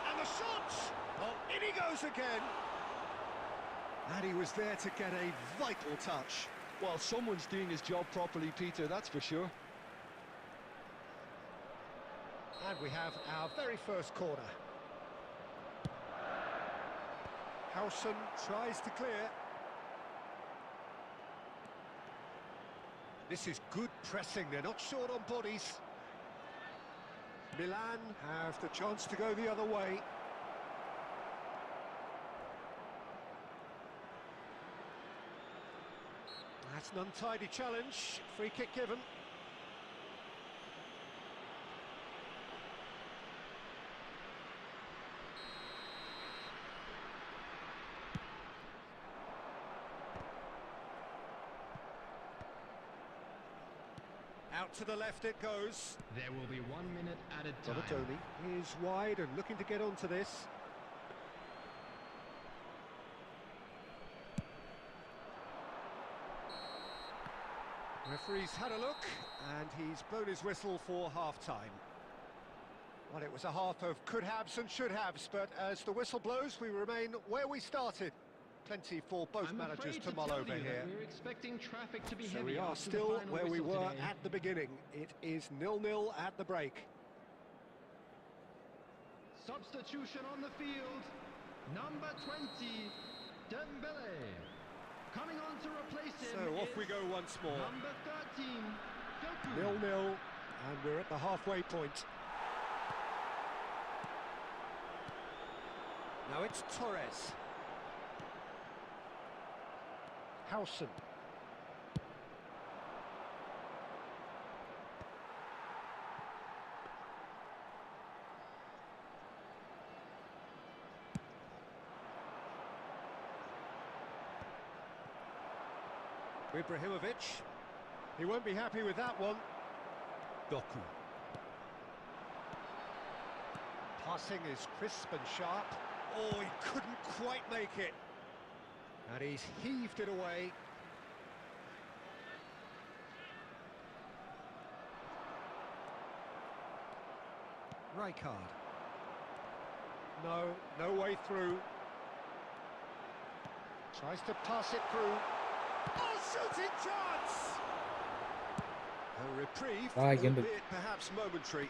And the shot! Oh, in he goes again. And he was there to get a vital touch. Well, someone's doing his job properly, Peter, that's for sure. And we have our very first corner. Howson tries to clear. This is good pressing, they're not short on bodies. Milan have the chance to go the other way. That's an untidy challenge, free kick given. Out to the left it goes. There will be 1 minute added time. Donatoni is wide and looking to get onto this. Referee's had a look and he's blown his whistle for half-time. Well, it was a half of could-haves and should-haves, but as the whistle blows, we remain where we started. Plenty for both I'm managers afraid to mull tell over you that here. We're expecting traffic to be So heavy we are after the still final where we whistle were today. at the beginning. It is 0-0 at the break. Substitution on the field. Number 20, Dembele. Coming on to replace him. So off we is go once more. Number 13, Doku. 0-0, and we're at the halfway point. Now it's Torres. Howson. Ibrahimovic. He won't be happy with that one. Doku. Passing is crisp and sharp. Oh, he couldn't quite make it. And he's heaved it away. Rijkaard. No way through. Tries to pass it through. Oh, shooting chance! A reprieve, albeit perhaps momentary.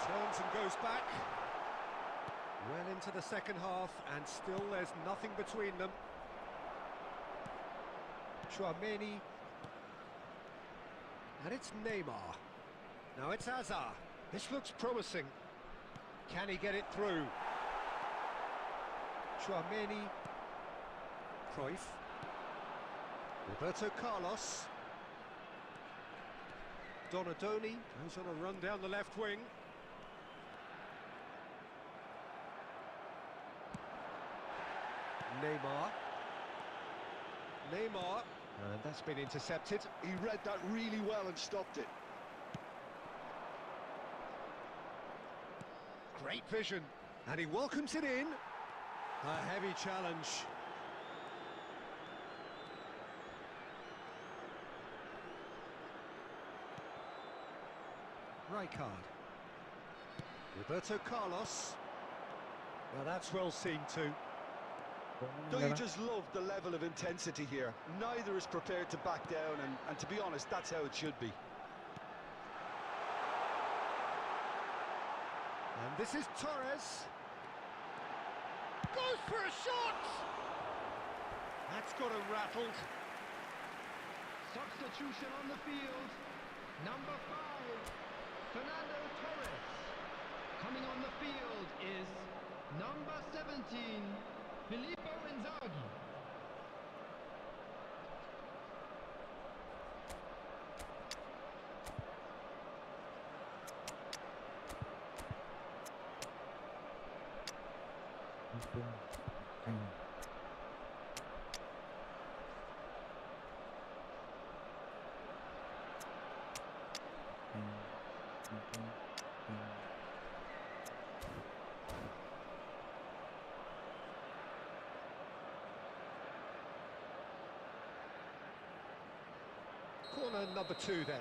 Turns and goes back. Well into the second half, and still there's nothing between them. Chouameni. And it's Neymar. Now it's Hazard. This looks promising. Can he get it through? Chouameni. Cruyff. Roberto Carlos. Donatoni goes on a run down the left wing. Neymar, and that's been intercepted. He read that really well and stopped it. Great vision, and he welcomes it in. A heavy challenge. Rijkaard. Roberto Carlos. Well, that's well seen too. Don't you just love the level of intensity here? Neither is prepared to back down, and to be honest, that's how it should be. And this is Torres. Goes for a shot! That's got him rattled. Substitution on the field. Number 5, Fernando Torres. Coming on the field is number 17, Filippo Inzaghi. Corner number 2 then.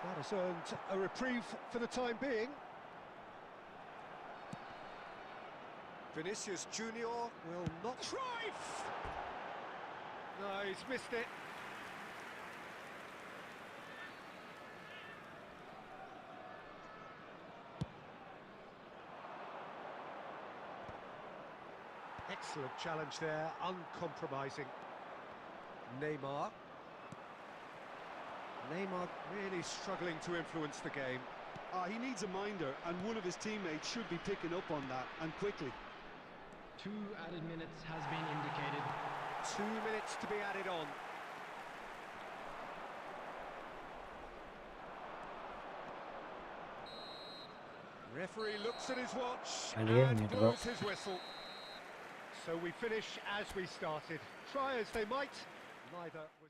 That has earned a reprieve for the time being. Vinicius Junior will not... Cruyff! No, he's missed it. Excellent challenge there, uncompromising. Neymar. Neymar really struggling to influence the game. He needs a minder, and one of his teammates should be picking up on that, and quickly. 2 added minutes has been indicated. 2 minutes to be added on. Referee looks at his watch and blows his whistle. So we finish as we started. Try as they might, neither was...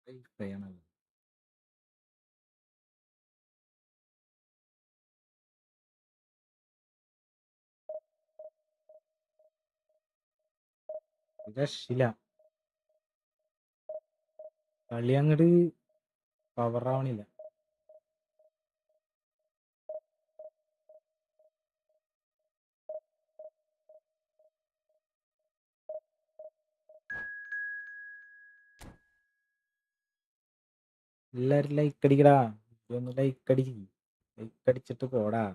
ചെയ്യണത്. രക്ഷയില്ല. കളി അങ്ങോട്ട് പവറാവണില്ല. എല്ലാരും like അടിക്കടാ. ഇതൊന്ന് like അടിച്ചിട്ട് പോടാ.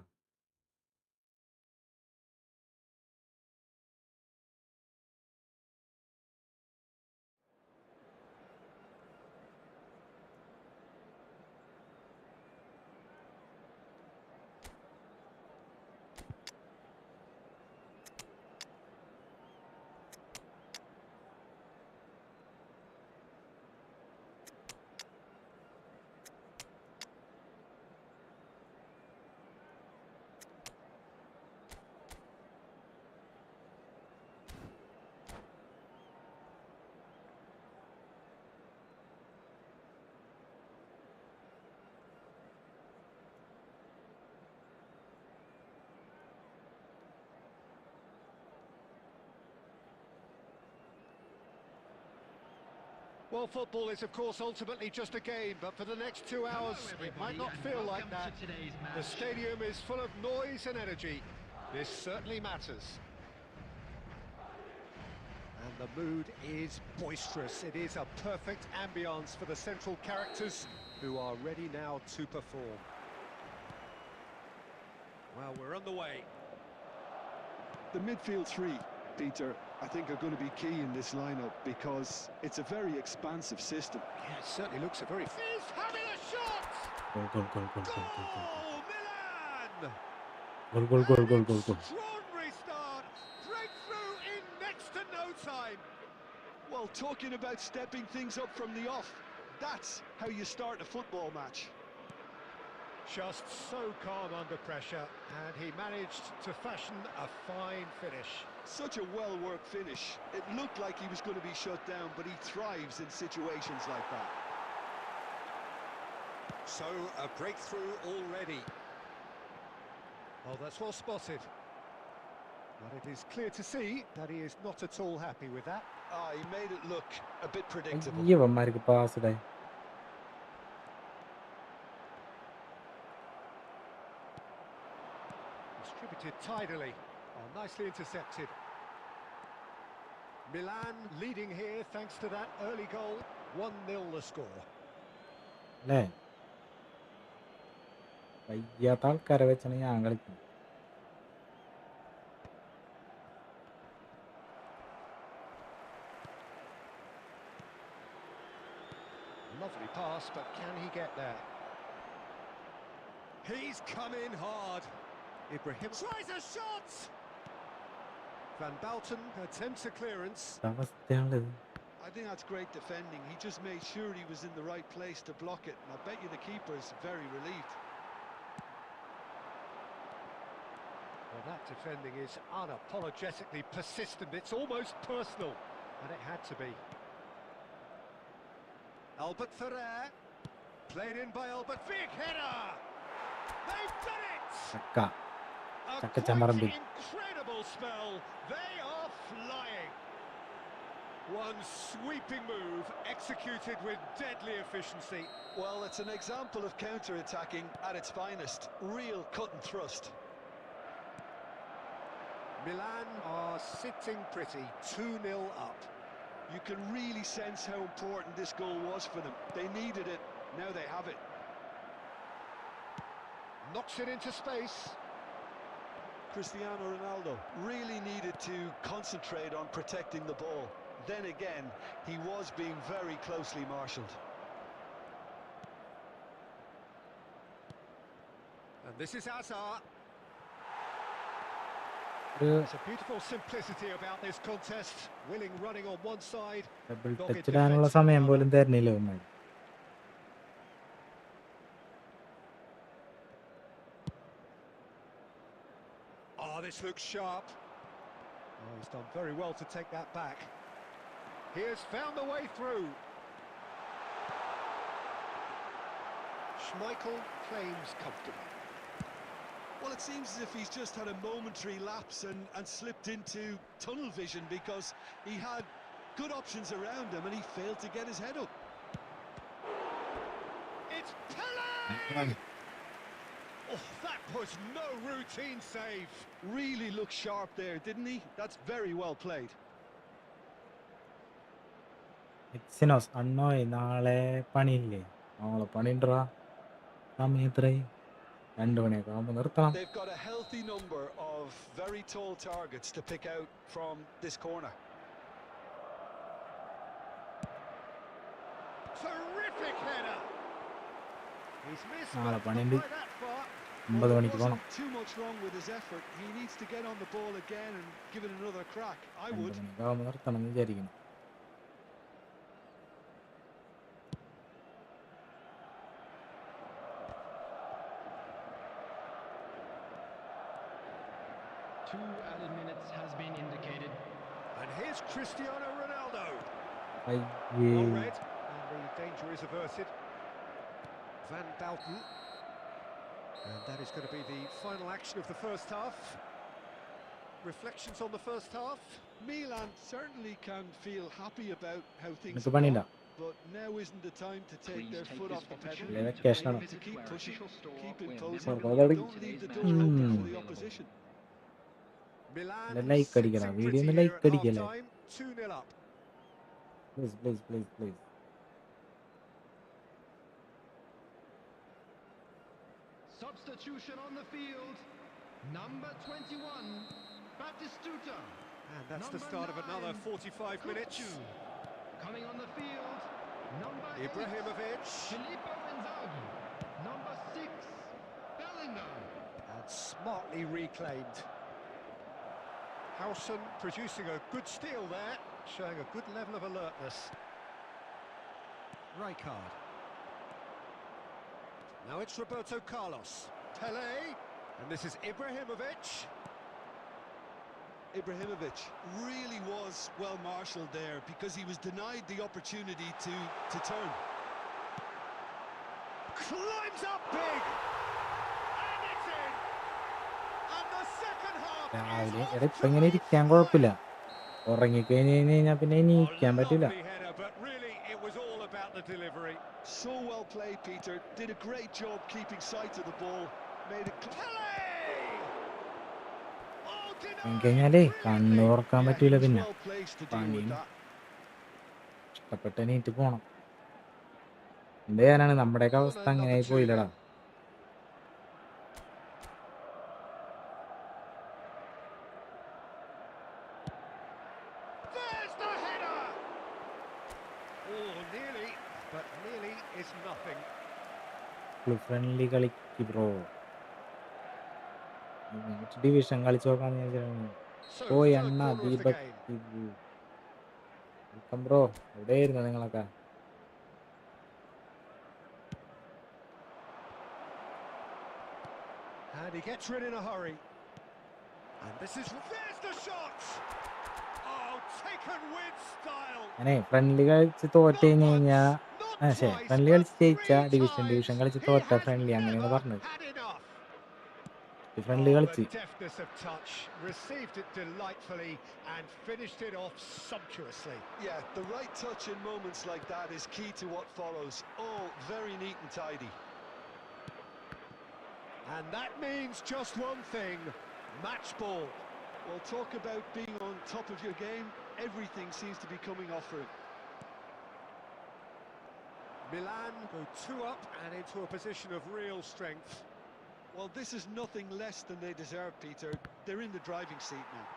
Well, football is, of course, ultimately just a game, but for the next 2 hours, it might not feel like that. The stadium is full of noise and energy. This certainly matters. And the mood is boisterous. It is a perfect ambience for the central characters who are ready now to perform. Well, we're on the way. The midfield three, Peter, I think are going to be key in this lineup because it's a very expansive system. Yeah, it certainly looks a very... He's having a shot! Goal. Extraordinary start! Breakthrough in next to no time! Well, talking about stepping things up from the off, that's how you start a football match. Just so calm under pressure, and he managed to fashion a fine finish. Such a well-worked finish. It looked like he was going to be shut down, but he thrives in situations like that. So, a breakthrough already. Oh, that's well spotted. But it is clear to see that he is not at all happy with that. He made it look a bit predictable. ഇവന്മാർക്ക് pass ഇടാൻ. Distributed tidily. Oh, nicely intercepted. Milan leading here thanks to that early goal. 1-0 the score. അല്ലേ? വയ്യാത്ത ആൾക്കാരെ വെച്ചാണ് ഞാൻ കളിക്കുന്നത്. Lovely pass, but can he get there? He's come in hard. Ibrahim tries a shot! Van Balten attempts a clearance. അവസ്ഥയാണത്. I think that's great defending. He just made sure he was in the right place to block it, and I bet you the keeper's very relieved. Well, that defending is unapologetically persistent. It's almost personal, and it had to be. Albert Ferrer, played in by Albert. Big header! They've done it! ചക്ക A ചമ്മറമ്പി. quite incredible spell. They are flying. One sweeping move executed with deadly efficiency. Well, it's an example of counter-attacking at its finest. Real cut and thrust. Milan are sitting pretty, 2-0 up. You can really sense how important this goal was for them. They needed it, now they have it. Knocks it into space. Cristiano Ronaldo really needed to concentrate on protecting the ball. Then again, he was being very closely marshalled. And this is Hazard. ഒരു There's a beautiful simplicity about this contest. Willing running on one side. Double dogged touch ഇടാനുള്ള defence on സമയം the പോലും തരുന്നില്ല ഇവന്മാർ. Oh, this looks sharp. Oh, he's done very well to take that back. He has found the way through. Schmeichel claims comfortable. Well, it seems as if he's just had a momentary lapse and slipped into tunnel vision, because he had good options around him and he failed to get his head up. It's Pele! Oh, that was no routine save. Really looked sharp there, didn't he? That's very well played. Exynos അണ്ണോയ് നാളെ പണിയില്ലേ? നാളെ പണിയുണ്ടാ? സമയം എത്രയായി? 2 മണിയൊക്കെ ആകുമ്പോൾ നിർത്തണം. They've got a healthy number of very tall targets to pick out from this corner. Terrific header. He's missed നാളെ but പണിയുണ്ട്. not by that far. 9 മണിക്ക് Wasn't പോകണം. too much wrong with his effort. He needs to get on the ball again and give it another crack. I 2 would. മണിയൊക്കെ ആകുമ്പോൾ നിർത്തണം എന്ന് വിചാരിക്കണം. Two added minutes has been indicated. And here's Cristiano Ronaldo. അയ്യേ. Well read, and the danger is averted. Van Bouten. And that is going to be the final action of the first half. Reflections on the first half? Milan certainly can feel happy about how things നിനക്ക് have പണിയുണ്ടാ? gone, but now isn't the time to take their foot off the pedal. ഇല്ലേ, vacation ആണ്. To keep pushing, keep imposing, ചെറുതായി don't leave the door open for the opposition. Milan like sits അടിക്കണം. it video pretty ഒന്ന് here like at അടിക്കല്ലേ? half-time, 2-0 up. Please. Substitution on the field. Number 21, Batistuta. And that's the Number start of another 9, 45 minutes. Kuchu. Coming on the field, number 8, Ibrahimovic. Filippo Inzaghi. Number 6, Bellingham. And smartly reclaimed. Howson producing a good steal there, showing a good level of alertness. Rijkaard. Now it's Roberto Carlos. Pele. And this is Ibrahimovic. Ibrahimovic really was well marshalled there, because he was denied the opportunity to turn. Climbs up big. And it's in. And the second half രാവിലെ is എടാ ഇപ്പം ഇങ്ങനെ ഇരിക്കാൻ കുഴപ്പമില്ല. ഉറങ്ങിക്കഴിഞ്ഞ് കഴിഞ്ഞാൽ പിന്നെ എണീക്കാൻ പറ്റില്ല. lovely header, but really it was all about the delivery. So well played, Peter. Did a great job keeping sight of the ball. Made it Pele! Oh, denied കഴിഞ്ഞാലേ കണ്ണ് brilliantly. തുറക്കാൻ Yeah, he പറ്റൂല. was പിന്നെ well placed to deal with പണിയും that. ഇഷ്ടപ്പെട്ട എണീറ്റ് പോണം. എന്ത് ചെയ്യാനാണ്, നമ്മുടെയൊക്കെ Corner അവസ്ഥ number അങ്ങനെ ആയി 2 പോയില്ലടാ. then. There's the header! Oh, nearly, but nearly is nothing. Friendly കളിക്ക് ബ്രോ. ഡിവിഷൻ കളിച്ചു നോക്കാന്ന് വിചാരിച്ചാണ്. So, പോയി third അണ്ണ corner of the Deepak game. Welcome bro. എവിടെയായിരുന്നു നിങ്ങളൊക്കെ? And he gets rid in a hurry. And this is... There's the shot! Oh, taken with style. ഞാനേ friendly കളിച്ച് തോറ്റ് Not കഴിഞ്ഞ് once, കഴിഞ്ഞാൽ not twice, ഫ്രണ്ട്ലി but കളിച്ച് ജയിച്ച 3 ഡിവിഷൻ times. കളിച്ച് He തോറ്റ has ഫ്രണ്ട്ലി അങ്ങനെയാണ് never പറഞ്ഞത്. had enough. ഫ്രണ്ട്ലി Oh, കളിച്ച് the deftness of touch, received it delightfully and finished it off sumptuously. Yeah, the right touch in moments like that is key to what follows. All very neat and tidy. And that means just one thing, match ball. Well, talk about being on top of your game. Everything seems to be coming off for him. Milan go 2 up and into a position of real strength. Well, this is nothing less than they deserve, Peter. They're in the driving seat now.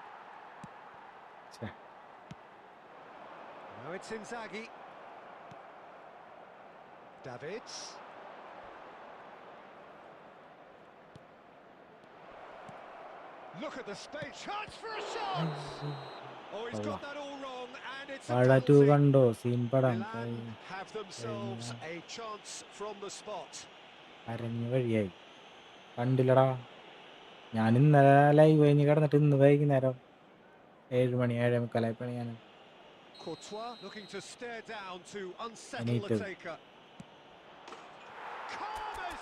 ഛെ, Now it's Inzaghi. Davids. Look at the space. Chance for a shot! Oh, he's got that all wrong, and it's a വാഴ goal 2 kick. കണ്ടോ? Scene പടം Milan have themselves a chance from the spot. അരഞ്ഞു വഴിയായി. കണ്ടില്ലടാ. ഞാൻ ഇന്നലെ live കഴിഞ്ഞ് കിടന്നിട്ട് ഇന്ന് വൈകുന്നേരം 7 മണി 7:45 ഞാൻ Courtois looking to stare down to unsettle the എണീറ്റത്. taker. Calm as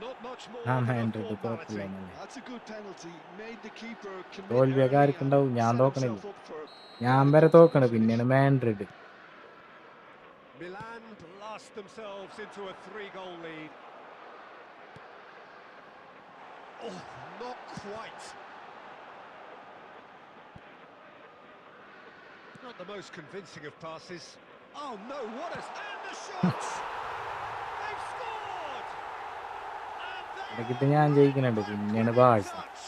not much more ആ than a Madrid formality. പുറത്തുള്ളതെന്നല്ലേ. That's a good penalty. Made the keeper commit തോൽവിയൊക്കെ early ആർക്കുണ്ടാവും, and ഞാൻ set തോക്കണില്ല. himself up for ഞാൻ quite a വരെ തോക്കണ്, comfortable പിന്നെയാണ് finish. Madrid. Milan blast themselves into a 3-goal lead. Oh, not quite. Not the most convincing of passes. Oh no, what a... And the shots! They've scored! And they ഇടയ്ക്കിട്ട് are ഞാൻ right ജയിക്കുന്നുണ്ട്, back പിന്നെയാണ് within Barca. touch.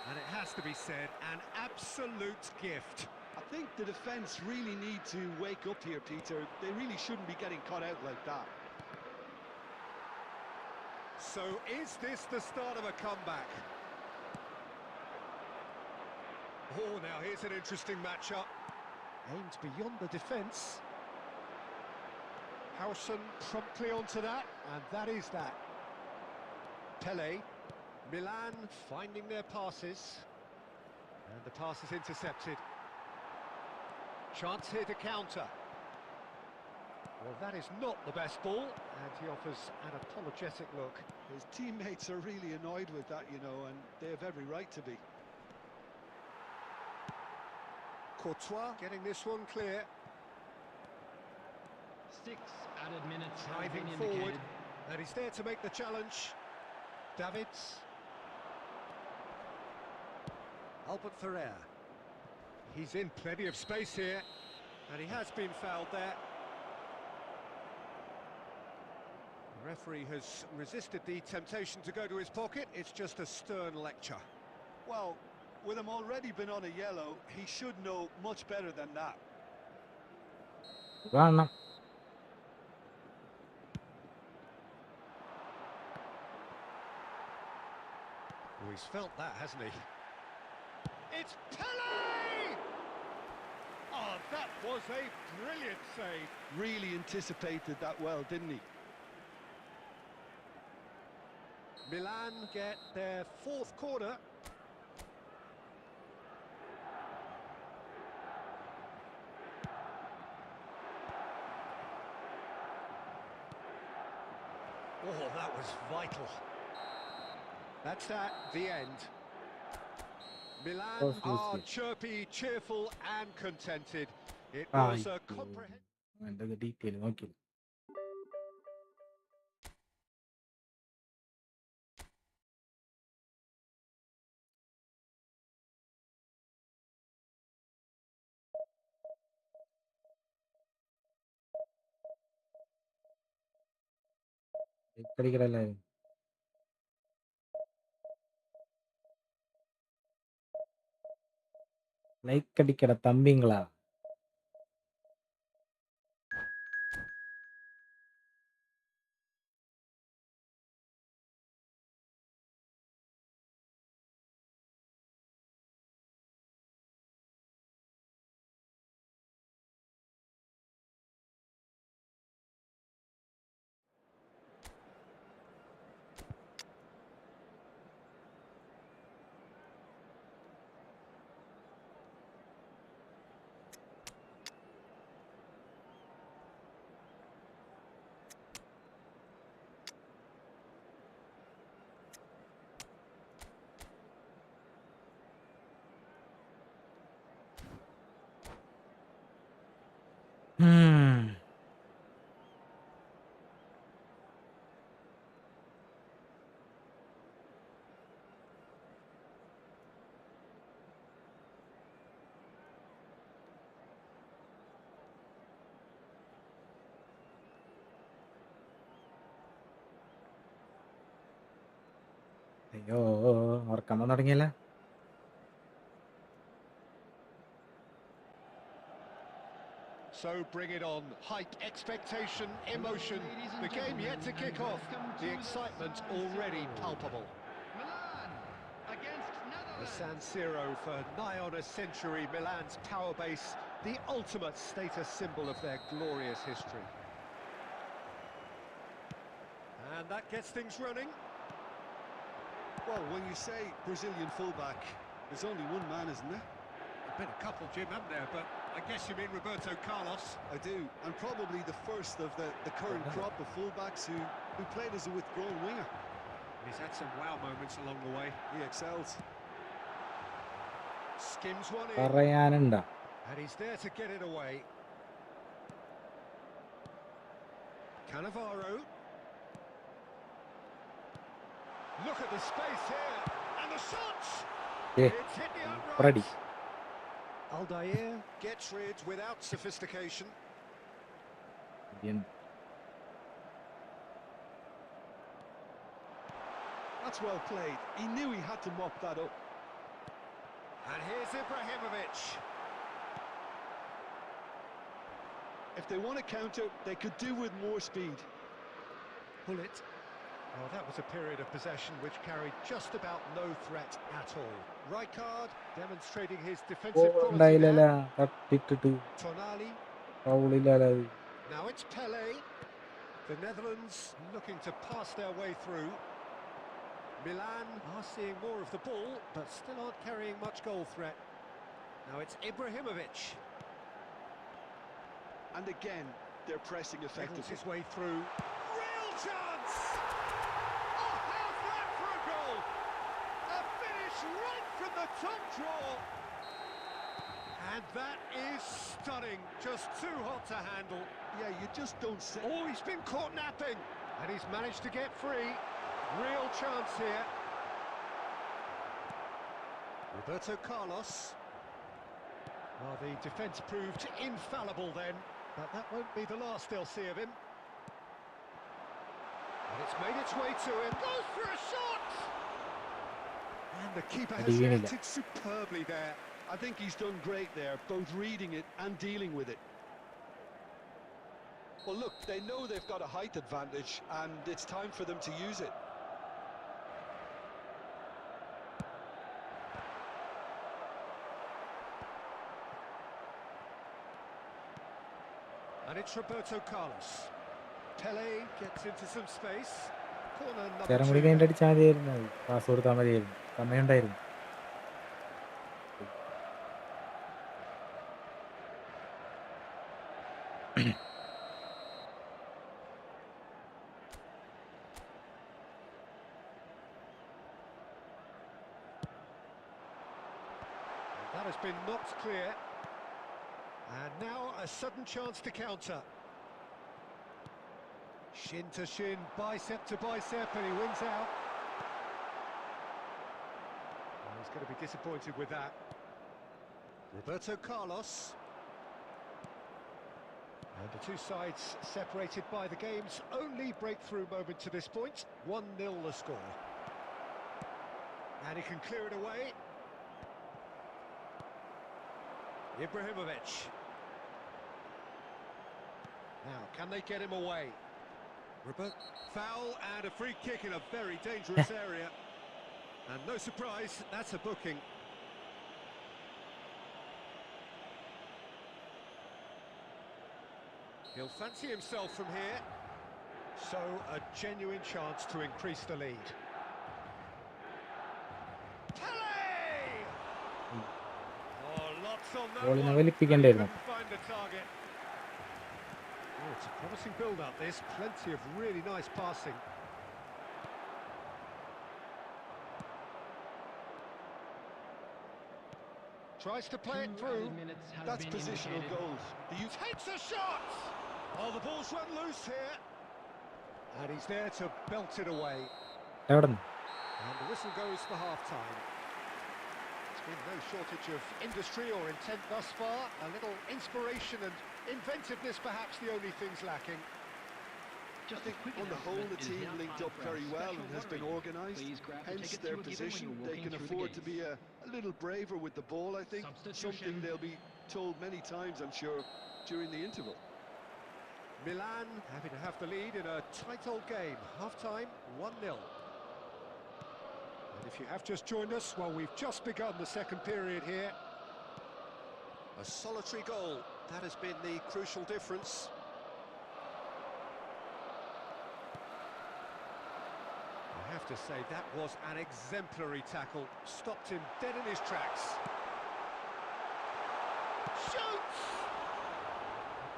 And it has to be said, an absolute gift. I think the defence really need to wake up here, Peter. They really shouldn't be getting caught out like that. So is this the start of a comeback? Oh, now here's an interesting matchup. Aimed beyond the defence. Howson promptly onto that, and that is that. Pele, Milan finding their passes, and the pass is intercepted. Chance here to counter. Well, that is not the best ball, and he offers an apologetic look. His teammates are really annoyed with that, you know, and they have every right to be. Courtois getting this one clear. 6 added minutes have Driving been forward, indicated. and he's there to make the challenge. Davids. Albert Ferrer. He's in plenty of space here, and he has been fouled there. The referee has resisted the temptation to go to his pocket. It's just a stern lecture. Well, with him already been on a yellow, he should know much better than that. കാണണം. Oh, he's felt that, hasn't he? It's Pele! Oh, that was a brilliant save. Really anticipated that well, didn't he? Milan get their 4th corner. Oh, that was vital. That's that, the end. Milan Of course, are yes. chirpy, cheerful and contented. It ആ was a comprehensive... എൻ്റെ detail നോക്കില്ല. ഇപ്പടിക്കടല്ലേ like അടിക്കട തമ്പിങ്ങളാ. അയ്യോ, ഉറക്കം വന്ന് തുടങ്ങിയല്ലേ. So bring it on. Hype, expectation, emotion. The game yet to kick off. The excitement already palpable. Milan against The Netherlands. San Siro for nigh on a century. Milan's power base, the ultimate status symbol of their glorious history. And that gets things running. Well, when you say Brazilian fullback, there's only one man, isn't there? There've been a couple, Jim, haven't there? But I guess you mean Roberto Carlos. I do, and probably the first of the current crop of fullbacks who played as a withdrawn winger. He's had some wow moments along the way. He excels. Skims one in, പറയാനുണ്ടാ and he's there to get it away. Cannavaro. Look at the space here, and the shots! It's hit the ready. uprights. Aldair gets rid without sophistication. That's well played. He knew he had to mop that up. And here's Ibrahimovic. If they want to counter, they could do with more speed. Pull it. Oh, that was a period of possession which carried just about no threat at all. Rijkaard demonstrating his defensive quality ഉണ്ടായില്ലല്ല there. തട്ടിട്ടിട്ട് Tonali. ഫൗളില്ലല്ല അത്. Now it's Pele. The Netherlands looking to pass their way through. Milan are seeing more of the ball, but still aren't carrying much goal threat. Now it's Ibrahimovic. And again, they're pressing Wiggles effectively. his way through. Real chance! Oh, how's that for a goal? A finish right from the top draw. And that is stunning. Just too hot to handle. Yeah, you just don't say. Oh, he's been caught napping. And he's managed to get free. Real chance here. Roberto Carlos. Well, the defence proved infallible then, but that won't be the last they'll see of him. And it's made its way to him. Goes for a shot! And the keeper has Adivinila. reacted superbly there. I think he's done great there, both reading it and dealing with it. Well, look, they know they've got a height advantage, and it's time for them to use it. And it's Roberto Carlos. Pele gets into some space. Corner ചേരം number കൂടി 2. കഴിഞ്ഞിട്ട് അടിച്ചാൽ മതിയായിരുന്നു pass കൊടുത്താൽ മതിയായിരുന്നു സമയമുണ്ടായിരുന്നു That has been knocked clear. And now a sudden chance to counter. Shin to shin, bicep to bicep, and he wins out. Well, he's going to be disappointed with that. Roberto Carlos. And the two sides separated by the game's only breakthrough moment to this point. 1-0 the score. And he can clear it away. Ibrahimovic. Now, can they get him away? Foul and a free kick in a very dangerous area. And no surprise, that's a booking. He'll fancy himself from here. So, a genuine chance to increase the lead. Pele! Oh, lots on that ബോളിനെ one. വലിപ്പിക്കണ്ടായിരുന്നു Couldn't find the target. Oh, it's a promising build-up, this. Plenty of really nice passing. Tries to play it through. That's positional goals. The youth Takes a shot! Oh, the ball's run loose here. And he's there to belt it away. എവിടെ നിന്ന് And the whistle goes for half-time. There's been no shortage of industry or intent thus far. A little inspiration and inventiveness, perhaps the only things lacking. I think on the whole the team linked up very well and has been organised, hence their position. They can afford to be a little braver with the ball, I think, something they'll be told many times, I'm sure, during the interval. Milan having to have the lead in a tight old game. Half-time, 1-0. And if you have just joined us, well, we've just begun the second period here. A solitary goal, that has been the crucial difference. I have to say, that was an exemplary tackle. Stopped him dead in his tracks. Shoots!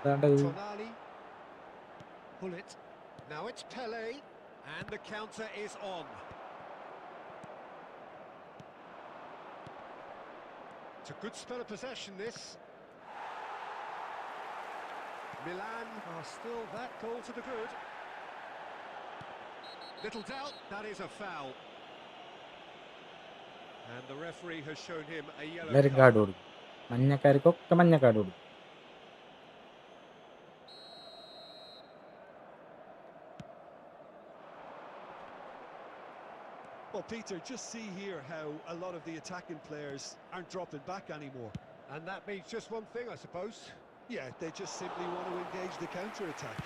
അതാണ്ട് Tonali. Pull it. Now it's Pele. And the counter is on. It's a good spell of possession, this. Milan are still that goal to the good. Little doubt, that is a foul. And the referee has shown him a yellow എല്ലാവരും card card. കൊടുക്കും. മഞ്ഞക്കാർക്കൊക്കെ മഞ്ഞ card കൊടുക്കും. Well, Peter, just see here how a lot of the attacking players aren't dropping back anymore. And that means just one thing, I suppose. Yeah, they just simply want to engage the counter-attack.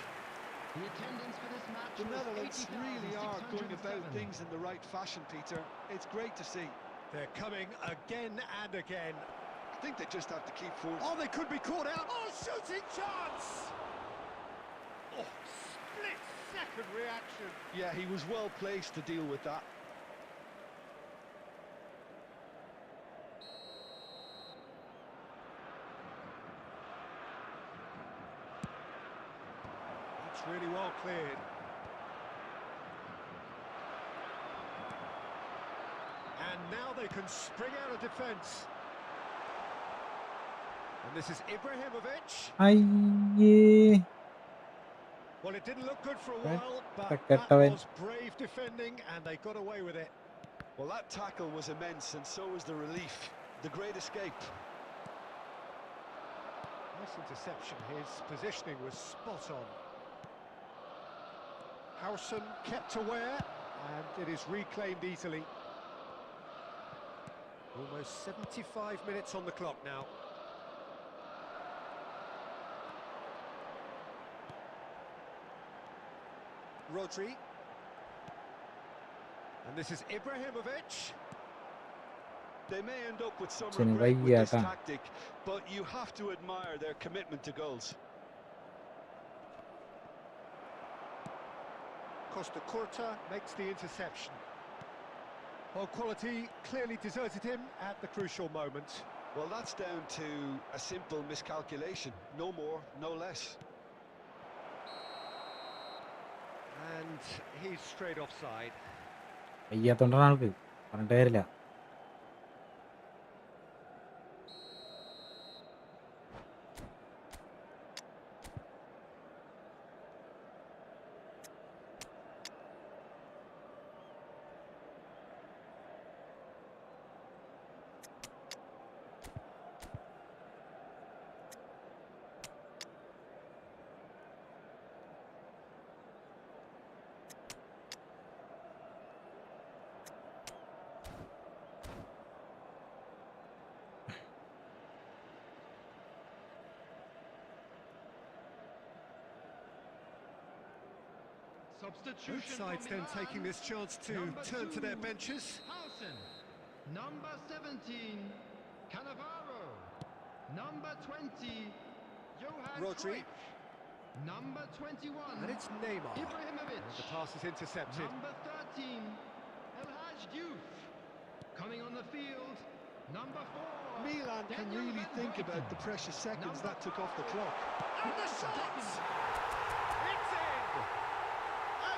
The attendance for this match The was Netherlands really are going about 80,607. things in the right fashion, Peter. It's great to see. They're coming again and again. I think they just have to keep forward. Oh, they could be caught out. Oh, shooting chance! Oh, split-second reaction. Yeah, he was well placed to deal with that. That's really well cleared. And now they can spring out of defence. And this is Ibrahimovic. അയ്യേ Well, it didn't look good for a Eh, while, but tak that kettawin. was brave defending, and they got away with it. Well, that tackle was immense, and so was the relief. The great escape. Nice interception. His positioning was spot on. Howson kept aware, and it is reclaimed easily. Almost 75 minutes on the clock now. Rodri. And this is Ibrahimovic. They may end up with some Sini regret with this vayya ka. tactic, but you have to admire their commitment to goals. Costa Curta makes the interception. Well, quality clearly deserted him at the crucial moment. Well, that's down to a simple miscalculation. No more, no less. And he's straight offside. വയ്യാത്തോണ്ടാണ് ആൾക്ക് പറഞ്ഞിട്ട് കാര്യമില്ല. Substitution Both sides for then Milan. taking this chance to Number turn to their 2, benches. Howson. Number 17, Cannavaro. Number 20, Johan Rodri. Cruyff. Number 21, And it's Neymar. Ibrahimovic. And the pass is intercepted. Number 13, El Hadj Diouf. Coming on the field, number 4. Milan can Daniel really Van think Buiten. about the precious seconds that took off the clock. And the shot! It's in!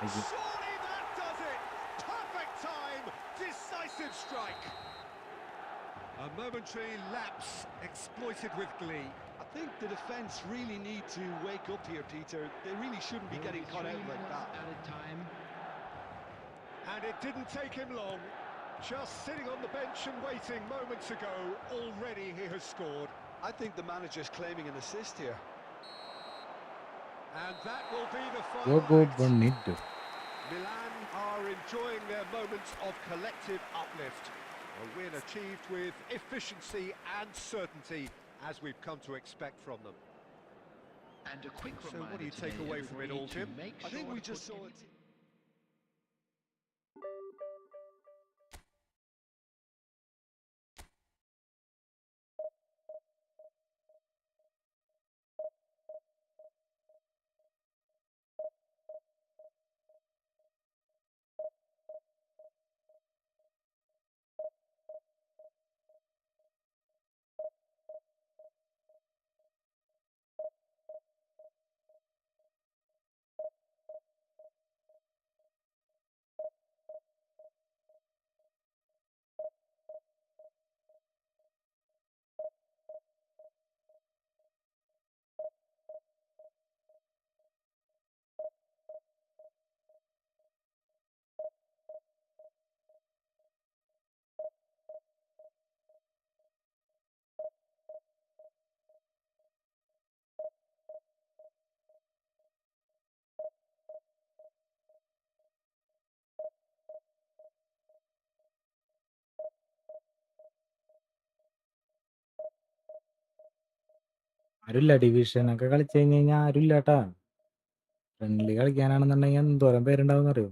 And Thank you. surely that does it! Perfect time! Decisive strike! A momentary lapse exploited with glee. I think the defence really need to wake up here, Peter. They really shouldn't be getting caught out like that. Added time. And it didn't take him long. Just sitting on the bench and waiting moments ago, already he has scored. I think the manager's claiming an assist here. And that will be the Go final act. bonito. Milan are enjoying their moment of collective uplift. A win achieved with efficiency and certainty, as we've come to expect from them. And a quick So reminder what do you take today, away from it all, everybody, to Tim? make I think sure we to just put saw every- it. ആരുമില്ല. ഡിവിഷനൊക്കെ കളിച്ച് കഴിഞ്ഞ് കഴിഞ്ഞാൽ ആരുമില്ല കേട്ടാ. Friendly കളിക്കാനാണെന്നുണ്ടെങ്കിൽ എന്തോരം പേരുണ്ടാവും അറിയോ.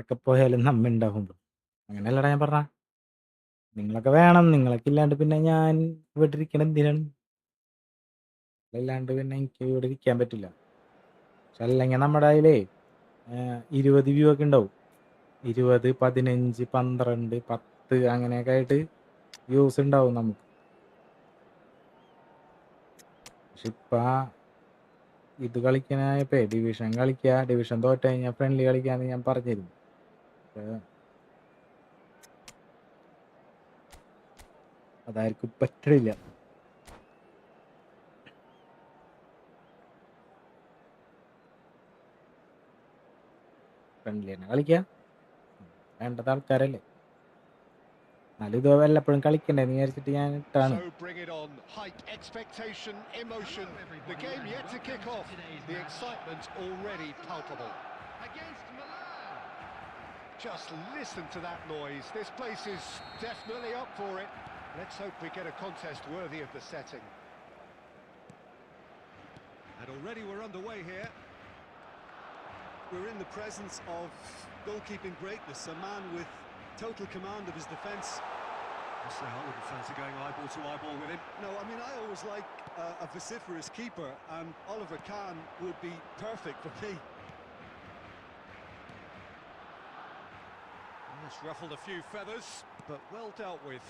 ഒക്കെ പോയാലും നമ്മ ഉണ്ടാവുമ്പോൾ അങ്ങനെയല്ലടാ ഞാൻ പറഞ്ഞ. നിങ്ങളൊക്കെ വേണം. നിങ്ങളൊക്കെ ഇല്ലാണ്ട് പിന്നെ ഞാൻ ഇവിടെ ഇരിക്കണം എന്തിനാണ്? ഇല്ലാണ്ട് പിന്നെ എനിക്ക് ഇവിടെ ഇരിക്കാൻ പറ്റില്ല. പക്ഷെ അല്ലെങ്കിൽ നമ്മുടെ അതിലേ 20 വ്യൂ ഒക്കെ ഉണ്ടാവും. 20, 15, 12, 10 അങ്ങനെയൊക്കെ ആയിട്ട് വ്യൂസ് ഉണ്ടാവും നമുക്ക്. പക്ഷെ ഇപ്പം ഇത് കളിക്കാനായപ്പോ ഡിവിഷൻ കളിക്കുക, ഡിവിഷൻ തോറ്റ് കഴിഞ്ഞാൽ ഫ്രണ്ട്ലി കളിക്കാന്ന് ഞാൻ പറഞ്ഞിരുന്നു. അതായിരിക്കും പറ്റില്ല. ഫ്രണ്ട്ലി തന്നെ കളിക്കുക. വേണ്ടത് ആൾക്കാരല്ലേ. എന്നാലും ഇത് വല്ലപ്പോഴും കളിക്കണ്ടേന്ന് വിചാരിച്ചിട്ട് ഞാൻ ഇട്ടാണ്. So bring it on. Hype, expectation, emotion. The game yet to kick off. The excitement already palpable. Against Malayalam. Just listen to that noise. This place is definitely up for it. Let's hope we get a contest worthy of the setting. And already we're underway here. We're in the presence of goalkeeping greatness, a man with total command of his defence. I wouldn't fancy going eyeball to eyeball with him. No, I mean, I always like a vociferous keeper, and Oliver Kahn would be perfect for me. It's ruffled a few feathers, but well dealt with.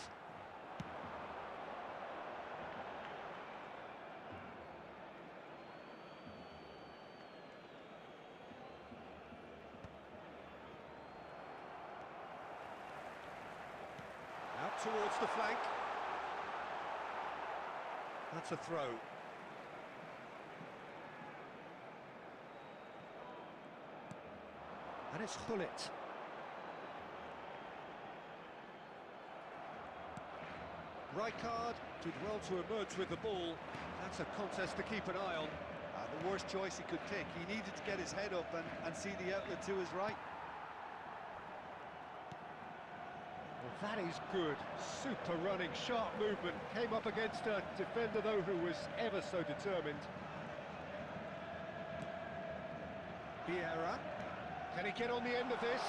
Out towards the flank. That's a throw. And it's Hullet. Rijkaard did well to emerge with the ball. That's a contest to keep an eye on. The worst choice he could pick. He needed to get his head up and see the outlet to his right. Well, that is good. Super running, sharp movement. Came up against a defender, though, who was ever so determined. Vieira. Can he get on the end of this?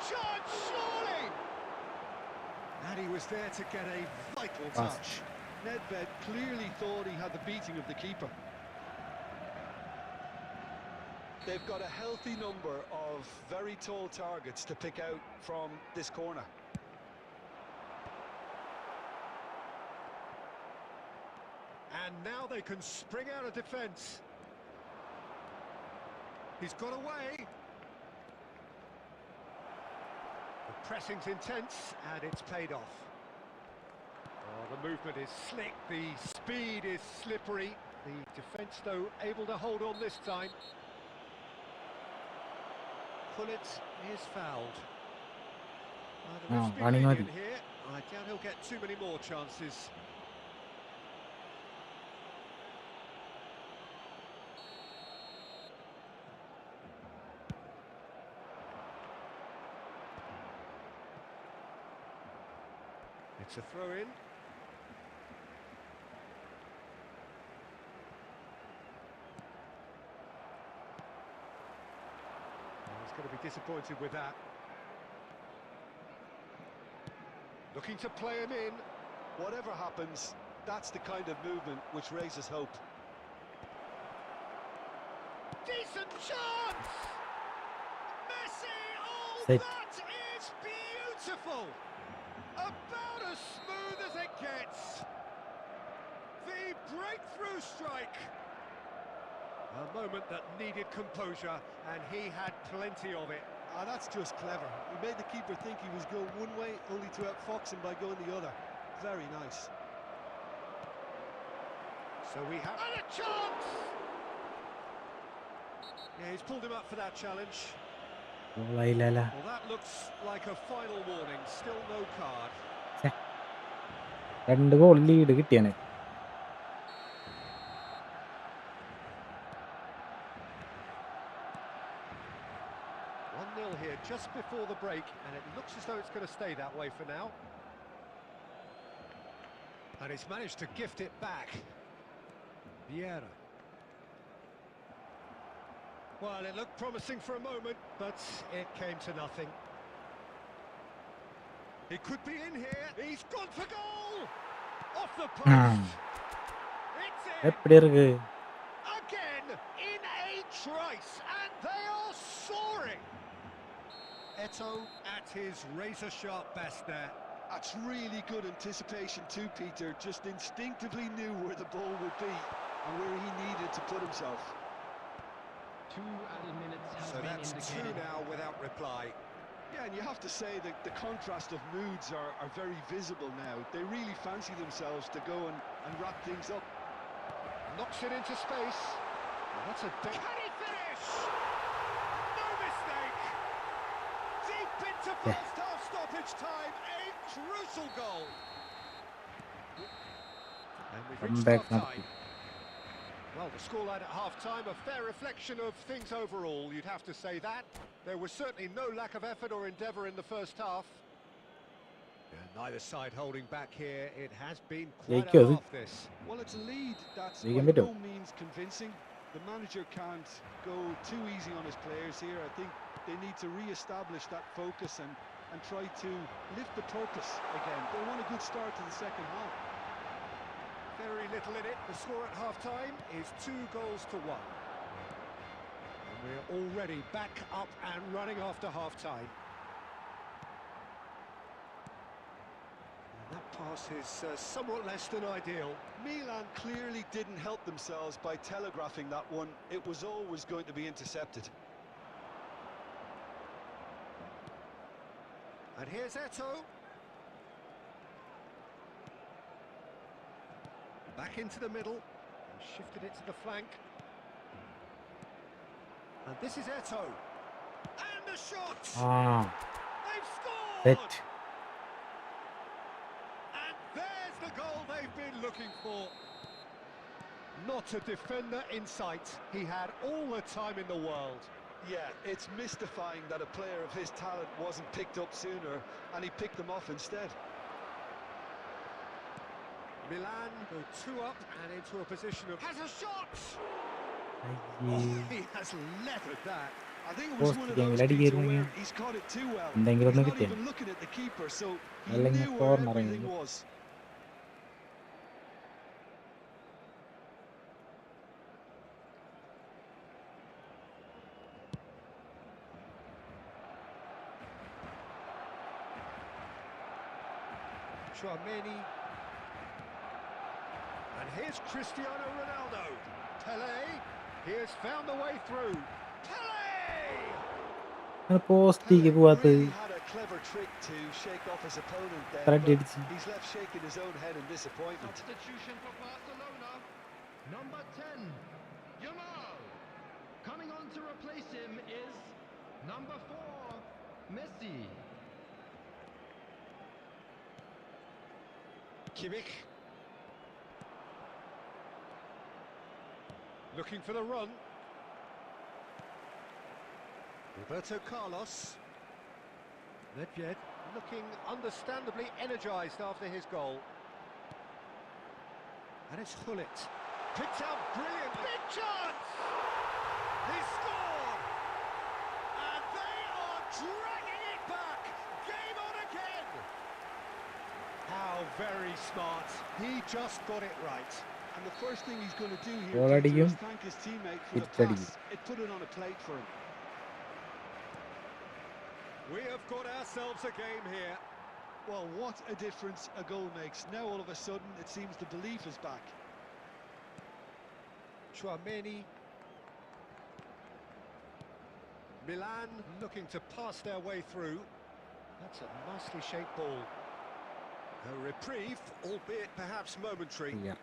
Chance, surely! And he was there to get a vital touch. Nedved clearly thought he had the beating of the keeper. They've got a healthy number of very tall targets to pick out from this corner. And now they can spring out of defence. He's got away. The pressing's intense and it's paid off. Oh, the movement is slick, the speed is slippery. The defence, though, able to hold on this time. Hullet is fouled. The ref's been running lenient here. I doubt he'll get too many more chances. It's a throw-in. He's going to be disappointed with that. Looking to play him in. Whatever happens, that's the kind of movement which raises hope. Decent chance! Messi! Oh, Set. that is beautiful! About as smooth as it gets. The breakthrough strike. A moment that needed composure, and he had plenty of it. That's just clever. He made the keeper think he was going one way, only to outfox him by going the other. Very nice. So we have... And a chance! Yeah, he's pulled him up for that challenge. ഗോളായില്ല. Well, that looks like a final warning. Still no card. 2 goal lead കിട്ടിയാനെ. 1-0 here just before the break, and it looks as though it's going to stay that way for now. And he's managed to gift it back. Vieira. Well, it looked promising for a moment, but it came to nothing. He could be in here. He's gone for goal! Off the post. It's in. எப்படி இருக்கு? Again, in a trice, and they are soaring. Eto at his razor-sharp best there. That's really good anticipation too, Peter. Just instinctively knew where the ball would be and where he needed to put himself. 2 added minutes has So been that's indicated. 2 now without reply. Yeah, and you have to say that the contrast of moods are very visible now. They really fancy themselves to go and wrap things up. Knocks it into space. Well, that's a... Can he finish? No mistake! Deep into first half stoppage time, a crucial goal. And we've reached Comeback half-time. Well, the scoreline at half-time, a fair reflection of things overall, you'd have to say that. There was certainly no lack of effort or endeavour in the first half. And neither side holding back here. It has been quite a half, this. Well, it's a lead that's You by can be no done. means convincing. The manager can't go too easy on his players here. I think they need to re-establish that focus and try to lift the purpose again. They want a good start to the second half. Very little in it. The score at half-time is 2-1. And we're already back up and running after half-time. And that pass is somewhat less than ideal. Milan clearly didn't help themselves by telegraphing that one. It was always going to be intercepted. And here's Eto. Back into the middle. And shifted it to the flank. And this is Eto. And the shot! They've scored! Set. And there's the goal they've been looking for. Not a defender in sight. He had all the time in the world. Yeah, it's mystifying that a player of his talent wasn't picked up sooner and he picked them off instead. Milan go 2 up and into a position of... Has a shot! He has leathered that. I think it was Post one of game those, ready Peter, here, where man. he's caught it too well. എന്തെങ്കിലും He's ഒന്ന് not കിട്ടിയാ. even looking at the keeper, so he അല്ലെങ്കിൽ knew where corner everything ആയിരുന്നു. was. Chouameni. And here's Cristiano Ronaldo. Pele. He has found the way through. Pele! പോസ്റ്റിക്ക് Pele പോവാത്തത്. really had a clever trick to shake off his opponent there, Thread but അടിച്ച്. he's left shaking his own head in disappointment. Substitution for Barcelona. Number 10, Yamal. Coming on to replace him is number 4, Messi. Kimmich. Looking for the run. Roberto Carlos. Nedved looking understandably energised after his goal. And it's Hullet. Picked out brilliantly. Big chance! He scored! And they are dragging it back! Game on again! How very smart. He just got it right. And the first thing he's going to do here, Goal Peter, അടിക്കും. is thank his teammate for the തിരിച്ചടിക്കും. pass. It put it on a plate for him. We have got ourselves a game here. Well, what a difference a goal makes. Now all of a sudden it seems the belief is back. Chouameni. Milan looking to pass their way through. That's a nicely shaped ball. A reprieve, albeit perhaps momentary. Yeah.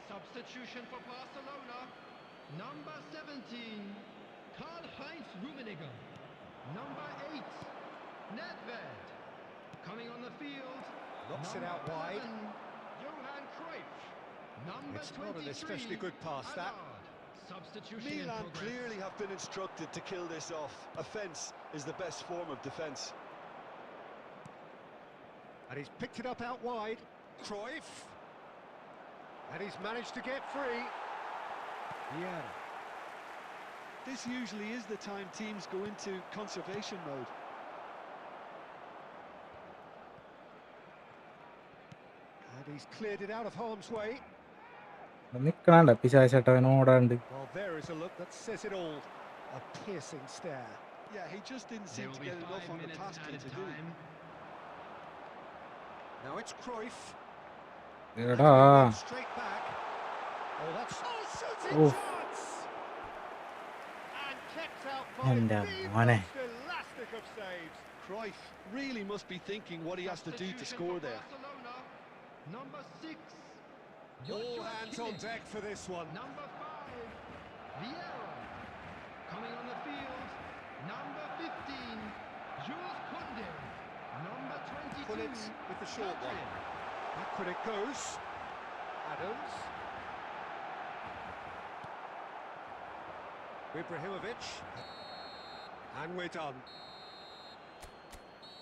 Substitution for Barcelona. Number 17, Karl-Heinz Rummenigge. Number 8, Nedved. Coming on the field. Knocks it number out wide. 11, Johan Cruyff. Number It's 23, not an especially good pass, that. Hazard. Substitution in Milan progress. clearly have been instructed to kill this off. Offence is the best form of defence. And he's picked it up out wide. Cruyff. And he's managed to get free. Yeah. This usually is the time teams go into conservation mode. And he's cleared it out of harm's way. നിക്കണണ്ട പിശാചേട്ടൻ ഓടാണ്ട്. Well, there is a look that says it all. A piercing stare. Yeah, he just didn't There seem will to be get enough 5 on the minutes pass added to do. time. Now it's Cruyff. എടാ Straight back. Oh, that's shooting Oof. chance. And kept out by എൻ്റെ the മോനെ. most elastic of saves. Cruyff really must be thinking what he has to do to Substitution score for there. Barcelona. Number 6, All Joshua hands on Kimmich. deck for this one. Number 5, Vieira. Coming on the field. Number 15, Jules Koundé. Number 22, Pullets with the short one. Adrian. Backward it goes. Adams. Ibrahimovic. And we're done.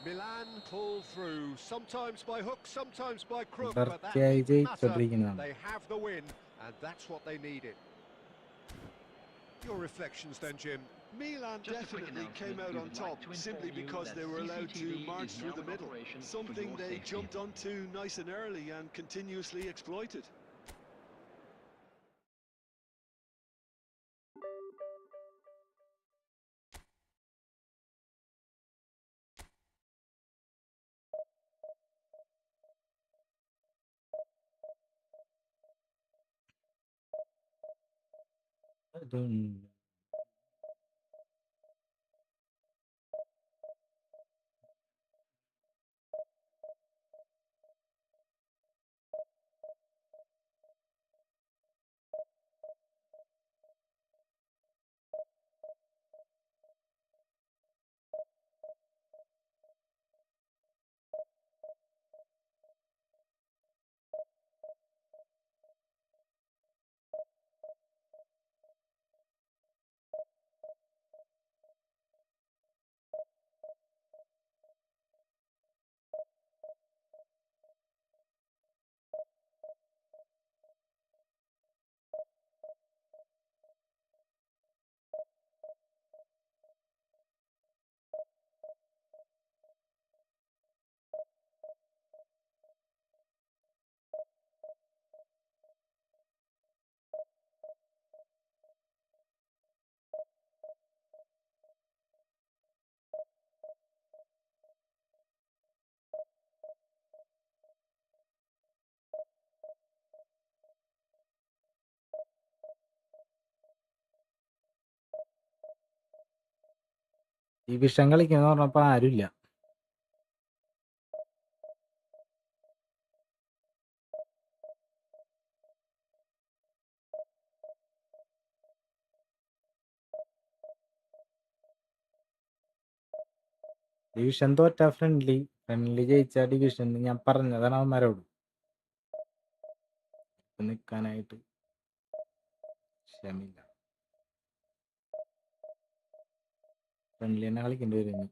Milan pull through, sometimes by hook, sometimes by crook, but that തുടർച്ചയായി didn't matter. ജയിച്ചോണ്ടിരിക്കുന്നതാണ്. They have the win, and that's what they needed. Your reflections then, Jim? Milan Just a quick definitely came announcement. out We on would top like to simply inform you because that they were allowed to CCTV march is through now the in middle, operation for something your they safety. jumped onto nice and early and continuously exploited. ഈ വിഷം കളിക്കുന്ന പറഞ്ഞപ്പോ ആരുമില്ല. Division തോറ്റാ friendly ജയിച്ച division ഞാൻ പറഞ്ഞതാണ് അവന്മാരോട് നിക്കാനായിട്ട്. ക്ഷമില്ല. Friendly തന്നെ കളിക്കേണ്ടി വരും ഇനി.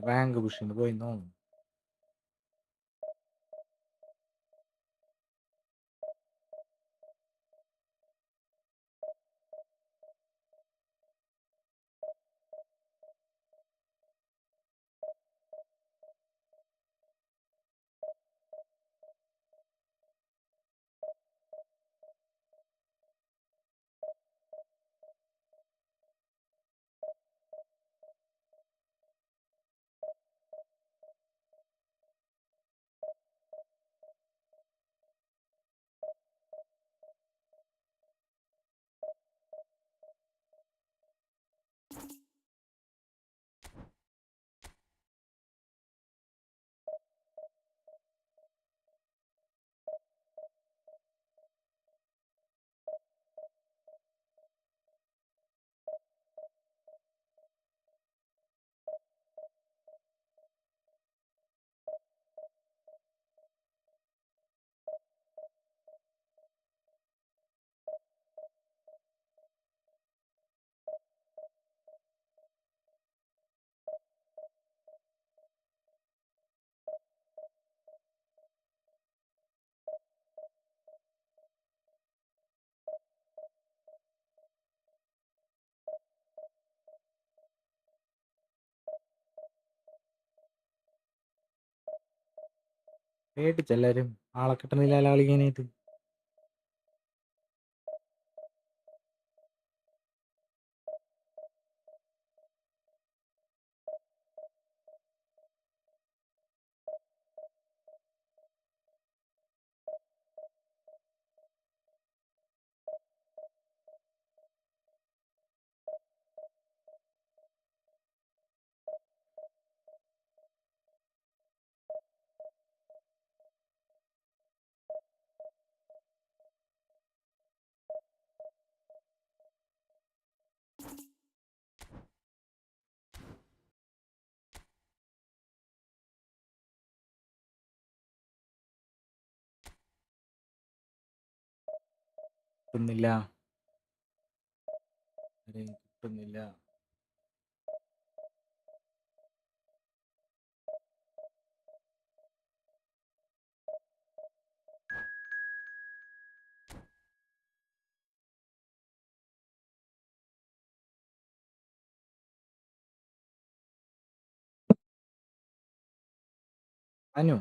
റാങ്ക് പുഷിന് പോയി തോന്നുന്നു. പേടിച്ചെല്ലാരും. ആളെ കിട്ടണില്ല കളിക്കാനായിട്ട്. കിട്ടുന്നില്ല. ആരെയും കിട്ടുന്നില്ല. അനു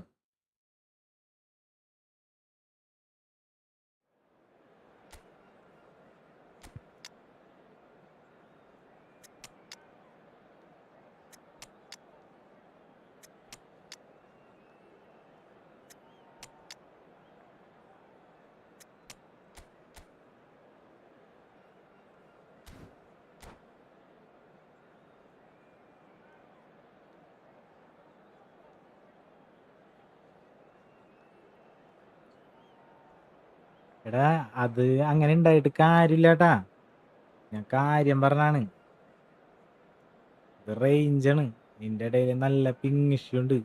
എടാ അത് അങ്ങനെ ഉണ്ടായിട്ട് കാര്യമില്ലാട്ടാ. ഞാൻ കാര്യം പറഞ്ഞാണ്. ഇത് റേഞ്ചാണ്. നിന്റെ ഇടയിൽ നല്ല പിങ് ഇഷ്യൂ ഉണ്ട്.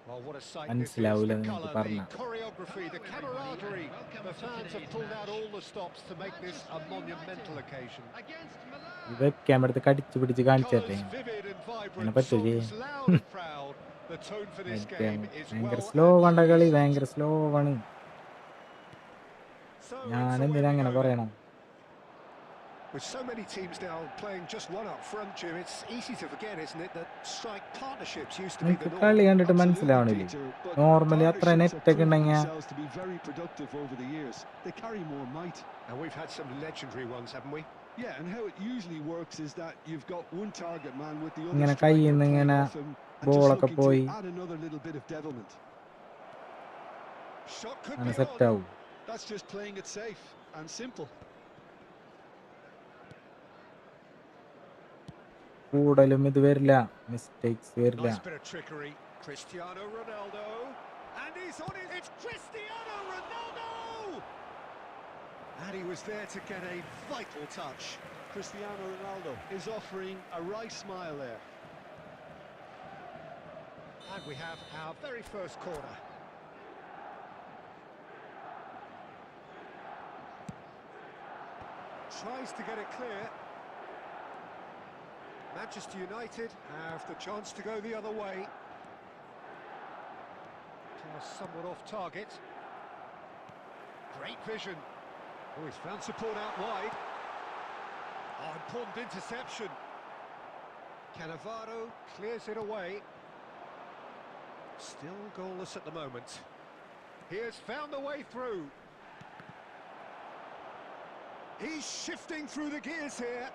Well, what a sight this is. മനസ്സിലാവൂല The നിനക്ക് colour, the പറഞ്ഞ. choreography, the camaraderie. The fans have pulled out all the stops to make this a monumental occasion. Against Malawi. ഈ വെബ് എടുത്ത് കടിച്ചു പിടിച്ച് കാണിച്ചു തരട്ടെ. Colours vivid and അങ്ങനെ vibrant, പറ്റൂലേ? songs loud and proud. The tone for this game is ഭയങ്കര well slow and ആണ് കളി. truly set. ഭയങ്കര സ്ലോ ആണ്. So ഞാൻ it's away എന്തിനാ we അങ്ങനെ go then. പറയണം? With so many teams now playing just one up front, Jim, it's easy to forget, isn't it, that strike partnerships used to be നിനക്ക് the കളി norm. കണ്ടിട്ട് മനസ്സിലാവണില്ലേ? Normally അത്ര net ഒക്കെ ഉണ്ടെങ്കിൽ to be very productive over the years. They carry more might. And we've had some legendary ones, haven't we? Yeah, and how it usually works is that you've got one target man with the other ഇങ്ങനെ striker കയ്യിൽ നിന്ന് playing ഇങ്ങനെ off him and just ബോളൊക്കെ looking പോയി to add another little bit of devilment. Shot could അങ്ങനെ be set on. ആവും. That's just playing it safe and simple. കൂടുതലും ഇത് വരില്ല. മിസ്റ്റേക്സ് വരില്ല. Nice bit of trickery. Cristiano Ronaldo. And he's on it. It's Cristiano Ronaldo! And he was there to get a vital touch. Cristiano Ronaldo is offering a wry smile there. And we have our very first corner. Tries to get it clear. Manchester United have the chance to go the other way. Just somewhat off target. Great vision. Oh, he's found support out wide. Oh, important interception. Cannavaro clears it away. Still goalless at the moment. He has found the way through. He's shifting through the gears here.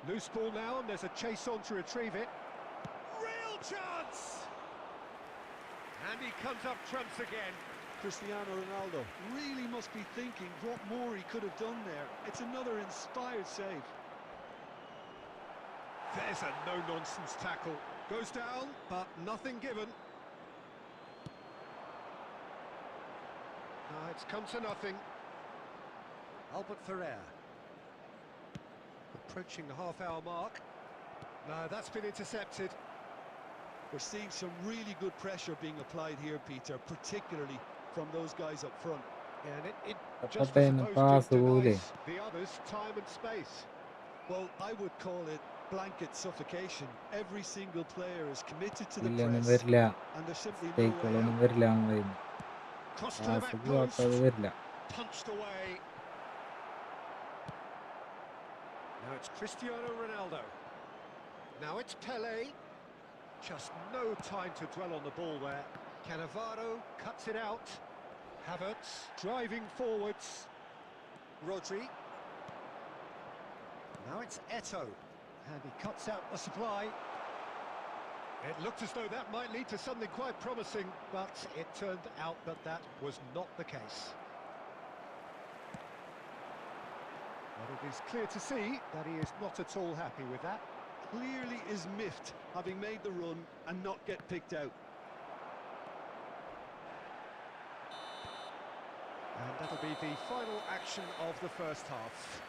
Loose ball now, and there's a chase on to retrieve it. Real chance! And he comes up trumps again. Cristiano Ronaldo really must be thinking what more he could have done there. It's another inspired save. There's a no-nonsense tackle. Goes down, but nothing given. It's come to nothing. Albert Ferrer. Approaching the half-hour mark. No, that's been intercepted. We're seeing some really good pressure being applied here, Peter, particularly from those guys up front. Yeah, and it just But was then supposed to pass deny the others time and space. Well, I would call it blanket suffocation. Every single player is committed to the ഇല്ലൊന്നും press, വരില്ല. and there's simply no way മിസ്റ്റേക്കുകളൊന്നും out. വരില്ല. എന്ന് പറയുന്നു. Cross to the pass back പോവാത്തത് post. വരില്ല. Punched away. Now it's Cristiano Ronaldo. Now it's Pele. Just no time to dwell on the ball there. Cannavaro cuts it out. Havertz driving forwards. Rodri. Now it's Eto. And he cuts out the supply. It looked as though that might lead to something quite promising, but it turned out that that was not the case. But it is clear to see that he is not at all happy with that. Clearly is miffed, having made the run and not get picked out. And that'll be the final action of the first half.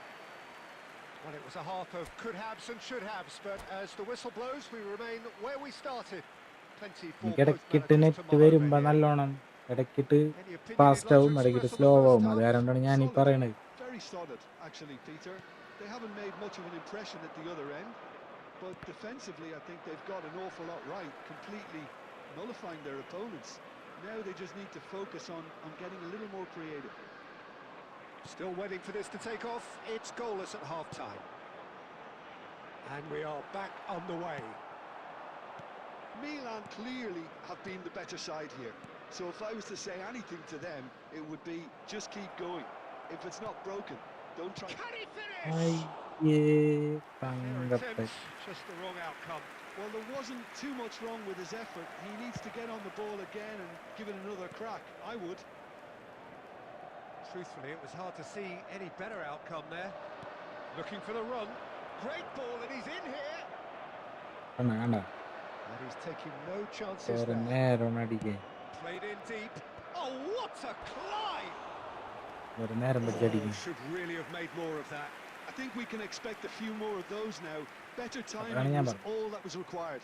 Well, it was a half of could-haves and should-haves, but as the whistle blows, we remain where we started. Plenty for both ഇടയ്ക്കിട്ട് managers net tomorrow വരുമ്പോൾ here. നല്ലോണം ഇടയ്ക്കിട്ട് Any opinion fast you'd like ആവും to ഇടയ്ക്കിട്ട് express slow on the ആവും. first അത് half? കാരണമാണ് ഞാൻ ഈ Solid. പറയണത്. Very solid, actually, Peter. They haven't made much of an impression at the other end, but defensively I think they've got an awful lot right, completely nullifying their opponents. Now they just need to focus on getting a little more creative. Still waiting for this to take off. It's goalless at half-time. And we are back on the way. Milan clearly have been the better side here, so if I was to say anything to them, it would be just keep going. If it's not broken, don't try. Can he finish? അയ്യേ Fair Thankappan. attempt, just the wrong outcome. Well, there wasn't too much wrong with his effort. He needs to get on the ball again and give it another crack. I would. Truthfully, it was hard to see any better outcome there. Looking for the run. Great ball, and he's in here. കണ്ട കണ്ട And he's taking no chances ഒരു there. നേരം അടിക്കേ Played in deep. Oh, what a climb! ഒരു നേരം വെച്ച് Oh, അടിക്കും. should really have made more of that. I think we can expect a few more of those now. Better Abraham timing was Yamar. all that was required.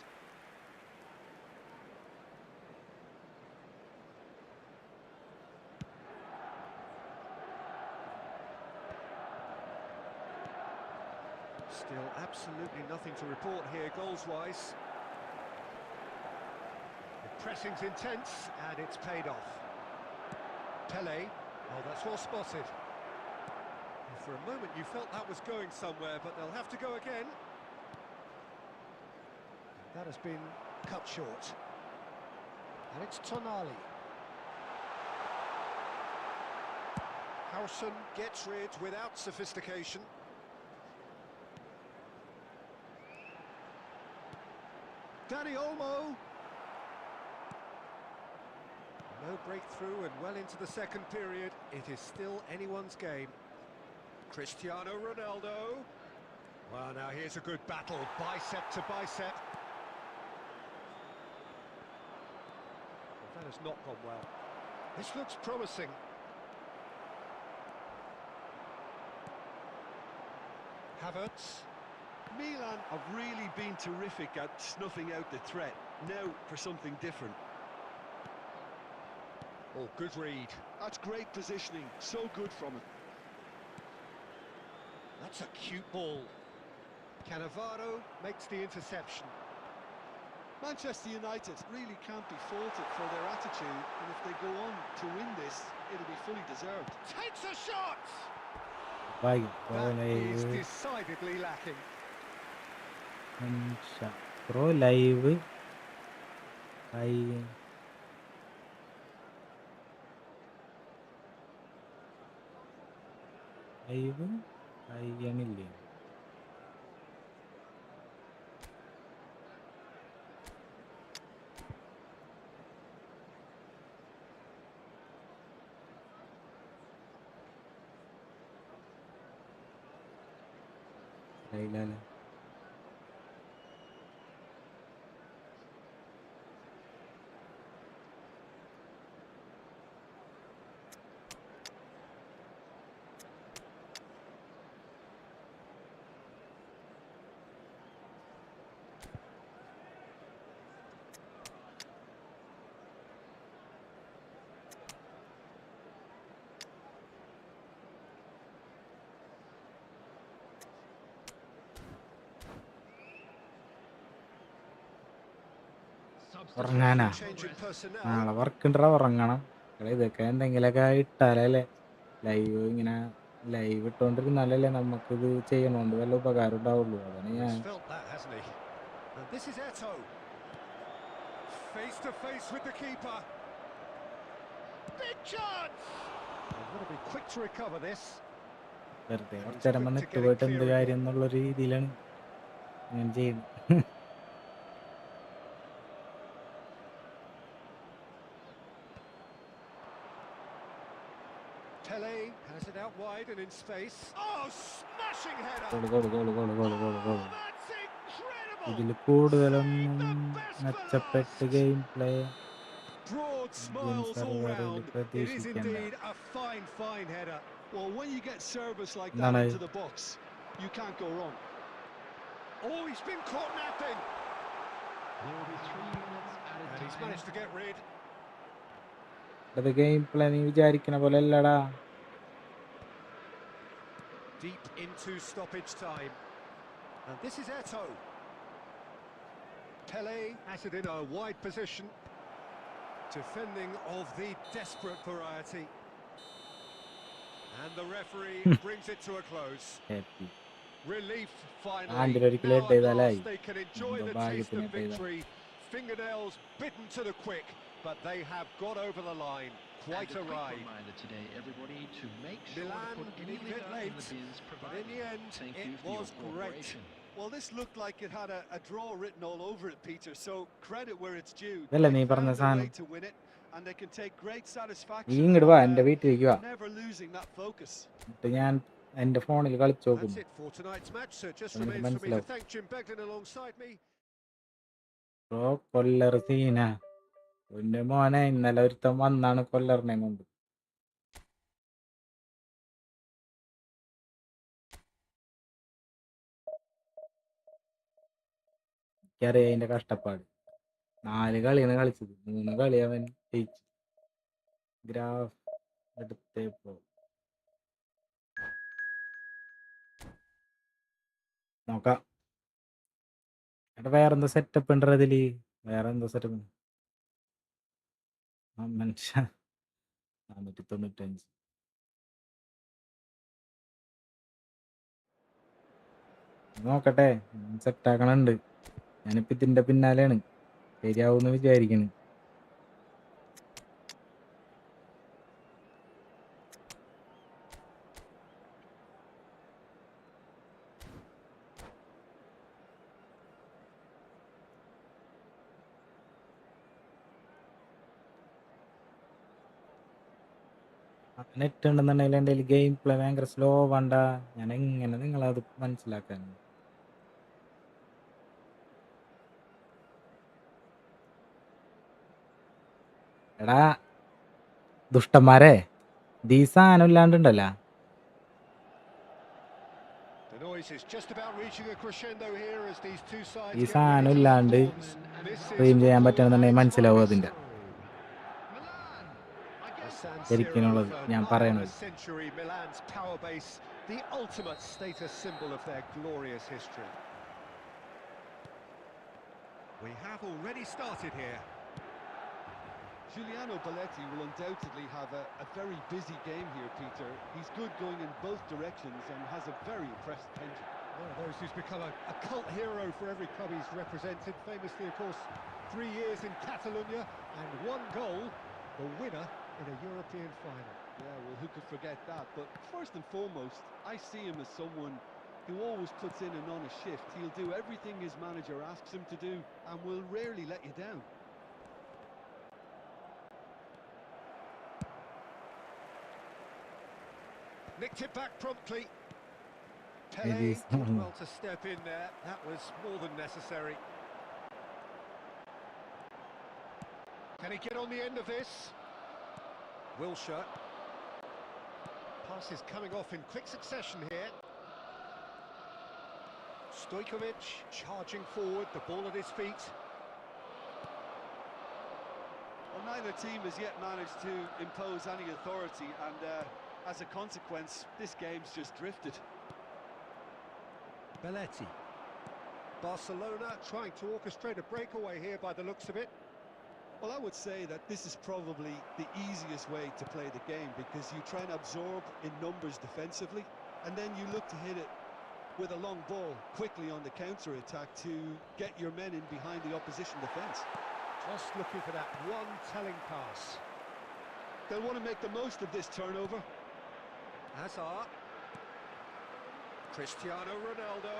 Still absolutely nothing to report here goals-wise. The pressing's intense, and it's paid off. Pele, oh, that's well spotted. Well, for a moment you felt that was going somewhere, but they'll have to go again. That has been cut short. And it's Tonali. Howson gets rid without sophistication. Danny Olmo. No breakthrough and well into the second period. It is still anyone's game. Cristiano Ronaldo. Well, now here's a good battle, bicep to bicep. Well, that has not gone well. This looks promising. Havertz. Milan have really been terrific at snuffing out the threat. Now for something different. Oh, good read. That's great positioning. So good from him. That's a cute ball. Cannavaro makes the interception. Manchester United really can't be faulted for their attitude, and if they go on to win this, it'll be fully deserved. Takes a shot! വായിക്കും That is decidedly lacking. Pro live live അയ്യണില്ലേ ലൈലാല ഉറങ്ങാനാ Change in personnel. നാളെ work ഉണ്ടോ ഉറങ്ങണം ഇതൊക്കെ എന്തെങ്കിലുമൊക്കെ ഇട്ടാലല്ലേ live ഇങ്ങനെ ലൈവ് ഇട്ടോണ്ടിരുന്നാലല്ലേ നമുക്കിത് ചെയ്യണോണ്ട് വല്ല ഉപകാരം ഉണ്ടാവുള്ളൂ അതാണ് ഞാൻ He's felt that, hasn't he? And this is Eto. Face to face with the keeper. Big chance! They've got to be quick to recover this. വെറുതെ കുറച്ചേരം വന്ന് ഇട്ട് പോയിട്ട് എന്ത് കാര്യം എന്നുള്ള രീതിയിലാണ് ഞാൻ ചെയ്യുന്നത്. Pele has it out wide and in space. Oh, smashing header! Goal. That's incredible! ഇതിൽ കൂടുതലൊന്നും മെച്ചപ്പെട്ട് game play Broad smiles all round. It is പ്രതീക്ഷിക്കണ്ട. indeed a fine header. Well, when you get service like No, that no. into the box, you can't go wrong. Oh, he's been caught napping. There will be 3 minutes added And he's time. managed to get rid. അത് game play നീ വിചാരിക്കണ പോലെ അല്ലടാ. Deep into stoppage time. And this is Eto. Pele has it in a wide position. Defending of the desperate variety. And the referee brings it to a close. Happy. Relief finally. ആണ്ടിലൊരിക്കലും Now ഇട്ട് at ചെയ്താലായി. last they can enjoy എന്തോ the taste ഭാഗ്യത്തിന് of ഇട്ട് ചെയ്താ. victory. Fingernails bitten to the quick, but they have got over the line. Quite a And a quick ride. reminder today, everybody, to make sure Milan to put any a bit litter in the late, bins but in provided. the end, Thank it you for was your great. cooperation. Well, this looked like it had a draw written all over it, Peter, so credit where it's due. ഇതല്ലേ They നീ found പറഞ്ഞ a way സാധനം. to win it, and they can take great നീ satisfaction ഇങ്ങോട്ട് വാ, from, എൻ്റെ വീട്ടിലേക്ക് വാ. never losing that focus. എന്നിട്ട് ഞാൻ എൻ്റെ ഫോണിൽ കളിച്ചു That's നോക്കുന്നു. it for tonight's match. So just Thank you, remains for me to Mansell. thank Jim Beglin alongside me. കൊല്ലർ സീനാ. എൻ്റെ മോനെ ഇന്നലെ ഒരുത്തൻ വന്നാണ് കൊല്ലറിനെ കൊണ്ട്. എനിക്കറിയാം അതിന്റെ കഷ്ടപ്പാട്. 4 കളിയാണ് കളിച്ചത്, 3 കളി അവൻ ജയിച്ചു. ഗ്രാഫ് എടുത്തപ്പോ നോക്കാം. എടാ വേറെന്തോ സെറ്റപ്പ് ഉണ്ട് അതില്, വേറെന്തോ സെറ്റപ്പ് മനുഷ്യ 495. നോക്കട്ടെ, സെറ്റാക്കണുണ്ട്. ഞാനിപ്പോ ഇതിന്റെ പിന്നാലെയാണ്. ശരിയാവുമെന്ന് വിചാരിക്കണ്. നെറ്റ് ഉണ്ടെന്നുണ്ടെങ്കിൽ എൻ്റെ ഗെയിം പ്ലേ ഭയങ്കര സ്ലോ വേണ്ട. ഞാൻ എങ്ങനെ നിങ്ങളത് മനസ്സിലാക്കാൻ? എടാ ദുഷ്ടന്മാരെ, ഈ സാധനം ഇല്ലാണ്ടുണ്ടല്ലോ. The noise is just about reaching a crescendo here as these two sides ഈ get സാധനം ready to ഇല്ലാണ്ട് perform. This is സ്ട്രീം ചെയ്യാൻ football പറ്റണമെന്നുണ്ടെങ്കിൽ at its മനസ്സിലാവും finest. അതിന്റെ Milan The against San Siro ശരിക്കുള്ളത് for ഞാൻ more than പറയണത്. a century, Milan's power base, the ultimate status symbol of their glorious history. We have already started here. Giuliano Belletti will undoubtedly have a very busy game here, Peter. He's good going in both directions and has a very impressive engine. One of those who's become a cult hero for every club he's represented. Famously, of course, 3 years in Catalonia and 1 goal, the winner in a European final. Yeah, well, who could forget that? But first and foremost, I see him as someone who always puts in an honest shift. He'll do everything his manager asks him to do and will rarely let you down. Nicked it back promptly. It Pele is. did well to step in there. That was more than necessary. Can he get on the end of this? Wilshere. Passes coming off in quick succession here. Stojkovic charging forward, the ball at his feet. Well, neither team has yet managed to impose any authority, and as a consequence, this game's just drifted. Belletti. Barcelona trying to orchestrate a breakaway here by the looks of it. Well, I would say that this is probably the easiest way to play the game, because you try and absorb in numbers defensively, and then you look to hit it with a long ball quickly on the counter-attack to get your men in behind the opposition defence. Just looking for that one telling pass. They'll want to make the most of this turnover. Hazard. Cristiano Ronaldo.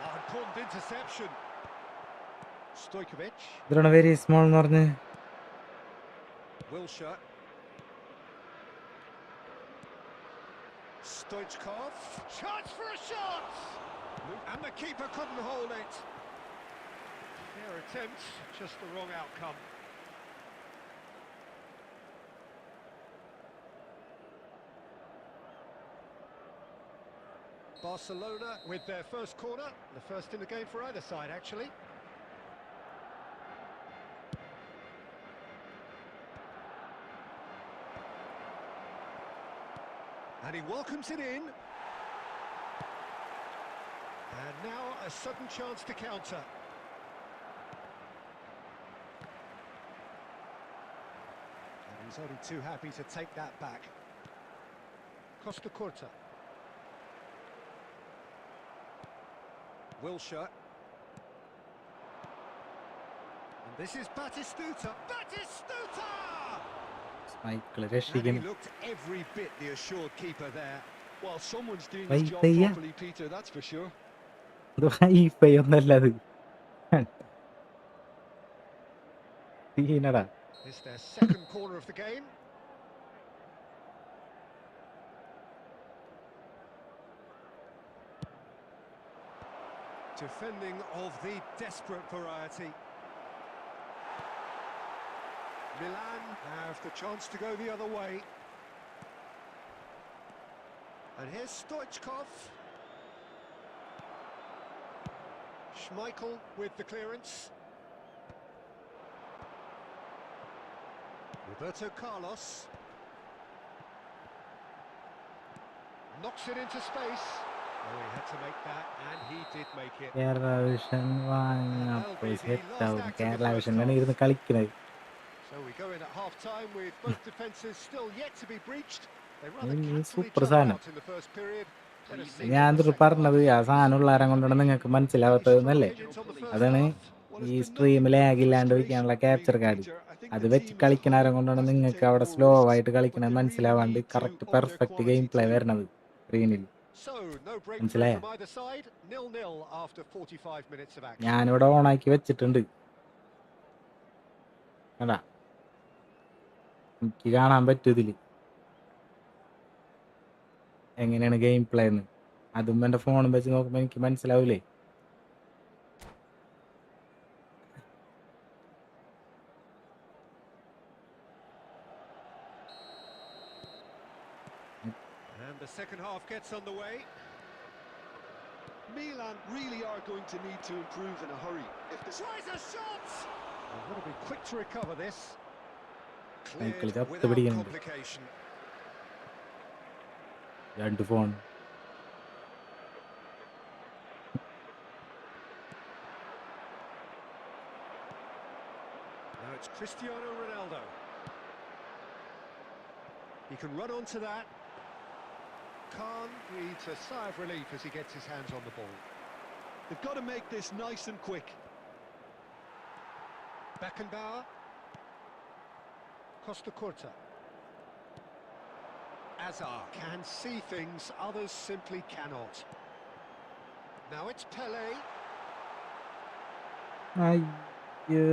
Oh, important interception. Stojkovic. ഇതാണ് very small എന്ന് പറഞ്ഞ് Wilshere. Stoichkov. Chance for a shot! And the keeper couldn't hold it. Their attempt, just the wrong outcome. Barcelona with their first corner, the first in the game for either side, actually. And he welcomes it in. And now a sudden chance to counter. And he's only too happy to take that back. Costa Curta. Wilshere. And this is Batistuta. Batistuta! Michael And he രക്ഷിക്കുന്നു. looked every bit the assured keeper there. Well, someone's doing Wait, his job yeah. properly, Peter, that's for sure. ഇത് wifi ഒന്നല്ല അത് സീനടാ. It's their second corner of the game. Defending of the desperate variety. Milan have the chance to go the other way. And here's Stoichkov. Schmeichel with the clearance. Roberto Carlos. Knocks it into space. Oh, he had to make that, and he did make it. Kerala Vision വാങ്ങപ്പോൾ സെറ്റാവും. കേരള വിഷനിലാണ് ഇരുന്ന് കളിക്കുന്നത്. So we go in at half-time with both defences still yet to be breached. They rather Ini cancelled each super other സാധനം. out in the first period. Let us see ഞാൻ what the എന്തൊരു second പറഞ്ഞത് half ആ സാധനമുള്ള ആരം കൊണ്ടാണ് നിങ്ങൾക്ക് മനസ്സിലാവാത്തതെന്നല്ലേ. opinions on the first അതാണ് half. ഈ സ്ട്രീമിൽ ലാഗില്ലാണ്ട് വയ്ക്കാനുള്ള ക്യാപ്ചർ കാർഡ്. അത് വെച്ച് കളിക്കണാരം കൊണ്ടാണ് നിങ്ങൾക്ക് അവിടെ സ്ലോ ആയിട്ട് കളിക്കണത് മനസ്സിലാവാണ്ട് കറക്റ്റ് പെർഫെക്റ്റ് ഗെയിം പ്ലേ വരണത് സ്ക്രീനിൽ. So no breakthrough മനസ്സിലായോ? from either side. 0-0 after 45 minutes of action. ഞാനിവിടെ ഓണാക്കി വെച്ചിട്ടുണ്ട്. കണ്ടാ എനിക്ക് കാണാൻ പറ്റും ഇതിൽ എങ്ങനെയാണ് ഗെയിം പ്ലേ എന്ന്. അതും എൻ്റെ ഫോണും വെച്ച് നോക്കുമ്പോൾ എനിക്ക് മനസ്സിലാവൂലേ. And the second half gets underway. Milan really are going to need to improve in a hurry. If this Tries a shot! They've got to be quick to recover this. Michael Cleared ചത്ത് without പിടിക്കുന്നുണ്ട്. complication. രണ്ട് phone. Now it's Cristiano Ronaldo. He can run onto that. Khan breathes a sigh of relief as he gets his hands on the ball. they've got to make this nice and quick. Beckenbauer. Costa Curta. Hazard can see things others simply cannot. Now it's Pele. അയ്യോ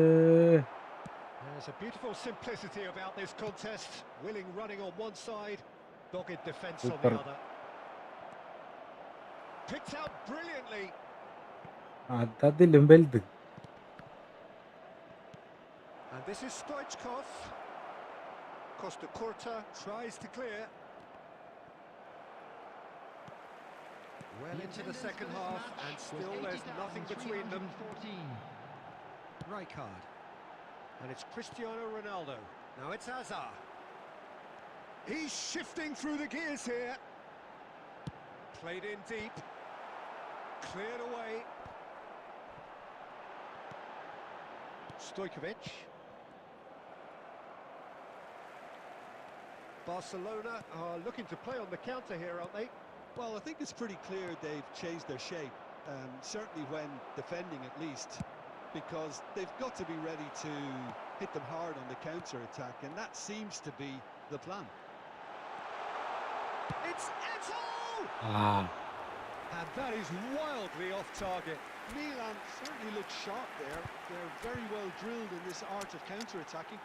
There's a beautiful simplicity about this contest. Willing running on one side, dogged defence on the Super. other. Picked out brilliantly. അതതിലും വലുത്. And this is Stoichkov. Costa Curta tries to clear. Well into the second half, and still there's nothing between them. Rijkaard. And it's Cristiano Ronaldo. Now it's Hazard. He's shifting through the gears here. Played in deep. Cleared away. Stojkovic. Barcelona are looking to play on the counter here, aren't they? Well, I think it's pretty clear they've changed their shape, certainly when defending at least, because they've got to be ready to hit them hard on the counter-attack, and that seems to be the plan. It's Eto! Ah, And that is wildly off target. Milan certainly look sharp there. They're very well drilled in this art of counter-attacking.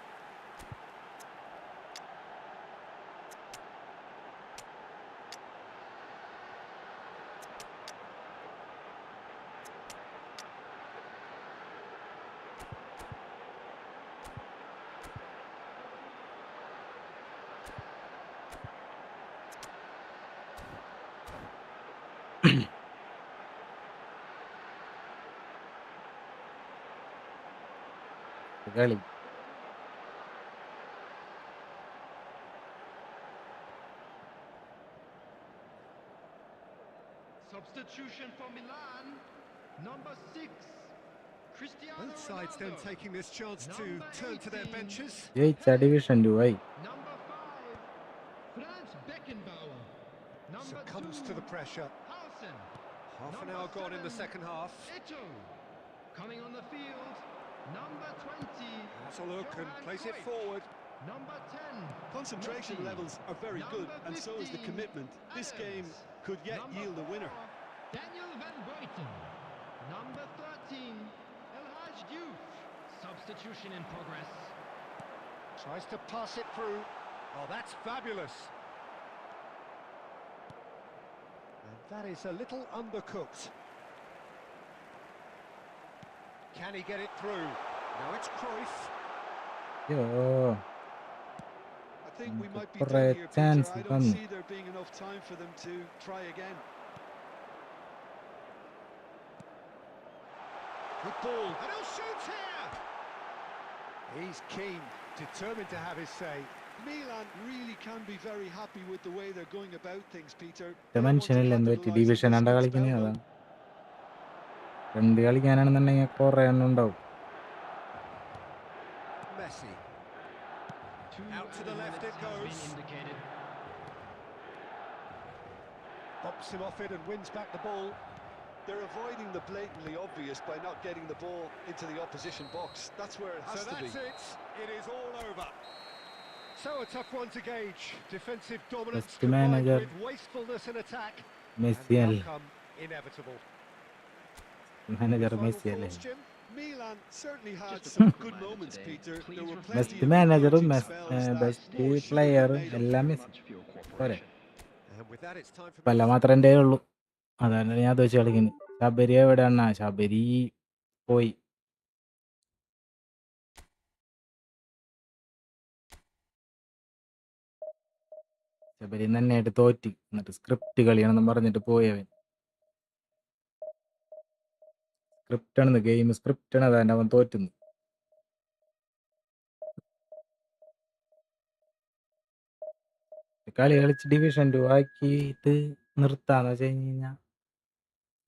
കളി Substitution for Milan, number 6, Cristiano Both sides then Ronaldo. taking this chance to turn to their benches. ജയിച്ച division 2 ആയി. Number 5, Franz Beckenbauer. Number Succumbs 2, to the pressure. Hausen. Half an Number hour gone in the 7, second half. Eto. Coming on the field, number 20. Has a look and Johan plays it Cruyff. forward. Number 10. Concentration Messi. levels are very good, Number and so is the 15, commitment. This Adams. game could yet Number yield a winner. 4, Daniel van Buiten. Number 13, El Hadj Diouf. Substitution in progress. Tries to pass it through. Oh, that's fabulous. And that is a little undercooked. Can he get it through? No, it's Cruyff. അയ്യോ, I think we might be Correct done here, Peter. chance, I don't done. see there being enough time for them to try again. Good ball. And he'll shoot here. He's keen, determined to have his say. Milan really can be very happy with the way they're going about things, Peter. ഇത് മനുഷ്യനില്ല എന്ത് പറ്റി division 2 കളിക്കുന്നത് അതാ. 2 കളിക്കാനാണെന്നുണ്ടെങ്കിൽ കുറെ എണ്ണം ഉണ്ടാവും. Messi. 2 Out to the left it minutes has been goes. indicated. Bumps him off it and wins back the ball. They're avoiding the blatantly obvious by not getting the ball into the opposition box. That's where it has So to be. that's it. It is all over. So a tough one to gauge. Defensive dominance Best combined manager. with wastefulness in attack. And Messi the അല്ലേ, outcome inevitable. Manager Final Messi അല്ലേ. thoughts, Jim? Milan certainly had Just a some football good manager moments, today. Peter. Please There were reflect plenty best of മാനേജറും encouraging spells that best more should have പ്ലെയറും been made up. എല്ലാം very Messi. much for your പോരെ, cooperation. And with that, it's time for പല മാത്രം എൻ്റെ ഉള്ളൂ. അതാണ് ഞാൻ അത് വെച്ച് കളിക്കുന്നത്. ശബരി എവിടെയാണ്? ശബരി പോയി. ശബരി നന്നായിട്ട് തോറ്റി, എന്നിട്ട് സ്ക്രിപ്റ്റ് കളിയാണെന്ന് പറഞ്ഞിട്ട് പോയവൻ. സ്ക്രിപ്റ്റ് ആണെന്ന്, ഗെയിം സ്ക്രിപ്റ്റ് ആണ്, അതാണ് അവൻ തോറ്റുന്നു. കളി കളിച്ച് ഡിവിഷൻ 2 ആക്കിയിട്ട് നിർത്താന്ന് വെച്ച് കഴിഞ്ഞാൽ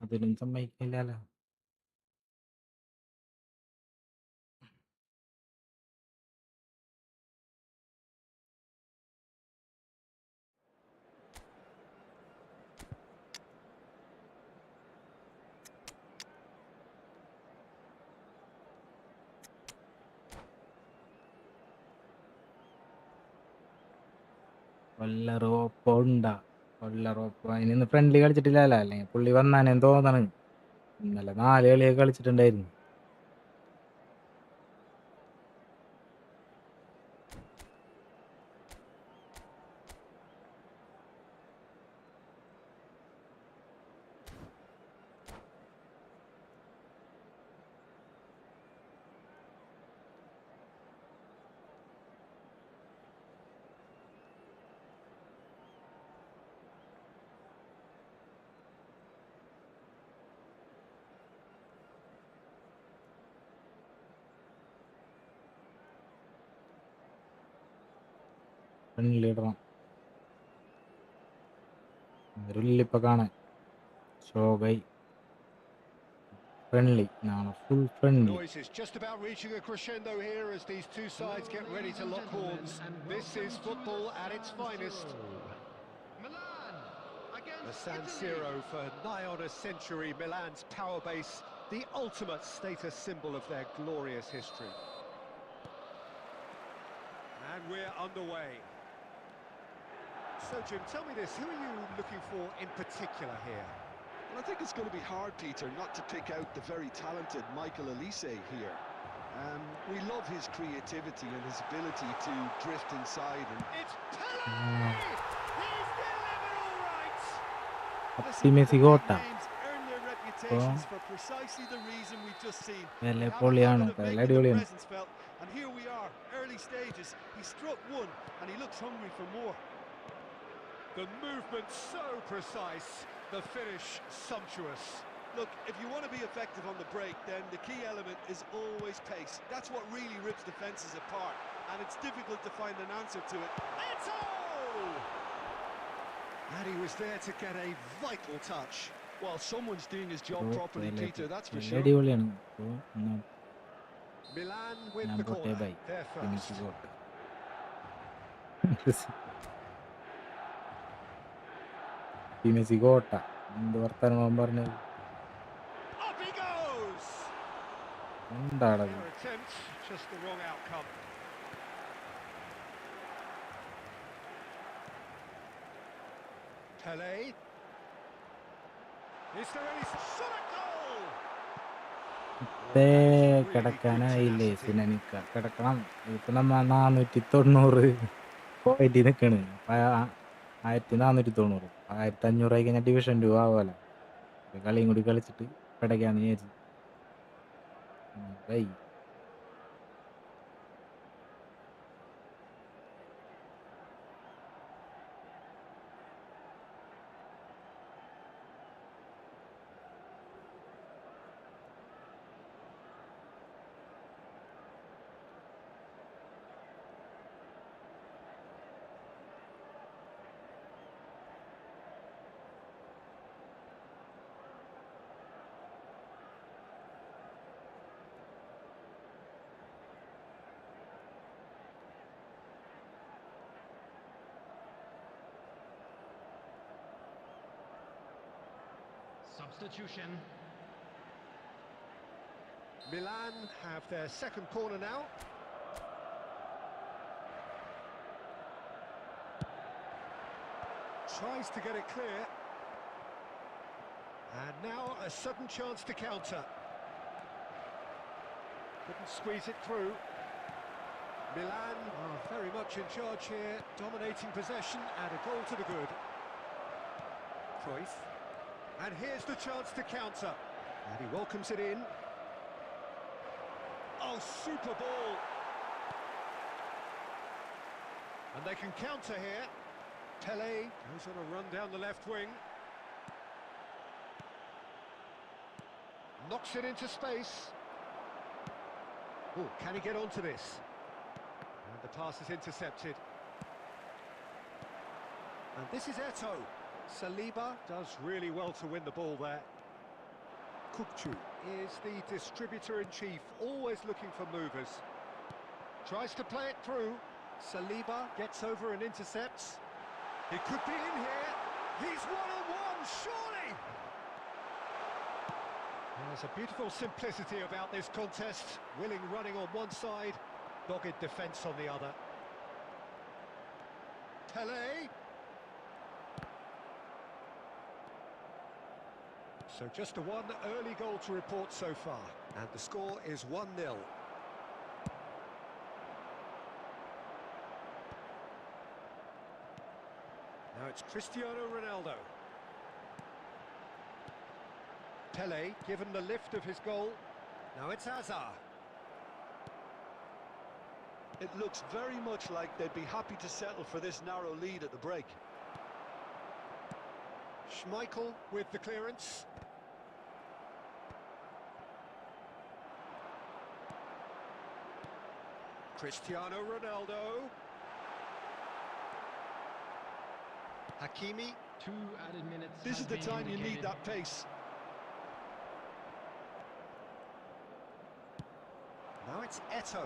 അതിനും സമ്മതിക്കില്ലല്ലോ. കൊല്ലറോപ്പ അതിന് ഫ്രണ്ട്ലി കളിച്ചിട്ടില്ലല്ലോ, അല്ലെങ്കിൽ പുള്ളി വന്നാനേന്ന് തോന്നണ്. ഇന്നലെ 4 കളിയൊക്കെ കളിച്ചിട്ടുണ്ടായിരുന്നു. ഫ്രണ്ട്ലി ഇടണം, ഇപ്പൊ കാണാൻ ഷോകൈ friendly. Now full friendly. Noise is just about reaching a crescendo here as these two sides get ready to lock horns. This is football at its finest. Milan against The San Siro for nigh on a century, Milan's power base, the ultimate status symbol of their glorious history. And we're underway. So, Jim, tell me this, who are you looking for in particular here? Well, I think it's going to be hard, Peter, not to pick out the very talented Michael Elise here. We love his creativity and his ability to drift inside. And It's Pele! He's delivered all right! Patti Messi Gota. names earn their reputations for precisely the reason we've just seen. Pele They have a പൊളിയാണ്, habit of Pele making their അടിപൊളിയാണ്. presence felt, and here we are, early stages. He struck one, and he looks hungry for more. The movement so precise, the finish sumptuous. Look, if you want to be effective on the break, then the key element is always pace. That's what really rips defences apart, and it's difficult to find an answer to it. Eto! And he was there to get a vital touch. Well, someone's doing his job properly, Peter, that's for Pele sure. അടിപൊളിയാണ്. Milan with ഞാൻ the പോട്ടെ corner, bye. their Messi first. Gota. Messi Gota. എന്ത് വർത്താനം പറഞ്ഞത്? Up he goes! എന്താണത്? Their attempt, just the wrong outcome. Pele. Is there any shot at goal? കിടക്കാനായില്ലേ സിനനിക്ക? കിടക്കണം. ഇപ്പൊ നമ്മ 490 പോയിട്ട് നിൽക്കണ്. 1490. 1500 ആയി കഴിഞ്ഞാൽ ഡിവിഷൻ 2 ആവുമല്ലോ. കളിയും കൂടി കളിച്ചിട്ട് കിടക്കാന്ന് വിചാരിച്ചു. By. Substitution. Milan have their second corner now. Tries to get it clear. And now a sudden chance to counter. Couldn't squeeze it through. Milan are very much in charge here, dominating possession and a goal to the good. Cruyff. And here's the chance to counter. And he welcomes it in. Oh, super ball. And they can counter here. Pele goes on a run down the left wing. Knocks it into space. Oh, can he get onto this? And the pass is intercepted. And this is Eto. Saliba does really well to win the ball there. Kukcu is the distributor-in-chief, always looking for movers. Tries to play it through. Saliba gets over and intercepts. He could be in here. He's one-on-one, surely! There's a beautiful simplicity about this contest. Willing running on one side, dogged defence on the other. Pele. So just a one early goal to report so far. And the score is 1-0. Now it's Cristiano Ronaldo. Pele given the lift of his goal. Now it's Hazard. It looks very much like they'd be happy to settle for this narrow lead at the break. Schmeichel with the clearance. Cristiano Ronaldo. Hakimi. 2 added minutes. This is have the been time you need indicated. that pace. Now it's Eto.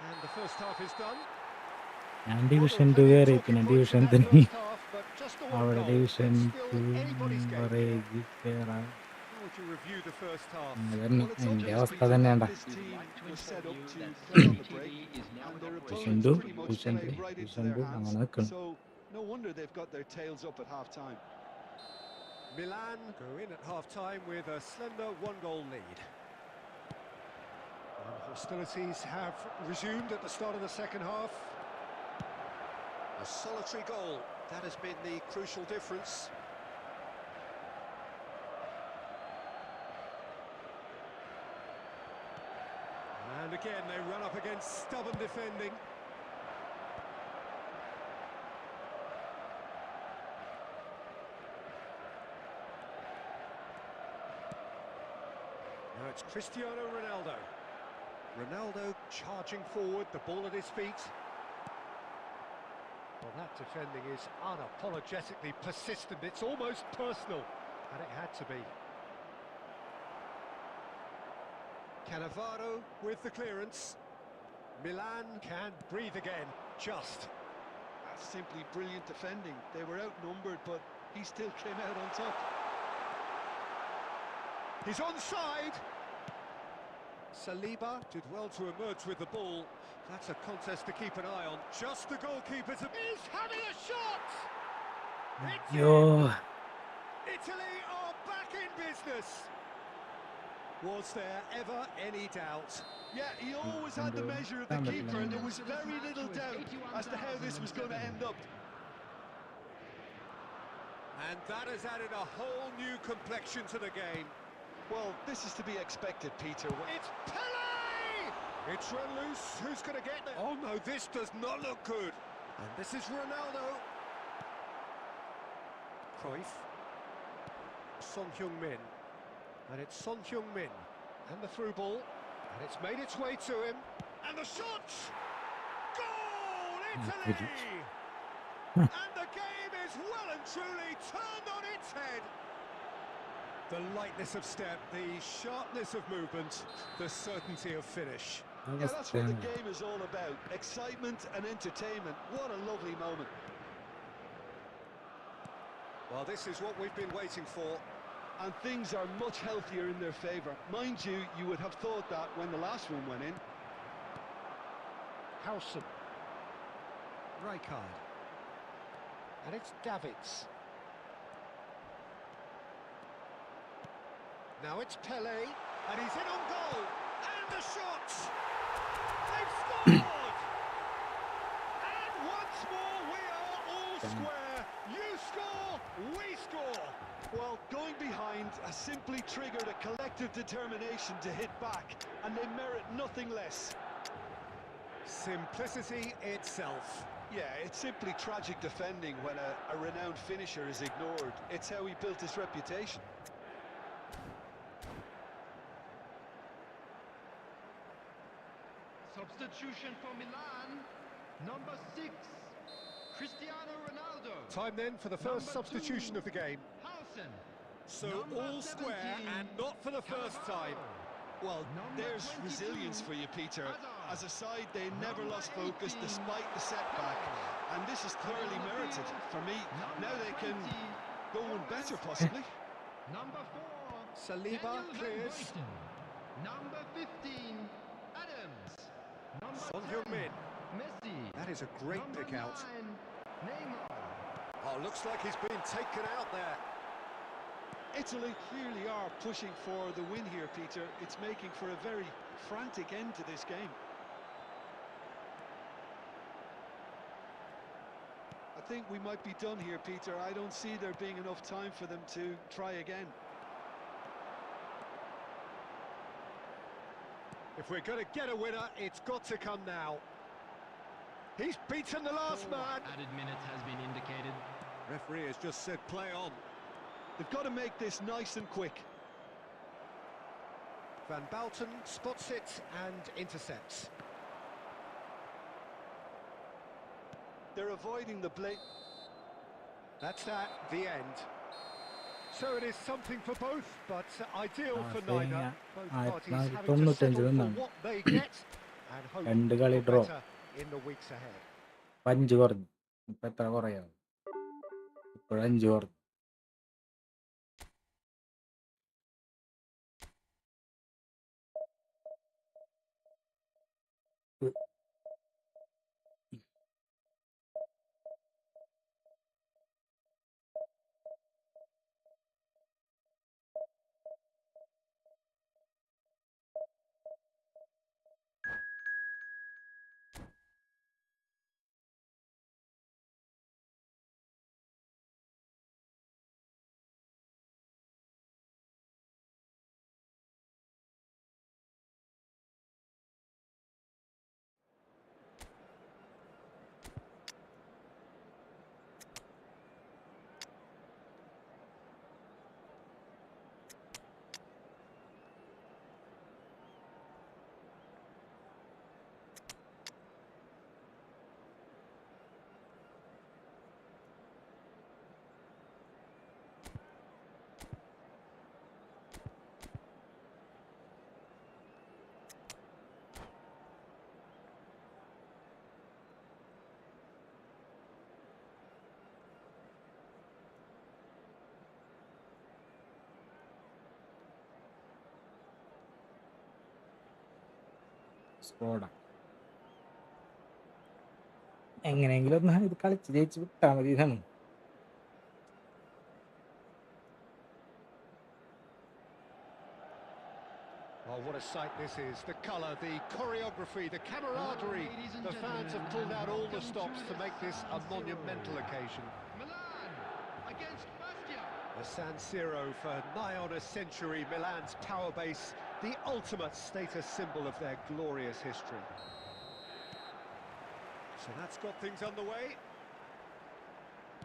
And the first half is done. ഞാൻ division 2 കയറി പിന്നെ division 3 Just the one അവിടെ goal. Division It's still anybody's game here. പറയേജ് കയറാൻ How would you review the first half? തന്നെ Well, it's എൻ്റെ obvious, അവസ്ഥ Peter, തന്നെയാണ്ട. that this team was set up to that play on the CCTV break, is now and their operational. opponents Two, pretty much Division played three, right into Division their two, hands. അങ്ങനെ നിൽക്കണം. So no wonder they've got their tails up at half-time. Milan go in at half-time with a slender one-goal lead. And hostilities have resumed at the start of the second half. A solitary goal, that has been the crucial difference. And again they run up against stubborn defending. Now it's Cristiano Ronaldo. Ronaldo charging forward, the ball at his feet. Well, that defending is unapologetically persistent. It's almost personal, and it had to be. Cannavaro with the clearance. Milan can breathe again, just. That's simply brilliant defending. They were outnumbered, but he still came out on top. He's onside. Saliba did well to emerge with the ball. That's a contest to keep an eye on. Just the goalkeeper's... He's having a shot! It's അയ്യോ in! Italy are back in business. Was there ever any doubt? Yeah, he always had the measure of the keeper, and there was very little doubt as to how this was going to end up. And that has added a whole new complexion to the game. Well, this is to be expected, Peter. It's Pele! It's run loose. Who's going to get there? Oh no, this does not look good. And this is Ronaldo. Cruyff. Son Heung-min. And it's Son Heung-min. And the through ball. And it's made its way to him. And the shot! Goal! Italy! And the game is well and truly turned on its head. The lightness of step, the sharpness of movement, the certainty of finish. Yeah, that's what the game is all about. Excitement and entertainment. What a lovely moment. Well, this is what we've been waiting for. And things are much healthier in their favour. Mind you, you would have thought that when the last one went in. Howson. Rijkaard. And it's Davids. Now it's Pele, and he's in on goal, and the shot! They've scored! And once more we are all square. You score, we score! Well, going behind has simply triggered a collective determination to hit back, and they merit nothing less. Simplicity itself. Yeah, it's simply tragic defending when a renowned finisher is ignored. It's how he built his reputation. Substitution for Milan, number 6, Cristiano Ronaldo. Time then for the first Number substitution 2, of the game. Howson. So Number all square 17, and not for the first time. Well, Number there's 22, resilience for you, Peter. Hazard. As a side, they never Number lost focus 18, despite the setback. And this is clearly merited for me. Now they can go on better, possibly. Number 4, Saliba Daniel Van clears. Buiten. Number 15, Adams. Number Son 10, Heung-min. Messi. That is a great Number pick out. 9, Neymar. Oh, looks like he's been taken out there. Italy clearly are pushing for the win here, Peter. It's making for a very frantic end to this game. I think we might be done here, Peter. I don't see there being enough time for them to try again. If we're going to get a winner, it's got to come now. He's beaten the last 4 man. added minutes has been indicated. Referee has just said play on. They've got to make this nice and quick. Van Buiten spots it and intercepts. They're avoiding the blame. That's that, the end. So it is something for both, but ideal for saying neither. Both parties having to 95 settle for എന്നാണ്. what they get and hope രണ്ട് കളി for draw. better in the weeks ahead. 5 കുറഞ്ഞു. ഇപ്പൊ എത്ര കുറയാവും? ഒരു 5 over. Skoda എങ്ങനെയെങ്കിലും ഒന്ന് ഇത് കളിച്ച് ജയിച്ച് വിട്ടാൽ മതി. ഇതാണ് Oh, what a sight this is. The colour, the choreography, the camaraderie. The fans have pulled out all the stops to make this a monumental occasion. Milan against Bastia. The San Siro for nigh on a century, Milan's power base, the ultimate status symbol of their glorious history. So that's got things underway.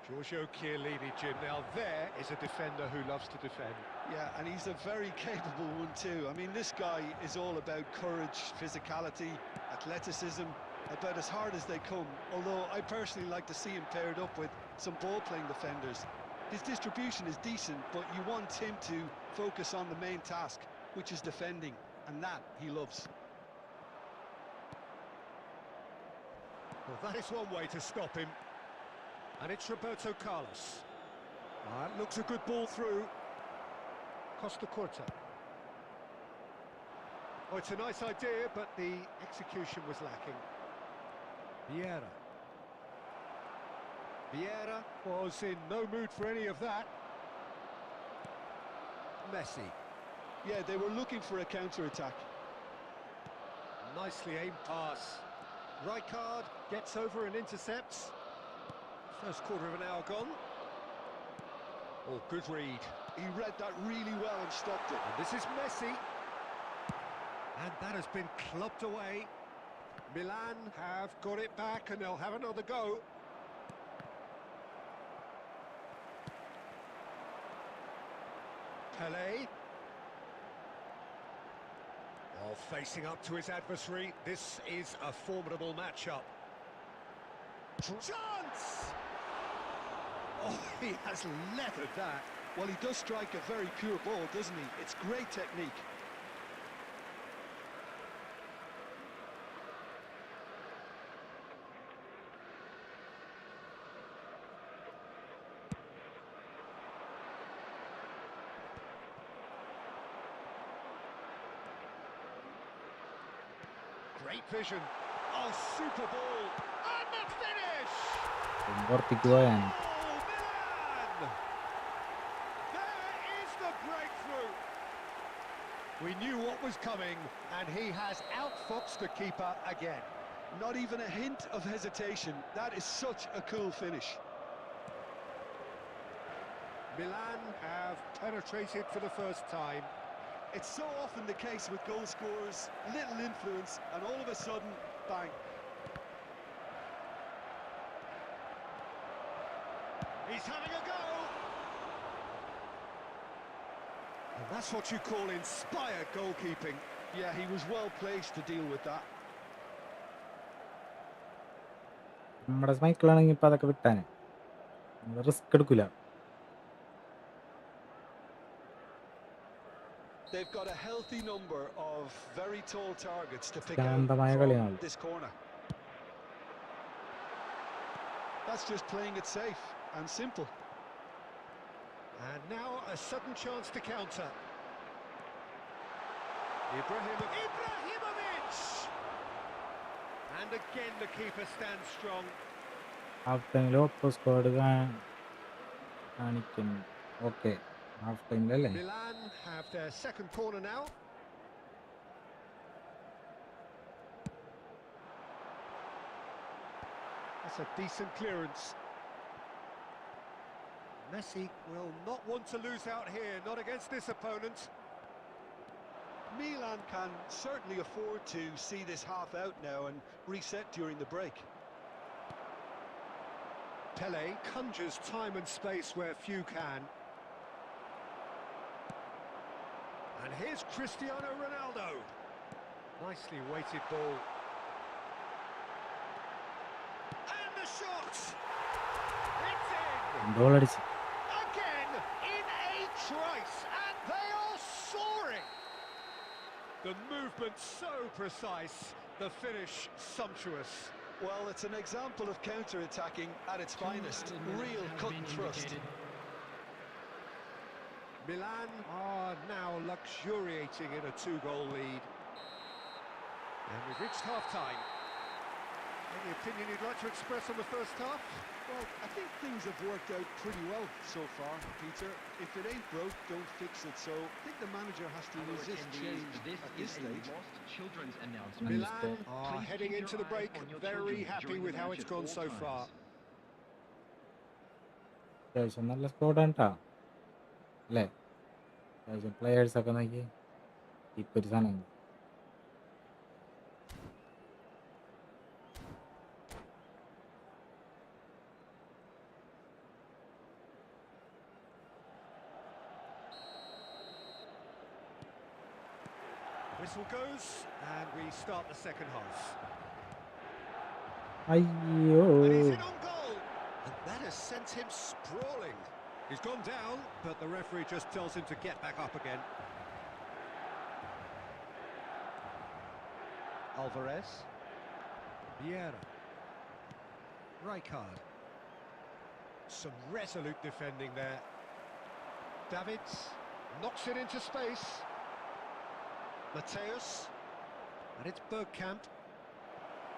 Giorgio Chiellini, Jim. Now there is a defender who loves to defend. Yeah, and he's a very capable one too. I mean, this guy is all about courage, physicality, athleticism, about as hard as they come. Although I personally like to see him paired up with some ball-playing defenders. His distribution is decent, but you want him to focus on the main task, which is defending, and that he loves. Well, that is one way to stop him. And it's Roberto Carlos. That looks a good ball through. Costa Curta. Oh, it's a nice idea, but the execution was lacking. Vieira. Vieira was in no mood for any of that. Messi. Yeah, they were looking for a counter-attack. Nicely aimed pass. Rijkaard gets over and intercepts. First quarter of an hour gone. Oh, good read. He read that really well and stopped it. And this is Messi. And that has been clubbed away. Milan have got it back and they'll have another go. Pelé. While facing up to his adversary, this is a formidable matchup. Chance! Oh, he has leathered that. Well, he does strike a very pure ball, doesn't he? It's great technique. Great vision. Oh, super ball. And the finish! പുറത്തേക്ക് പോയാണ്. Oh, Milan! There is the breakthrough. We knew what was coming, and he has outfoxed the keeper again. Not even a hint of hesitation. That is such a cool finish. Milan have penetrated for the first time. It's so often the case with goal scorers, little influence, and all of a sudden, bang. He's having a go! And that's what you call inspired goalkeeping. Yeah, he was well placed to deal with that. നമ്മുടെ മൈക്കിളാണെങ്കിൽ ഇപ്പം അതൊക്കെ വിട്ടാനെ, risk എടുക്കില്ല. They've got a healthy number of very tall targets to pick out ശാന്തമായ from കളിയാണ്. this corner. That's just playing it safe and simple. And now a sudden chance to counter. Ibrahimovic! And again the keeper stands strong. Half ടൈമിൽ ഒപ്പം squad കാണിക്കുന്നു. Okay, half ടൈമിലല്ലേ? Milan have their second corner now. That's a decent clearance. Messi will not want to lose out here, not against this opponent. Milan can certainly afford to see this half out now and reset during the break. Pele conjures time and space where few can. And here's Cristiano Ronaldo. Nicely weighted ball. And the shot! It's in! Goal അടിച്ച്. Again, in a trice, and they are soaring! The movement so precise, the finish sumptuous. Well, it's an example of counter-attacking at its finest. Real cut and thrust. Milan are now luxuriating in a 2-goal lead. And we've reached half-time. Any opinion you'd like to express on the first half? Well, I think things have worked out pretty well so far, Peter. If it ain't broke, don't fix it. So I think the manager has to resist change at this stage. Children's announcement. Milan are Please heading keep into your the eye break, on your very children happy during with the how match it's at gone all so times. far. അത്യാവശ്യം നല്ല സ്ക്വാഡാണ് കേട്ടോ അല്ലേ? അത്യാവശ്യം പ്ലെയേഴ്സൊക്കെ നോക്കി ഇപ്പൊ ഒരു സാധനം. Whistle goes, and we start the second half. അയ്യോ, And he's in on goal, and that has sent him sprawling. He's gone down, but the referee just tells him to get back up again. Alvarez. Vieira. Rijkaard. Some resolute defending there. Davids knocks it into space. Mateus. And it's Bergkamp.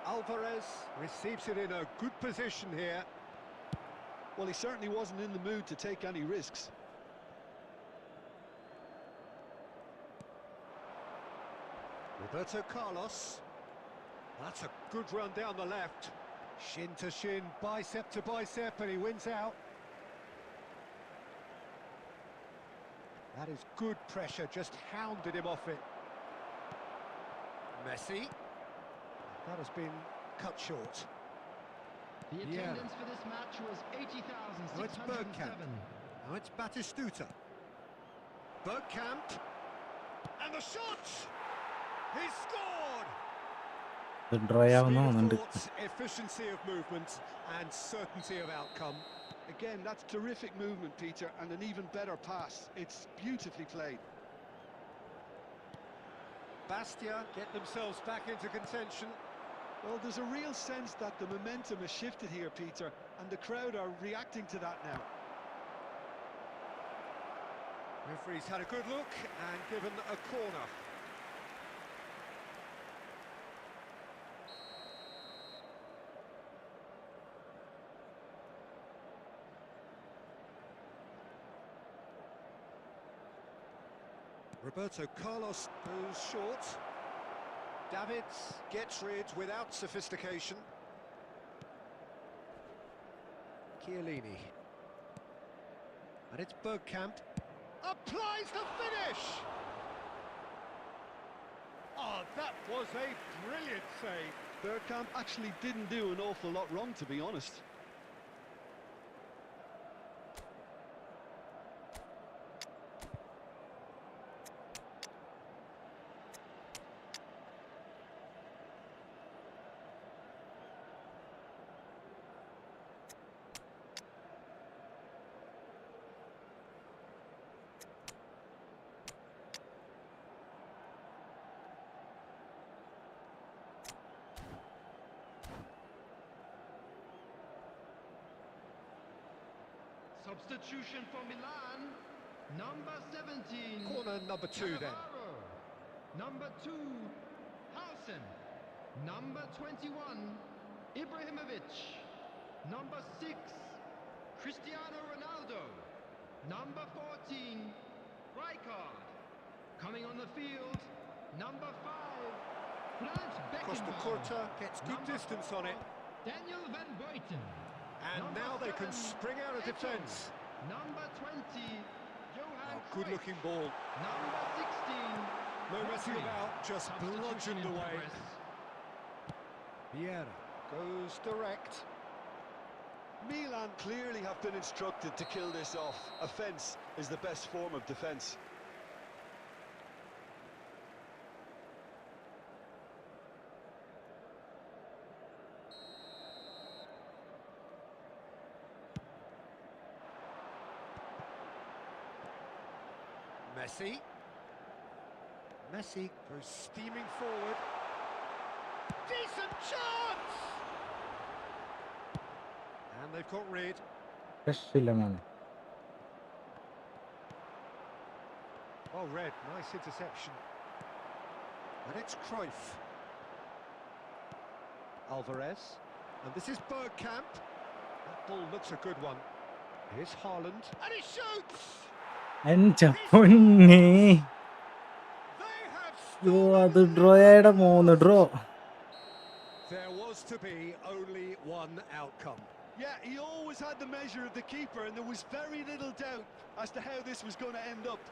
Alvarez receives it in a good position here. Well, he certainly wasn't in the mood to take any risks. Roberto Carlos. That's a good run down the left. Shin to shin, bicep to bicep, and he wins out. That is good pressure, just hounded him off it. Messi. That has been cut short. The attendance for this match was 80,607. Now it's Bergkamp. Now it's Batistuta. Bergkamp. And the shot! He scored! ഇത് draw ആവുന്ന Speed of തോന്നുന്നുണ്ട്. thought, efficiency of movement, and certainty of outcome. Again, that's terrific movement, Peter, and an even better pass. It's beautifully played. Bastia get themselves back into contention. Well, there's a real sense that the momentum has shifted here, Peter, and the crowd are reacting to that now. Referee's had a good look and given a corner. Roberto Carlos goes short. Davids gets rid without sophistication. Chiellini. And it's Bergkamp. Applies the finish! Oh, that was a brilliant save. Bergkamp actually didn't do an awful lot wrong, to be honest. Substitution for Milan, number 17. Corner number 2 then. Cannavaro. Number 2, Hausen. Number 21, Ibrahimovic. Number 6, Cristiano Ronaldo. Number 14, Rijkaard. Coming on the field, number 5, Franz Costa Beckenbauer. Curta gets good Number distance on 4, it. Daniel van Buiten. And Number now they can 7, spring out of Eto'o. defence. Number 20, Johan Good Cruyff. looking ball. Number 16, No messing Rodri. about, just Substitution bludgeoned in away. progress. Vieira goes direct. Milan clearly have been instructed to kill this off. Offence is the best form of defence. Messi. Messi goes steaming forward. Decent chance! And they've got rid. രക്ഷയില്ല മോനെ. Oh, Red, nice interception. And it's Cruyff. Alvarez. And this is Bergkamp. That ball looks a good one. Here's Haaland. And he shoots! എൻ്റെ പൊന്നേ, They have അത് ഡ്രോയുടെ 3 draw. There was to be only one outcome. Yeah, he always had the measure of the keeper, and there was very little doubt as to how this was going to end up.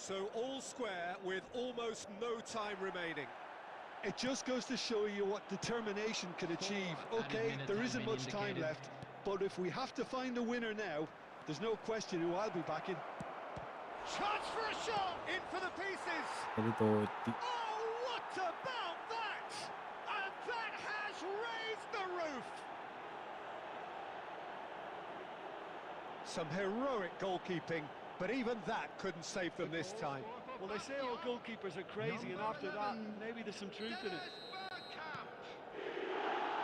So all square with almost no time remaining. It just goes to show you what determination can achieve. Added Okay, minutes there have isn't been much time indicated. left, but if we have to find a winner now, there's no question who I'll be backing. Chance for a shot! In for the pieces! ഇത് തോറ്റി. Oh, what about that? And that has raised the roof! Some heroic goalkeeping, but even that couldn't save them this time. Well, they say all goalkeepers are crazy, and after that, maybe there's some truth in it. Dennis Bergkamp.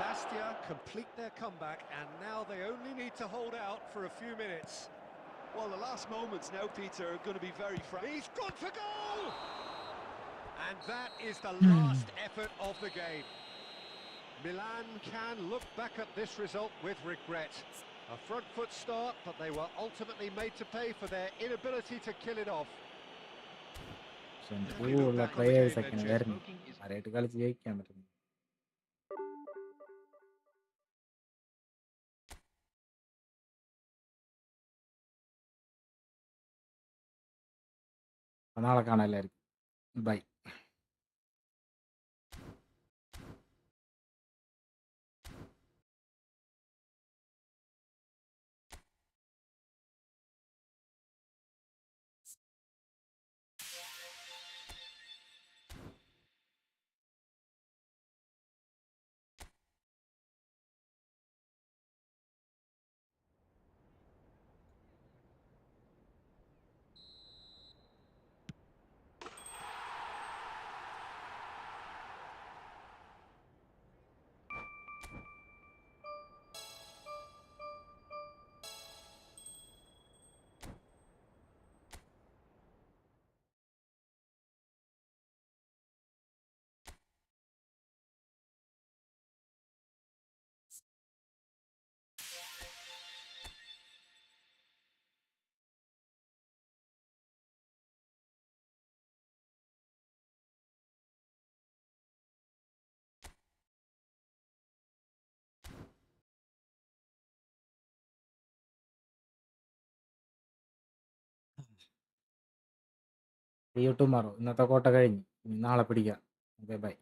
Bastia complete their comeback, and now they only need to hold out for a few minutes. Well, the last moments now, Peter, are going to be very frank. He's got to goal! And that is the last effort of the game. Milan can look back at this result with regret. A front foot start, but they were ultimately made to pay for their inability to kill it off. പക്ഷെ എൻ്റെ കൂടെയുള്ള പ്ലേയേഴ്സൊക്കെയാണ് വരുന്നത്. ആരായിട്ട് കളിച്ച് ജയിക്കാൻ പറ്റുന്നു. നാളെ കാണാം എല്ലാവർക്കും. ബൈ. See you tomorrow. ഇന്നത്തെ കോട്ട കഴിഞ്ഞു. ഇനി നാളെ പിടിക്കാം. Okay bye.